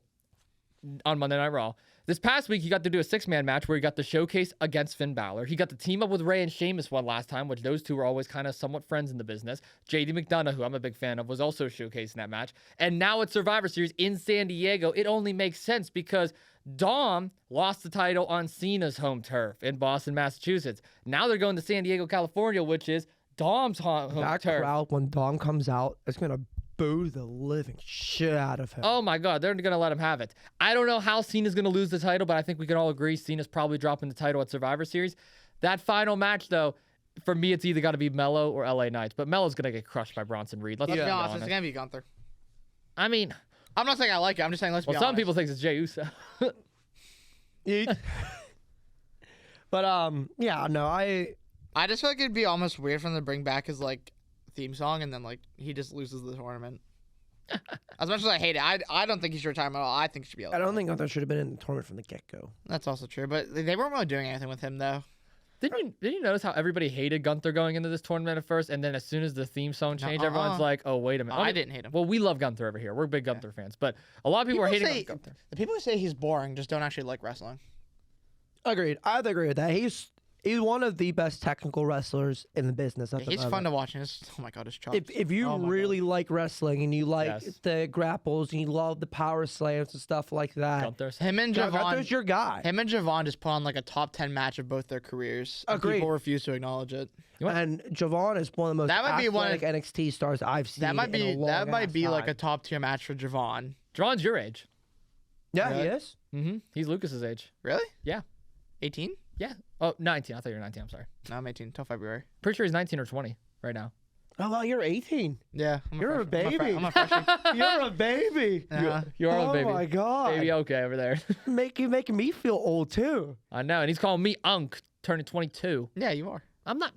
Speaker 1: on Monday Night Raw. This past week, he got to do a 6-man match where he got the showcase against Finn Balor. He got to team up with Rey and Sheamus one last time, which those two were always kind of somewhat friends in the business. JD McDonough, who I'm a big fan of, was also showcased in that match. And now at Survivor Series in San Diego, it only makes sense because Dom lost the title on Cena's home turf in Boston, Massachusetts. Now they're going to San Diego, California, which is Dom's home
Speaker 3: That
Speaker 1: turf.
Speaker 3: crowd, when Dom comes out, it's going to boo the living shit out of him.
Speaker 1: Oh my God, they're going to let him have it. I don't know how Cena's going to lose the title, but I think we can all agree Cena's probably dropping the title at Survivor Series. That final match, though, for me, it's either got to be Mello or LA Knights, but Mello's going to get crushed by Bronson Reed. Let's
Speaker 2: Let's
Speaker 1: be
Speaker 2: be
Speaker 1: honest.
Speaker 2: honest, it's gonna be Gunther.
Speaker 1: I mean,
Speaker 2: I'm not saying I like it. I'm just saying let's be
Speaker 1: well,
Speaker 2: honest.
Speaker 1: some people think it's Jey Uso.
Speaker 3: But yeah, no,
Speaker 2: I just feel like it'd be almost weird for them to bring back his like theme song and then like he just loses the tournament. As much as I hate it, I don't think he should retire at all. I think he should be able
Speaker 3: I don't think Gunther should have been in the tournament from the get-go.
Speaker 2: That's also true, but they weren't really doing anything with him though.
Speaker 1: Didn't you notice how everybody hated Gunther going into this tournament at first, and then as soon as the theme song changed, everyone's like, "Oh, wait a minute."
Speaker 2: I didn't hate him.
Speaker 1: Well, we love Gunther over here. We're big Gunther fans, but a lot of people are hating Gunther.
Speaker 2: The people who say he's boring just don't actually like wrestling.
Speaker 3: Agreed. I agree with that. He's one of the best technical wrestlers in the business.
Speaker 2: He's fun to watch. And oh my god, his chops.
Speaker 3: If you really like wrestling and you like
Speaker 1: Yes.
Speaker 3: the grapples and you love the power slams and stuff like that,
Speaker 1: Gunther's.
Speaker 2: him and
Speaker 3: Gunther's
Speaker 2: Javon,
Speaker 3: your guy.
Speaker 2: him and Javon just put on like a top 10 match of both their careers. And
Speaker 3: Agreed.
Speaker 2: people refuse to acknowledge it.
Speaker 3: And Javon is one of the most
Speaker 2: That might be one
Speaker 3: athletic NXT stars I've seen.
Speaker 2: That might be
Speaker 3: in a long-ass
Speaker 2: like
Speaker 3: time.
Speaker 2: a top tier match for Javon.
Speaker 1: John's your age.
Speaker 3: Yeah,
Speaker 2: Really?
Speaker 3: he is.
Speaker 1: Mm-hmm. He's Lucas's age.
Speaker 2: Really?
Speaker 1: Yeah.
Speaker 2: 18?
Speaker 1: Yeah. Oh, 19. I thought you were 19. I'm sorry.
Speaker 2: No, I'm 18 till February.
Speaker 1: Pretty sure he's 19 or 20 right now.
Speaker 3: Oh, well, you're 18.
Speaker 2: Yeah.
Speaker 3: You're a baby.
Speaker 2: I'm a freshman.
Speaker 3: You're a baby.
Speaker 1: You're
Speaker 3: oh
Speaker 1: old, baby.
Speaker 3: my god.
Speaker 1: Baby, okay over there.
Speaker 3: Making me feel old too.
Speaker 1: I know, and he's calling me Unk, turning 22.
Speaker 2: Yeah, you are.
Speaker 1: I'm not.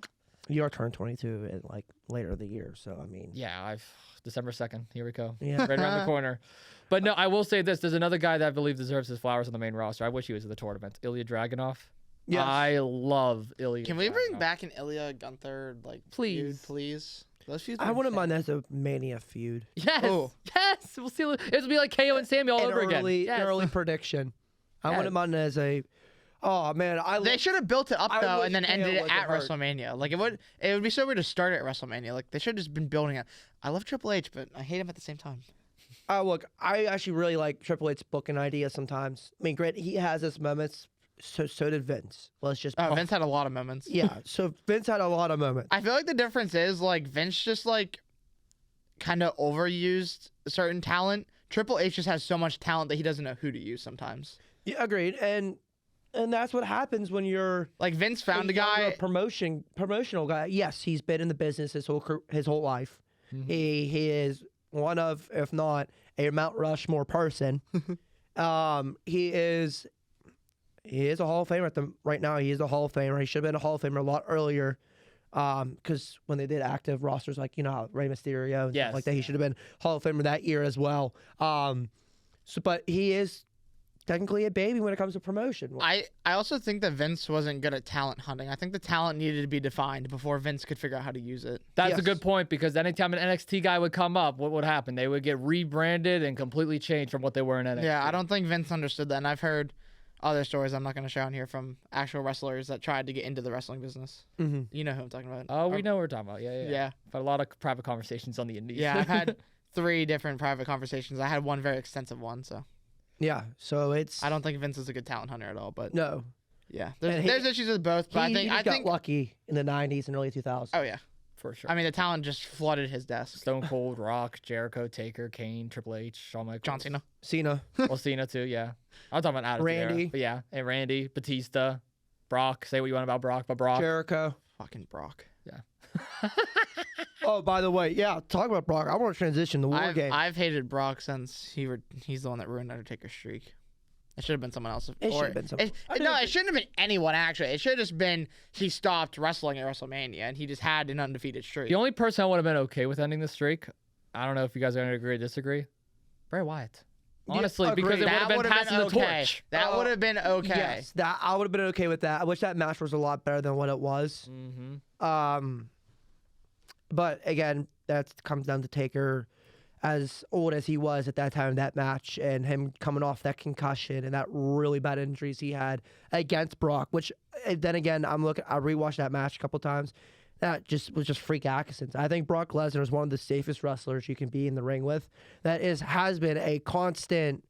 Speaker 3: You're turning 22 in like later of the year, so I mean.
Speaker 1: Yeah, December 2nd. Here we go.
Speaker 3: Yeah.
Speaker 1: Right around the corner. But no, I will say this. There's another guy that I believe deserves his flowers on the main roster. I wish he was at the tournament. Ilya Dragunov.
Speaker 3: Yes.
Speaker 1: I love Ilya.
Speaker 2: Can we bring
Speaker 1: Dragunov.
Speaker 2: back an Ilya Gunther
Speaker 1: Please.
Speaker 2: feud, please? Those feuds
Speaker 3: I
Speaker 2: are
Speaker 3: wouldn't
Speaker 2: insane.
Speaker 3: mind as a Mania feud.
Speaker 1: Yes.
Speaker 2: Oh.
Speaker 1: Yes. We'll see. It'll be like KO and Sammy all over again. Yes.
Speaker 3: Early prediction. I
Speaker 1: Yes.
Speaker 3: wouldn't mind as a. Oh man,
Speaker 2: They should have built it up
Speaker 3: I
Speaker 2: though,
Speaker 3: wish
Speaker 2: and then
Speaker 3: KO
Speaker 2: ended it
Speaker 3: wasn't
Speaker 2: at
Speaker 3: hurt.
Speaker 2: WrestleMania. Like it would be so weird to start it at WrestleMania. Like they should have just been building it. I love Triple H, but I hate him at the same time.
Speaker 3: Look, I actually really like Triple H's booking idea sometimes. I mean, great, he has his moments. So did Vince. Let's just.
Speaker 2: Vince had a lot of moments.
Speaker 3: Yeah, so Vince had a lot of moments.
Speaker 2: I feel like the difference is like Vince just like kind of overused certain talent. Triple H just has so much talent that he doesn't know who to use sometimes.
Speaker 3: Yeah, agreed. And that's what happens when you're
Speaker 2: Like Vince found a
Speaker 3: younger
Speaker 2: guy.
Speaker 3: promotional guy. Yes, he's been in the business his whole life.
Speaker 1: Mhm.
Speaker 3: He is one of, if not a Mount Rushmore person. He is a Hall of Famer right now. He is a Hall of Famer. He should have been a Hall of Famer a lot earlier. Because when they did active rosters, like Rey Mysterio and
Speaker 1: Yes.
Speaker 3: stuff like that, he should have been Hall of Famer that year as well. But he is technically a baby when it comes to promotion.
Speaker 2: I also think that Vince wasn't good at talent hunting. I think the talent needed to be defined before Vince could figure out how to use it.
Speaker 1: That's a
Speaker 3: Yes.
Speaker 1: good point because anytime an NXT guy would come up, what would happen? They would get rebranded and completely changed from what they were in NXT.
Speaker 2: Yeah, I don't think Vince understood that. And I've heard other stories I'm not going to share on here from actual wrestlers that tried to get into the wrestling business.
Speaker 3: Mm-hmm.
Speaker 2: You know who I'm talking about.
Speaker 1: Oh, we know what we're talking about. Yeah.
Speaker 2: Yeah.
Speaker 1: I've had a lot of private conversations on the indies.
Speaker 2: Yeah, I've had 3 different private conversations. I had one very extensive one, so
Speaker 3: Yeah, so it's
Speaker 2: I don't think Vince is a good talent hunter at all. But
Speaker 3: no.
Speaker 2: yeah,
Speaker 3: And
Speaker 2: there's issues with both. But
Speaker 3: He
Speaker 2: I
Speaker 3: just
Speaker 2: think
Speaker 3: got lucky in the 90s and early 2000s.
Speaker 2: oh yeah,
Speaker 1: for sure.
Speaker 2: I mean the talent just flooded his desk.
Speaker 1: Stone Cold, Rock, Jericho, Taker, Kane, Triple H, Shawn Michaels.
Speaker 2: John Cena.
Speaker 3: Cena.
Speaker 1: Well, Cena too, yeah. I'm talking about Attitude Era,
Speaker 3: Randy.
Speaker 1: but yeah, and Randy, Batista, Brock. Say what you want about Brock, but Brock.
Speaker 3: Jericho.
Speaker 2: Fucking Brock.
Speaker 3: Oh, by the way, yeah, talk about Brock. I want to transition to War Game.
Speaker 2: I've hated Brock since he's the one that ruined Undertaker's streak. It should have been someone else.
Speaker 3: It should have been someone.
Speaker 2: It shouldn't have been anyone, actually. It should have just been he stopped wrestling at WrestleMania, and he just had an undefeated streak.
Speaker 1: The only person I would have been okay with ending the streak, I don't know if you guys are going to agree or disagree, Bray Wyatt. Honestly, because
Speaker 3: agreed.
Speaker 1: it would have been passing the torch.
Speaker 2: That would have been okay.
Speaker 3: Yes, that I would have been okay with that. I wish that match was a lot better than what it was.
Speaker 1: Mm-hmm.
Speaker 3: But again, that comes down to Taker, as old as he was at that time, that match, and him coming off that concussion and that really bad injuries he had against Brock. Which then again, I rewatched that match a couple times. That was just freak accidents. I think Brock Lesnar is one of the safest wrestlers you can be in the ring with. That has been a constant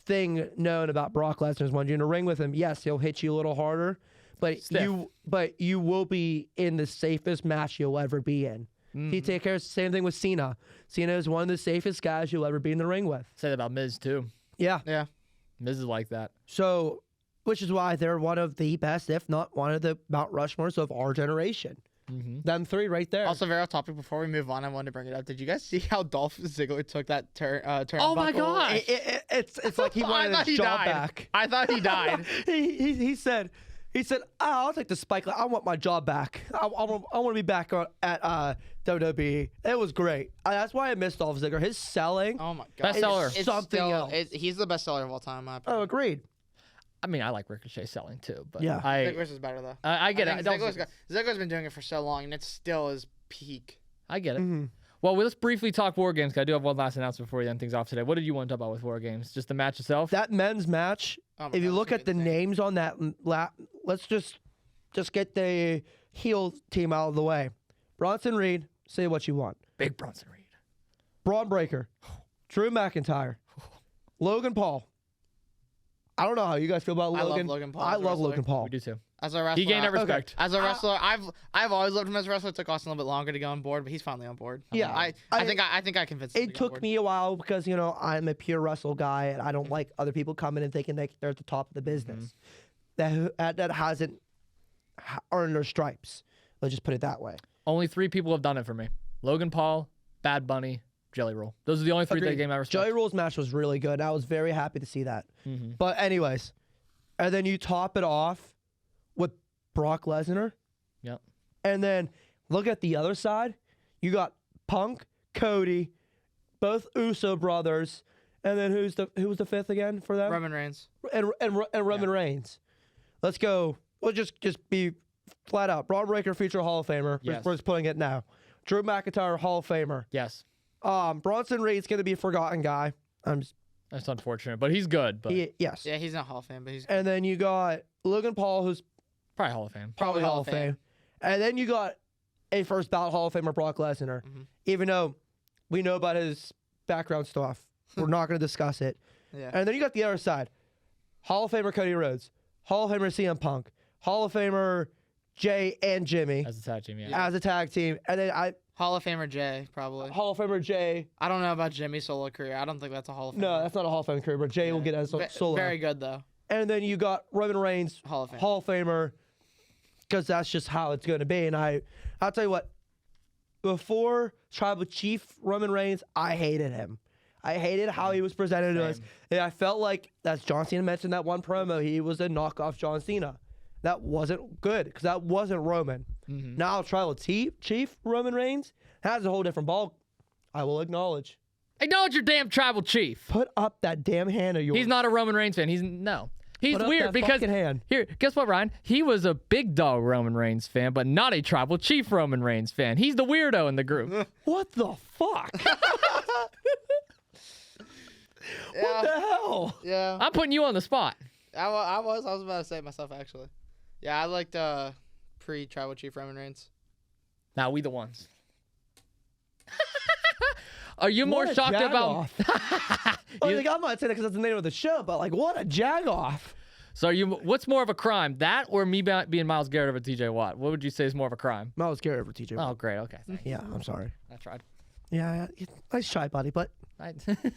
Speaker 3: thing known about Brock Lesnar. Is when you're in a ring with him, yes, he'll hit you a little harder, but you will be in the safest match you'll ever be in. He take care of the same thing with Cena. Cena is one of the safest guys you'll ever be in the ring with.
Speaker 1: Say that about Miz too.
Speaker 3: Yeah.
Speaker 2: Yeah.
Speaker 1: Miz is like that.
Speaker 3: So, which is why they're one of the best, if not one of the Mount Rushmores of our generation.
Speaker 1: Mm-hmm.
Speaker 3: Them 3 right there.
Speaker 2: Also, very off topic. Before we move on, I wanted to bring it up. Did you guys see how Dolph Ziggler took that turn?
Speaker 1: Oh my God!
Speaker 3: It's like he wanted his job back.
Speaker 2: I thought he died.
Speaker 3: he said, I'll take the spike. I want my job back. I want to be back at WWE. It was great. That's why I missed Dolph Ziggler. His selling.
Speaker 2: Oh my God.
Speaker 1: Bestseller.
Speaker 3: Something else.
Speaker 2: He's the best seller of all time.
Speaker 3: Oh, agreed.
Speaker 1: I mean, I like Ricochet selling too, but
Speaker 3: Yeah.
Speaker 2: Ziggler's is better though.
Speaker 1: I get
Speaker 2: I
Speaker 1: it.
Speaker 2: think Ziggler's been doing it for so long, and it still is peak.
Speaker 1: I get it.
Speaker 3: Mhm.
Speaker 1: Well, let's briefly talk War Games, 'cause I do have one last announcement before we end things off today. What did you want to talk about with War Games? Just the match itself?
Speaker 3: That men's match,
Speaker 2: Oh my
Speaker 3: if you
Speaker 2: God,
Speaker 3: look
Speaker 2: it's
Speaker 3: at the
Speaker 2: gonna be insane.
Speaker 3: names on that, let's just get the heel team out of the way. Bronson Reed, say what you want.
Speaker 1: Big Bronson Reed.
Speaker 3: Braun Breaker, Drew McIntyre, Logan Paul. I don't know how you guys feel about
Speaker 2: I love
Speaker 3: Logan.
Speaker 2: Logan Paul
Speaker 3: I
Speaker 2: as a
Speaker 3: love
Speaker 2: wrestler.
Speaker 3: Logan Paul.
Speaker 1: We do too.
Speaker 2: As a wrestler,
Speaker 1: He gained that respect.
Speaker 2: As a wrestler, I've always loved him as a wrestler. It took Austin a little bit longer to get on board, but he's finally on board.
Speaker 3: Yeah.
Speaker 2: I think I convinced him.
Speaker 3: It took me a while because, I'm a pure wrestle guy and I don't like other people coming and thinking they're at the top of the business. That hasn't earned their stripes. Let's just put it that way.
Speaker 1: Only 3 people have done it for me. Logan Paul, Bad Bunny, Jelly Roll. Those are the only 3 that
Speaker 3: Agreed.
Speaker 1: game I respect.
Speaker 3: Jelly Roll's match was really good. I was very happy to see that. But anyways, and then you top it off with Brock Lesnar.
Speaker 1: Yep.
Speaker 3: And then look at the other side. You got Punk, Cody, both Uso brothers, and then who was the 5th again for them?
Speaker 2: Roman Reigns.
Speaker 3: And Roman Reigns. Let's go. We'll just be flat out. Braun Breaker, future Hall of Famer.
Speaker 1: Yes.
Speaker 3: We're just putting it now. Drew McIntyre, Hall of Famer.
Speaker 1: Yes.
Speaker 3: Bronson Reed's gonna be a forgotten guy.
Speaker 1: That's unfortunate, but he's good. But
Speaker 3: Yes.
Speaker 2: Yeah, he's not Hall of Fame, but he's
Speaker 3: And then you got Logan Paul, who's
Speaker 1: probably Hall of Fame.
Speaker 3: probably Hall of Fame. And then you got a first ballot Hall of Famer, Brock Lesnar. Even though we know about his background stuff, we're not going to discuss it.
Speaker 2: Yeah.
Speaker 3: And then you got the other side. Hall of Famer Cody Rhodes. Hall of Famer CM Punk. Hall of Famer Jay and Jimmy
Speaker 1: As a tag team, yeah.
Speaker 3: as a tag team. And then
Speaker 2: Hall of Famer Jay, probably.
Speaker 3: Hall of Famer Jay.
Speaker 2: I don't know about Jimmy's solo career. I don't think that's a Hall of Famer.
Speaker 3: No, that's not a Hall of Fame career, but Jay will get as solo.
Speaker 2: Very good though.
Speaker 3: And then you got Roman Reigns,
Speaker 2: Hall of Fame.
Speaker 3: Hall of Famer, because that's just how it's going to be. And I'll tell you what, before Tribal Chief Roman Reigns, I hated him. I hated how he was presented to us. And I felt like, as John Cena mentioned that one promo, he was a knockoff John Cena. That wasn't good, because that wasn't Roman. Now Tribal Chief Roman Reigns has a whole different ball. I will acknowledge.
Speaker 1: Acknowledge your damn Tribal Chief.
Speaker 3: Put up that damn hand of yours.
Speaker 1: He's not a Roman Reigns fan. He's
Speaker 3: Put up
Speaker 1: weird
Speaker 3: that
Speaker 1: because
Speaker 3: fucking hand.
Speaker 1: here, guess what, Ryan? He was a big dog Roman Reigns fan, but not a Tribal Chief Roman Reigns fan. He's the weirdo in the group.
Speaker 3: What the fuck? What the hell?
Speaker 2: Yeah.
Speaker 1: I'm putting you on the spot.
Speaker 2: I was about to say it myself actually. Yeah, I liked pre-Tribal Chief Roman Reigns.
Speaker 1: Now we the ones. Are you more
Speaker 3: What a
Speaker 1: shocked about?
Speaker 3: jagoff. Like, I'm not saying it because that's the name of the show, but like, what a jagoff.
Speaker 1: So are you? What's more of a crime, that or me being Myles Garrett over TJ Watt? What would you say is more of a crime?
Speaker 3: Myles Garrett over TJ.
Speaker 1: Oh, great. Okay, thanks.
Speaker 3: Yeah, I'm sorry.
Speaker 1: I tried.
Speaker 3: Yeah, nice try, buddy, but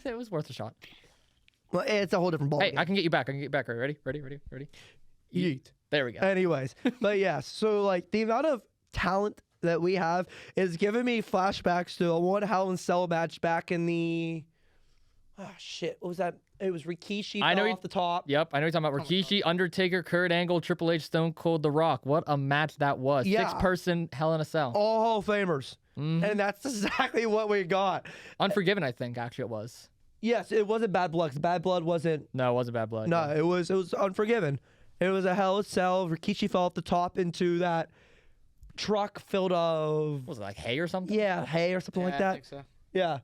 Speaker 1: It was worth a shot.
Speaker 3: well, it's a whole different ball.
Speaker 1: Hey, I can get you back. Ready?
Speaker 3: Yeet.
Speaker 1: There we go.
Speaker 3: Anyways, but yeah, so like the amount of talent that we have is giving me flashbacks to a one Hell in a Cell match back in the what was that? It was Rikishi
Speaker 1: I know
Speaker 3: fell off the top.
Speaker 1: Yep, I know you're talking about Rikishi, Undertaker, Kurt Angle, Triple H, Stone Cold, The Rock. What a match that was.
Speaker 3: Yeah.
Speaker 1: 6-person Hell in a Cell.
Speaker 3: All Hall of Famers. And that's exactly what we got.
Speaker 1: Unforgiven, I think, actually it was.
Speaker 3: Yes, it wasn't Bad Blood. 'Cause Bad Blood wasn't.
Speaker 1: No, it wasn't Bad Blood.
Speaker 3: No, it was Unforgiven. It was a Hell in a Cell. Rikishi fell off the top into that truck filled of
Speaker 1: What was it, like hay or something?
Speaker 3: hay or something like
Speaker 2: I
Speaker 3: that.
Speaker 2: think so.
Speaker 3: Yeah.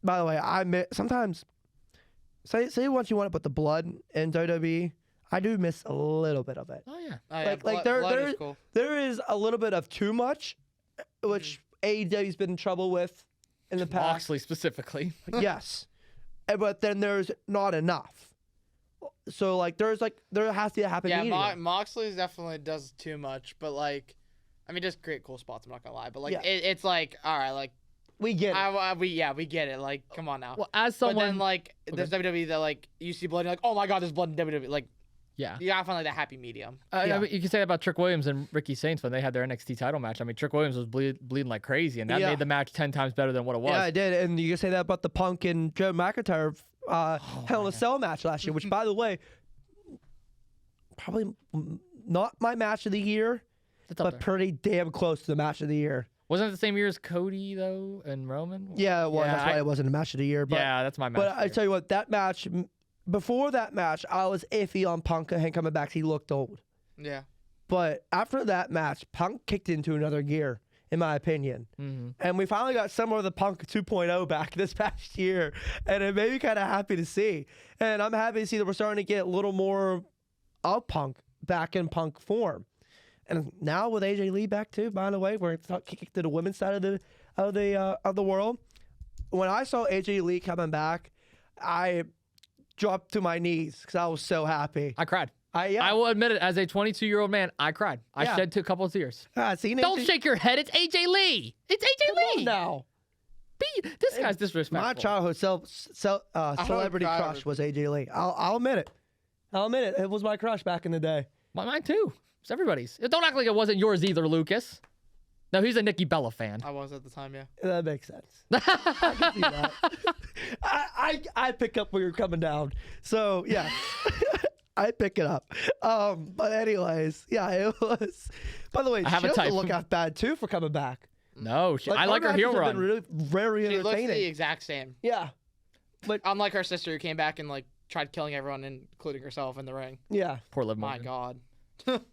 Speaker 3: By the way, sometimes say what you want about the blood in WWE, I do miss a little bit of it.
Speaker 1: Oh, yeah.
Speaker 2: Oh, yeah,
Speaker 3: Like
Speaker 2: blood is cool.
Speaker 3: there is a little bit of too much, which AEW's been in trouble with in the past.
Speaker 1: Moxley specifically.
Speaker 3: Yes. But then there's not enough. So like there has to happen.
Speaker 2: Yeah, Moxley definitely does too much, but like, I mean, just great cool spots. I'm not gonna lie, but like,
Speaker 3: Yeah.
Speaker 2: it's like, all right, like,
Speaker 3: we get it.
Speaker 2: we get it. Like, come on now.
Speaker 1: Well, as
Speaker 2: But
Speaker 1: someone.
Speaker 2: then like, there's WWE that like you see blood, and you're like, oh my god, there's blood in WWE. Like,
Speaker 1: yeah.
Speaker 2: you gotta find like that happy medium.
Speaker 3: Yeah.
Speaker 1: I mean, you can say that about Trick Williams and Ricky Saints when they had their NXT title match. I mean, Trick Williams was bleeding like crazy, and that
Speaker 3: Yeah.
Speaker 1: made the match 10 times better than what it was.
Speaker 3: Yeah, I did. And you can say that about the Punk and Joe McIntyre Hell in a Cell match last year, which by the way, probably not my match of the year,
Speaker 1: It's up
Speaker 3: but
Speaker 1: there.
Speaker 3: pretty damn close to the match of the year.
Speaker 1: Wasn't it the same year as Cody, though, and Roman?
Speaker 3: Yeah, well,
Speaker 1: Yeah,
Speaker 3: that's why it wasn't a match of the year. But
Speaker 1: yeah, that's my match.
Speaker 3: But
Speaker 1: of the
Speaker 3: I
Speaker 1: year.
Speaker 3: tell you what, that match before that match, I was iffy on Punk and him coming back. He looked old.
Speaker 2: Yeah.
Speaker 3: But after that match, Punk kicked into another gear, in my opinion. And we finally got some of the Punk 2.0 back this past year. And it made me kind of happy to see. And I'm happy to see that we're starting to get a little more of Punk back in Punk form. And now with AJ Lee back too, by the way, we're kicking to the women's side of the world. When I saw AJ Lee coming back, I dropped to my knees because I was so happy.
Speaker 1: I cried.
Speaker 3: Yeah.
Speaker 1: I will admit it, as a 22-year-old man, I cried. I shed a couple of tears. Don't shake your head. It's AJ Lee. It's AJ Lee.
Speaker 3: Now.
Speaker 1: This guy's disrespectful.
Speaker 3: My childhood celebrity crush was AJ Lee. I'll admit it. I'll admit it. It was my crush back in the day.
Speaker 1: Mine too. It's everybody's. Don't act like it wasn't yours either, Lucas. No, he's a Nikki Bella fan.
Speaker 2: I was at the time, yeah.
Speaker 3: That makes sense. I can see that. I pick up where you're coming down. So, yeah. I pick it up. But anyways, yeah, it was. By the way, she doesn't look half bad, too, for coming back.
Speaker 1: No, I like her heel run.
Speaker 3: Really, very entertaining.
Speaker 2: She looks the exact same.
Speaker 3: Yeah.
Speaker 2: But unlike her sister who came back and, like, tried killing everyone, including herself in the ring.
Speaker 3: Yeah.
Speaker 1: Poor Liv Morgan.
Speaker 2: My God.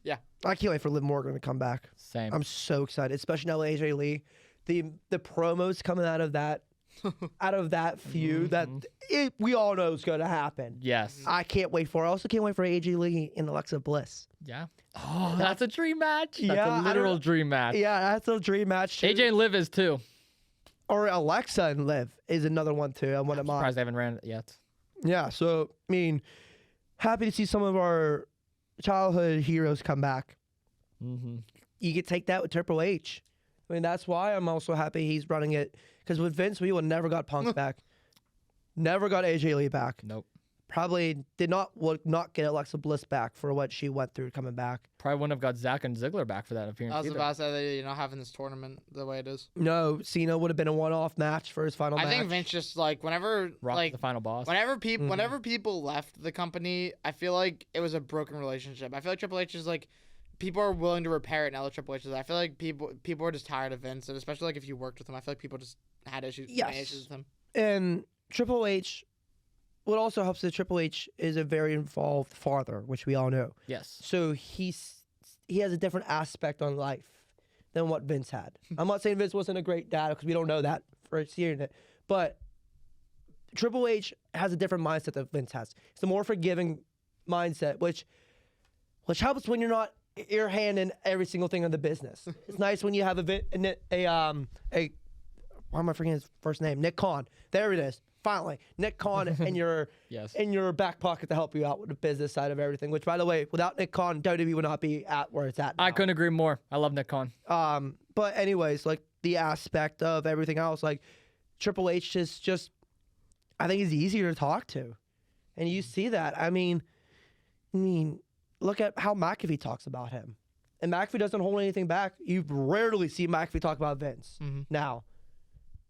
Speaker 2: Yeah.
Speaker 3: I can't wait for Liv Morgan to come back.
Speaker 1: Same.
Speaker 3: I'm so excited, especially now with AJ Lee. The promos coming out of that feud that we all know is going to happen.
Speaker 1: Yes.
Speaker 3: I can't wait for it. I also can't wait for AJ Lee and Alexa Bliss.
Speaker 1: Yeah. Oh, that's a dream match.
Speaker 3: Yeah,
Speaker 1: that's a literal dream match.
Speaker 3: Yeah, that's a dream match too.
Speaker 1: AJ and Liv is too.
Speaker 3: Or Alexa and Liv is another one too. I'm
Speaker 1: surprised they haven't ran it yet.
Speaker 3: Yeah, so I mean, happy to see some of our childhood heroes come back. You could take that with Triple H. I mean, that's why I'm also happy he's running it. Because with Vince, we would never got Punk back. Never got AJ Lee back.
Speaker 1: Nope.
Speaker 3: Probably would not get Alexa Bliss back for what she went through coming back.
Speaker 1: Probably wouldn't have got Zack and Ziggler back for that appearance
Speaker 2: I was
Speaker 1: either.
Speaker 2: about to say that having this tournament the way it is.
Speaker 3: No, Cena would have been a one-off match for his final match.
Speaker 2: I think Vince just whenever
Speaker 1: the final boss.
Speaker 2: Whenever people left the company, I feel like it was a broken relationship. I feel like Triple H is people are willing to repair it now that Triple H is. I feel like people are just tired of Vince, and especially if you worked with him, I feel like people just had issues with him. And
Speaker 3: Triple H, what also helps is Triple H is a very involved father, which we all know.
Speaker 1: Yes.
Speaker 3: So he has a different aspect on life than what Vince had. I'm not saying Vince wasn't a great dad because we don't know that for hearing it, but Triple H has a different mindset that Vince has. It's a more forgiving mindset, which helps when you're not your hand in every single thing in the business. It's nice when you have why am I forgetting his first name? Nick Khan. There it is. Finally, Nick Khan in your in your back pocket to help you out with the business side of everything. Which, by the way, without Nick Khan, WWE would not be at where it's at now.
Speaker 1: I couldn't agree more. I love Nick Khan.
Speaker 3: But anyways, the aspect of everything else, Triple H is just, I think he's easier to talk to, and you see that. I mean, look at how McAfee talks about him, and McAfee doesn't hold anything back. You rarely see McAfee talk about Vince now,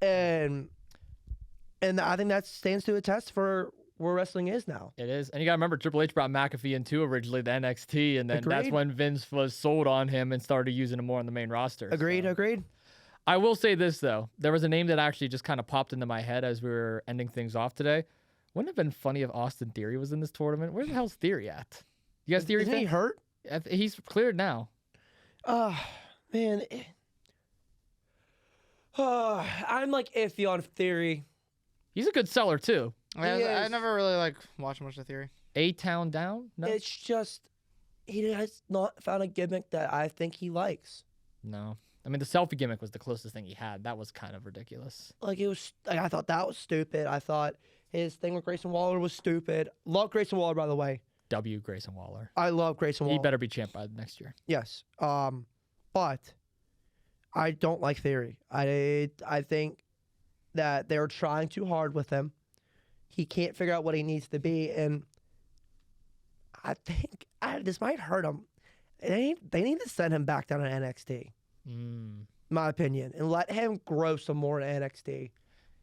Speaker 3: and I think that stands to attest for where wrestling is now.
Speaker 1: It is. And you got to remember, Triple H brought McAfee in too originally, the NXT, and then that's when Vince was sold on him and started using him more on the main roster.
Speaker 3: Agreed.
Speaker 1: I will say this, though. There was a name that actually just kind of popped into my head as we were ending things off today. Wouldn't it have been funny if Austin Theory was in this tournament? Where the hell's Theory at? You guys Theory
Speaker 3: Isn't he hurt?
Speaker 1: He's cleared now.
Speaker 3: Man. I'm iffy on Theory.
Speaker 1: He's a good seller, too.
Speaker 2: I never really watched much of Theory.
Speaker 1: A-Town Down? No.
Speaker 3: It's just, he has not found a gimmick that I think he likes.
Speaker 1: No. I mean, the selfie gimmick was the closest thing he had. That was kind of ridiculous.
Speaker 3: I thought that was stupid. I thought his thing with Grayson Waller was stupid. Love Grayson Waller, by the way.
Speaker 1: W. Grayson Waller.
Speaker 3: I love Grayson Waller.
Speaker 1: He better be champ by next year.
Speaker 3: Yes. But I don't like Theory. I think that they're trying too hard with him. He can't figure out what he needs to be, and I think this might hurt him. They need to send him back down to NXT, my opinion, and let him grow some more in NXT.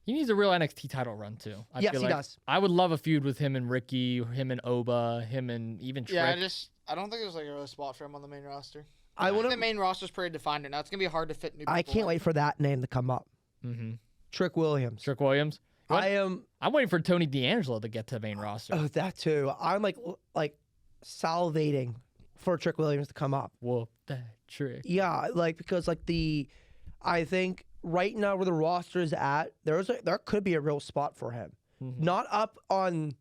Speaker 1: He needs a real NXT title run, too.
Speaker 3: Yes, he does.
Speaker 1: I would love a feud with him and Ricky, him and Oba, him and even Trick.
Speaker 2: Yeah, I don't think there's a real spot for him on the main roster.
Speaker 3: I think
Speaker 2: the main roster's pretty defined now. It's going to be hard to fit new people.
Speaker 3: I can't wait for that name to come up.
Speaker 1: Mm-hmm.
Speaker 3: Trick Williams.
Speaker 1: Trick Williams. What?
Speaker 3: I'm
Speaker 1: waiting for Tony D'Angelo to get to the main roster.
Speaker 3: Oh, that too. I'm like salivating for Trick Williams to come up.
Speaker 1: Whoop that trick.
Speaker 3: Yeah, like because like I think right now where the roster is at, there could be a real spot for him. Not up on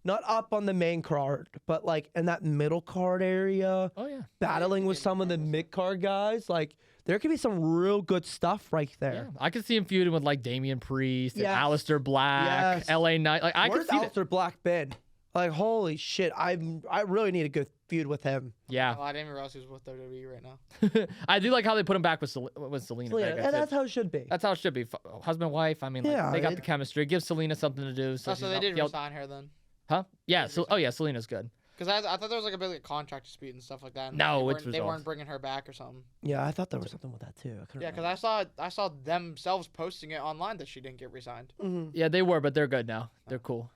Speaker 3: the main card, but like in that middle card area.
Speaker 1: Oh yeah.
Speaker 3: Battling with some of the mid card guys, like there could be some real good stuff right there.
Speaker 1: Yeah. I could see him feuding with like Damian Priest and
Speaker 3: Yes.
Speaker 1: Aleister Black,
Speaker 3: Yes.
Speaker 1: LA Knight. Like I
Speaker 3: Where's
Speaker 1: could see
Speaker 3: Aleister Black been? Like holy shit, I really need a good feud with him.
Speaker 1: Yeah.
Speaker 2: Oh, I didn't even realize he was with WWE right now.
Speaker 1: I do like how they put him back with Selena
Speaker 3: Yeah,
Speaker 1: Vega.
Speaker 3: and that's how it should be.
Speaker 1: That's how it should be. Husband, wife. I mean, like,
Speaker 3: Yeah,
Speaker 1: they got the chemistry. Give Selena something to do. So
Speaker 2: Oh, so they did resign her then?
Speaker 1: Huh? Yeah. So, yeah, Selena's good.
Speaker 2: Because I thought there was like a big like, contract dispute and stuff like that. And
Speaker 1: No,
Speaker 2: they
Speaker 1: it's
Speaker 2: weren't, they
Speaker 1: resolved.
Speaker 2: weren't bringing her back or something.
Speaker 3: Yeah, I thought there was something with that too.
Speaker 2: Yeah, because I saw themselves posting it online that she didn't get resigned.
Speaker 1: Yeah, they were, but they're good now. They're cool.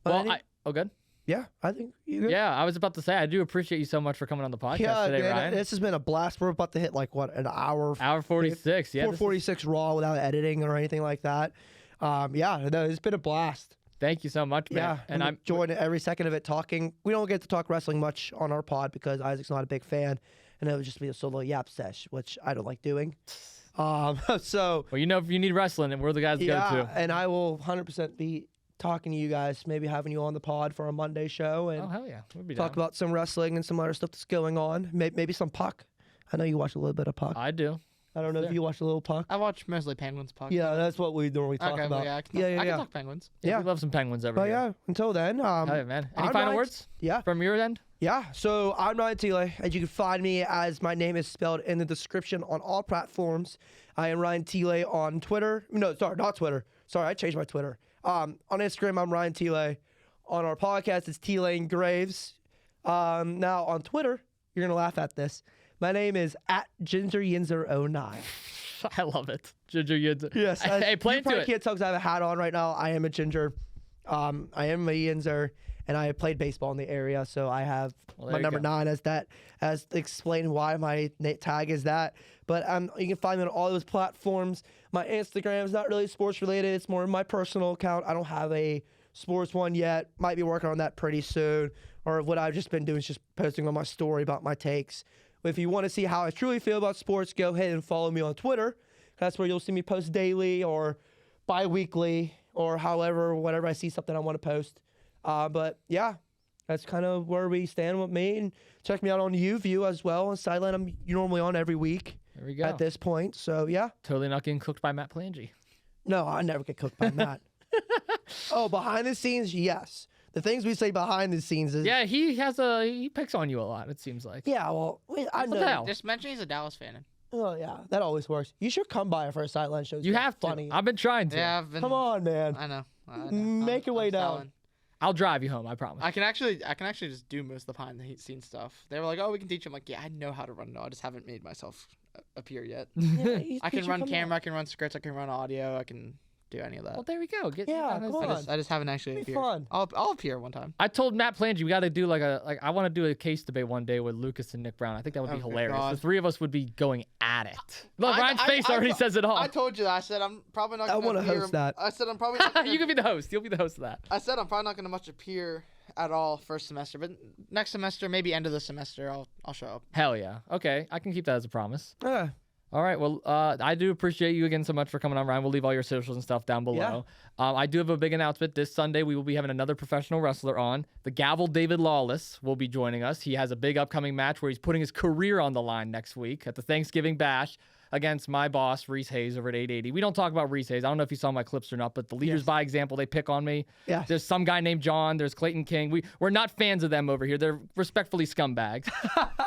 Speaker 3: But
Speaker 1: Well, good.
Speaker 3: Yeah, I think you good.
Speaker 1: Yeah, I was about to say, I do appreciate you so much for coming on the podcast today,
Speaker 3: man,
Speaker 1: Ryan.
Speaker 3: this has been a blast. We're about to hit like what an hour.
Speaker 1: Hour 46. Yeah.
Speaker 3: 446 raw without editing or anything like that. Yeah, no, it's been a blast.
Speaker 1: Thank you so much, man.
Speaker 3: Yeah,
Speaker 1: And I'm
Speaker 3: enjoying every second of it. Talking, we don't get to talk wrestling much on our pod because Isaac's not a big fan, and it would just be a solo yap sesh, which I don't like doing. So
Speaker 1: well, you know, if you need wrestling, and we're the guys to
Speaker 3: yeah,
Speaker 1: go to.
Speaker 3: and I will 100% be talking to you guys, maybe having you on the pod for a Monday show and
Speaker 1: Oh hell yeah, we'd be
Speaker 3: talk
Speaker 1: down.
Speaker 3: about some wrestling and some other stuff that's going on. Maybe some Puck. I know you watch a little bit of Puck.
Speaker 1: I do.
Speaker 3: I don't know if
Speaker 1: There.
Speaker 3: you watch a little Puck.
Speaker 2: I watch mostly Penguins puck.
Speaker 3: Yeah, that's what we normally talk
Speaker 2: Okay,
Speaker 3: about.
Speaker 2: well, yeah, I can
Speaker 3: yeah,
Speaker 2: talk,
Speaker 3: yeah,
Speaker 2: I
Speaker 3: yeah.
Speaker 2: can talk Penguins.
Speaker 1: Yeah,
Speaker 3: Yeah.
Speaker 1: we love some Penguins over
Speaker 3: But
Speaker 1: here.
Speaker 3: yeah, until then,
Speaker 1: Hell yeah, man. Any
Speaker 3: I'm
Speaker 1: final
Speaker 3: Ryan-
Speaker 1: words
Speaker 3: yeah,
Speaker 1: from your end?
Speaker 3: yeah. So I'm Ryan Thielet, and you can find me as my name is spelled in the description on all platforms. I am Ryan Thielet on Twitter. No, sorry, not Twitter. Sorry, I changed my Twitter. On Instagram, I'm Ryan Thielet. On our podcast, it's T-Lane Graves. Now on Twitter, you're gonna laugh at this. My name is @GingerYinzer09.
Speaker 1: I love it. Ginger Yinzer.
Speaker 3: Yes.
Speaker 1: Hey, play
Speaker 3: you
Speaker 1: into
Speaker 3: probably
Speaker 1: it.
Speaker 3: can't tell because I have a hat on right now. I am a ginger. I am a Yinzer, and I played baseball in the area, so I have
Speaker 1: Well,
Speaker 3: my
Speaker 1: there you
Speaker 3: number
Speaker 1: go.
Speaker 3: 9 as that, as explaining why my tag is that. But you can find me on all those platforms. My Instagram is not really sports related. It's more my personal account. I don't have a sports one yet. Might be working on that pretty soon. Or what I've just been doing is just posting on my story about my takes. If you want to see how I truly feel about sports, go ahead and follow me on Twitter. That's where you'll see me post daily or bi-weekly or whatever I see something I want to post. But yeah, that's kind of where we stand with me. And check me out on YouView as well. On Sideline, I'm normally on every week
Speaker 1: There we go.
Speaker 3: at this point. So yeah.
Speaker 1: Totally not getting cooked by Matt Plangy.
Speaker 3: No, I never get cooked by Matt. Oh, behind the scenes, yes. The things we say behind the scenes is
Speaker 1: Yeah, he picks on you a lot. It seems like.
Speaker 3: yeah. Well, I
Speaker 1: What the
Speaker 3: know.
Speaker 1: hell?
Speaker 2: Just mention he's a Dallas fan.
Speaker 3: Oh yeah, that always works. You should come by for a Sideline show. It's
Speaker 1: You have to.
Speaker 3: funny.
Speaker 1: I've been trying to.
Speaker 2: Yeah, I've been.
Speaker 3: Come on, man.
Speaker 2: I know.
Speaker 3: Make your way down.
Speaker 2: selling.
Speaker 1: I'll drive you home. I promise.
Speaker 2: I can actually just do most of the behind the scenes stuff. They were like, "Oh, we can teach him." Like, yeah, I know how to run. No, I just haven't made myself appear yet.
Speaker 3: Yeah,
Speaker 2: I can
Speaker 3: you
Speaker 2: run
Speaker 3: come
Speaker 2: camera. I can run scripts. I can run audio. I can do any of that.
Speaker 1: Well, there we go.
Speaker 3: Yeah, come on.
Speaker 2: I just haven't actually
Speaker 3: It'd be
Speaker 2: appeared.
Speaker 3: fun.
Speaker 2: I'll appear one time.
Speaker 1: I told Matt Plangy we got to do I want to do a case debate one day with Lucas and Nick Brown. I think that would be
Speaker 2: Oh, good
Speaker 1: hilarious.
Speaker 2: God.
Speaker 1: The three of us would be going at it. Look,
Speaker 2: I-
Speaker 1: Ryan's
Speaker 2: I-
Speaker 1: face
Speaker 2: I
Speaker 1: already
Speaker 2: thought-
Speaker 1: says it all.
Speaker 2: I told you that. I said I'm probably not.
Speaker 3: I
Speaker 2: Gonna
Speaker 3: wanna
Speaker 2: appear-
Speaker 3: host that.
Speaker 2: I said I'm probably. Not gonna,
Speaker 1: You can be the host. You'll be the host of that.
Speaker 2: I said I'm probably not going to much appear at all first semester, but next semester, maybe end of the semester, I'll show up.
Speaker 1: Hell yeah. Okay, I can keep that as a promise.
Speaker 3: Yeah.
Speaker 1: All right. Well, I do appreciate you again so much for coming on, Ryan. We'll leave all your socials and stuff down below. I do have a big announcement. This Sunday, we will be having another professional wrestler on. The Gavel David Lawless will be joining us. He has a big upcoming match where he's putting his career on the line next week at the Thanksgiving Bash against my boss, Reese Hayes, over at 880. We don't talk about Reese Hayes. I don't know if you saw my clips or not, but the leaders by example, they pick on me.
Speaker 3: Yes.
Speaker 1: There's some guy named John. There's Clayton King. We're not fans of them over here. They're respectfully scumbags.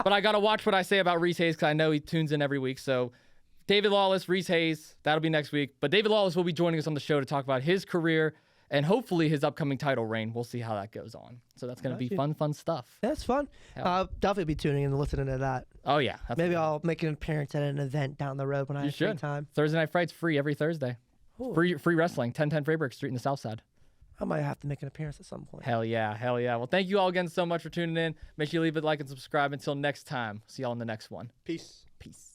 Speaker 1: But I got to watch what I say about Reese Hayes because I know he tunes in every week. So David Lawless, Reese Hayes, that'll be next week. But David Lawless will be joining us on the show to talk about his career and hopefully his upcoming title reign. We'll see how that goes on. So that's going to be fun stuff.
Speaker 3: That's fun. I'll definitely be tuning in and listening to that.
Speaker 1: Oh, yeah. That's
Speaker 3: Maybe I'll make an appearance at an event down the road when I
Speaker 1: You
Speaker 3: have free
Speaker 1: should.
Speaker 3: time.
Speaker 1: Thursday Night Fright's free every Thursday.
Speaker 3: Ooh.
Speaker 1: Free wrestling, 1010 Freyberg Street in the South Side.
Speaker 3: I might have to make an appearance at some point.
Speaker 1: Hell yeah. Hell yeah. Well, thank you all again so much for tuning in. Make sure you leave a like and subscribe. Until next time. See y'all in the next one.
Speaker 2: Peace.
Speaker 1: Peace.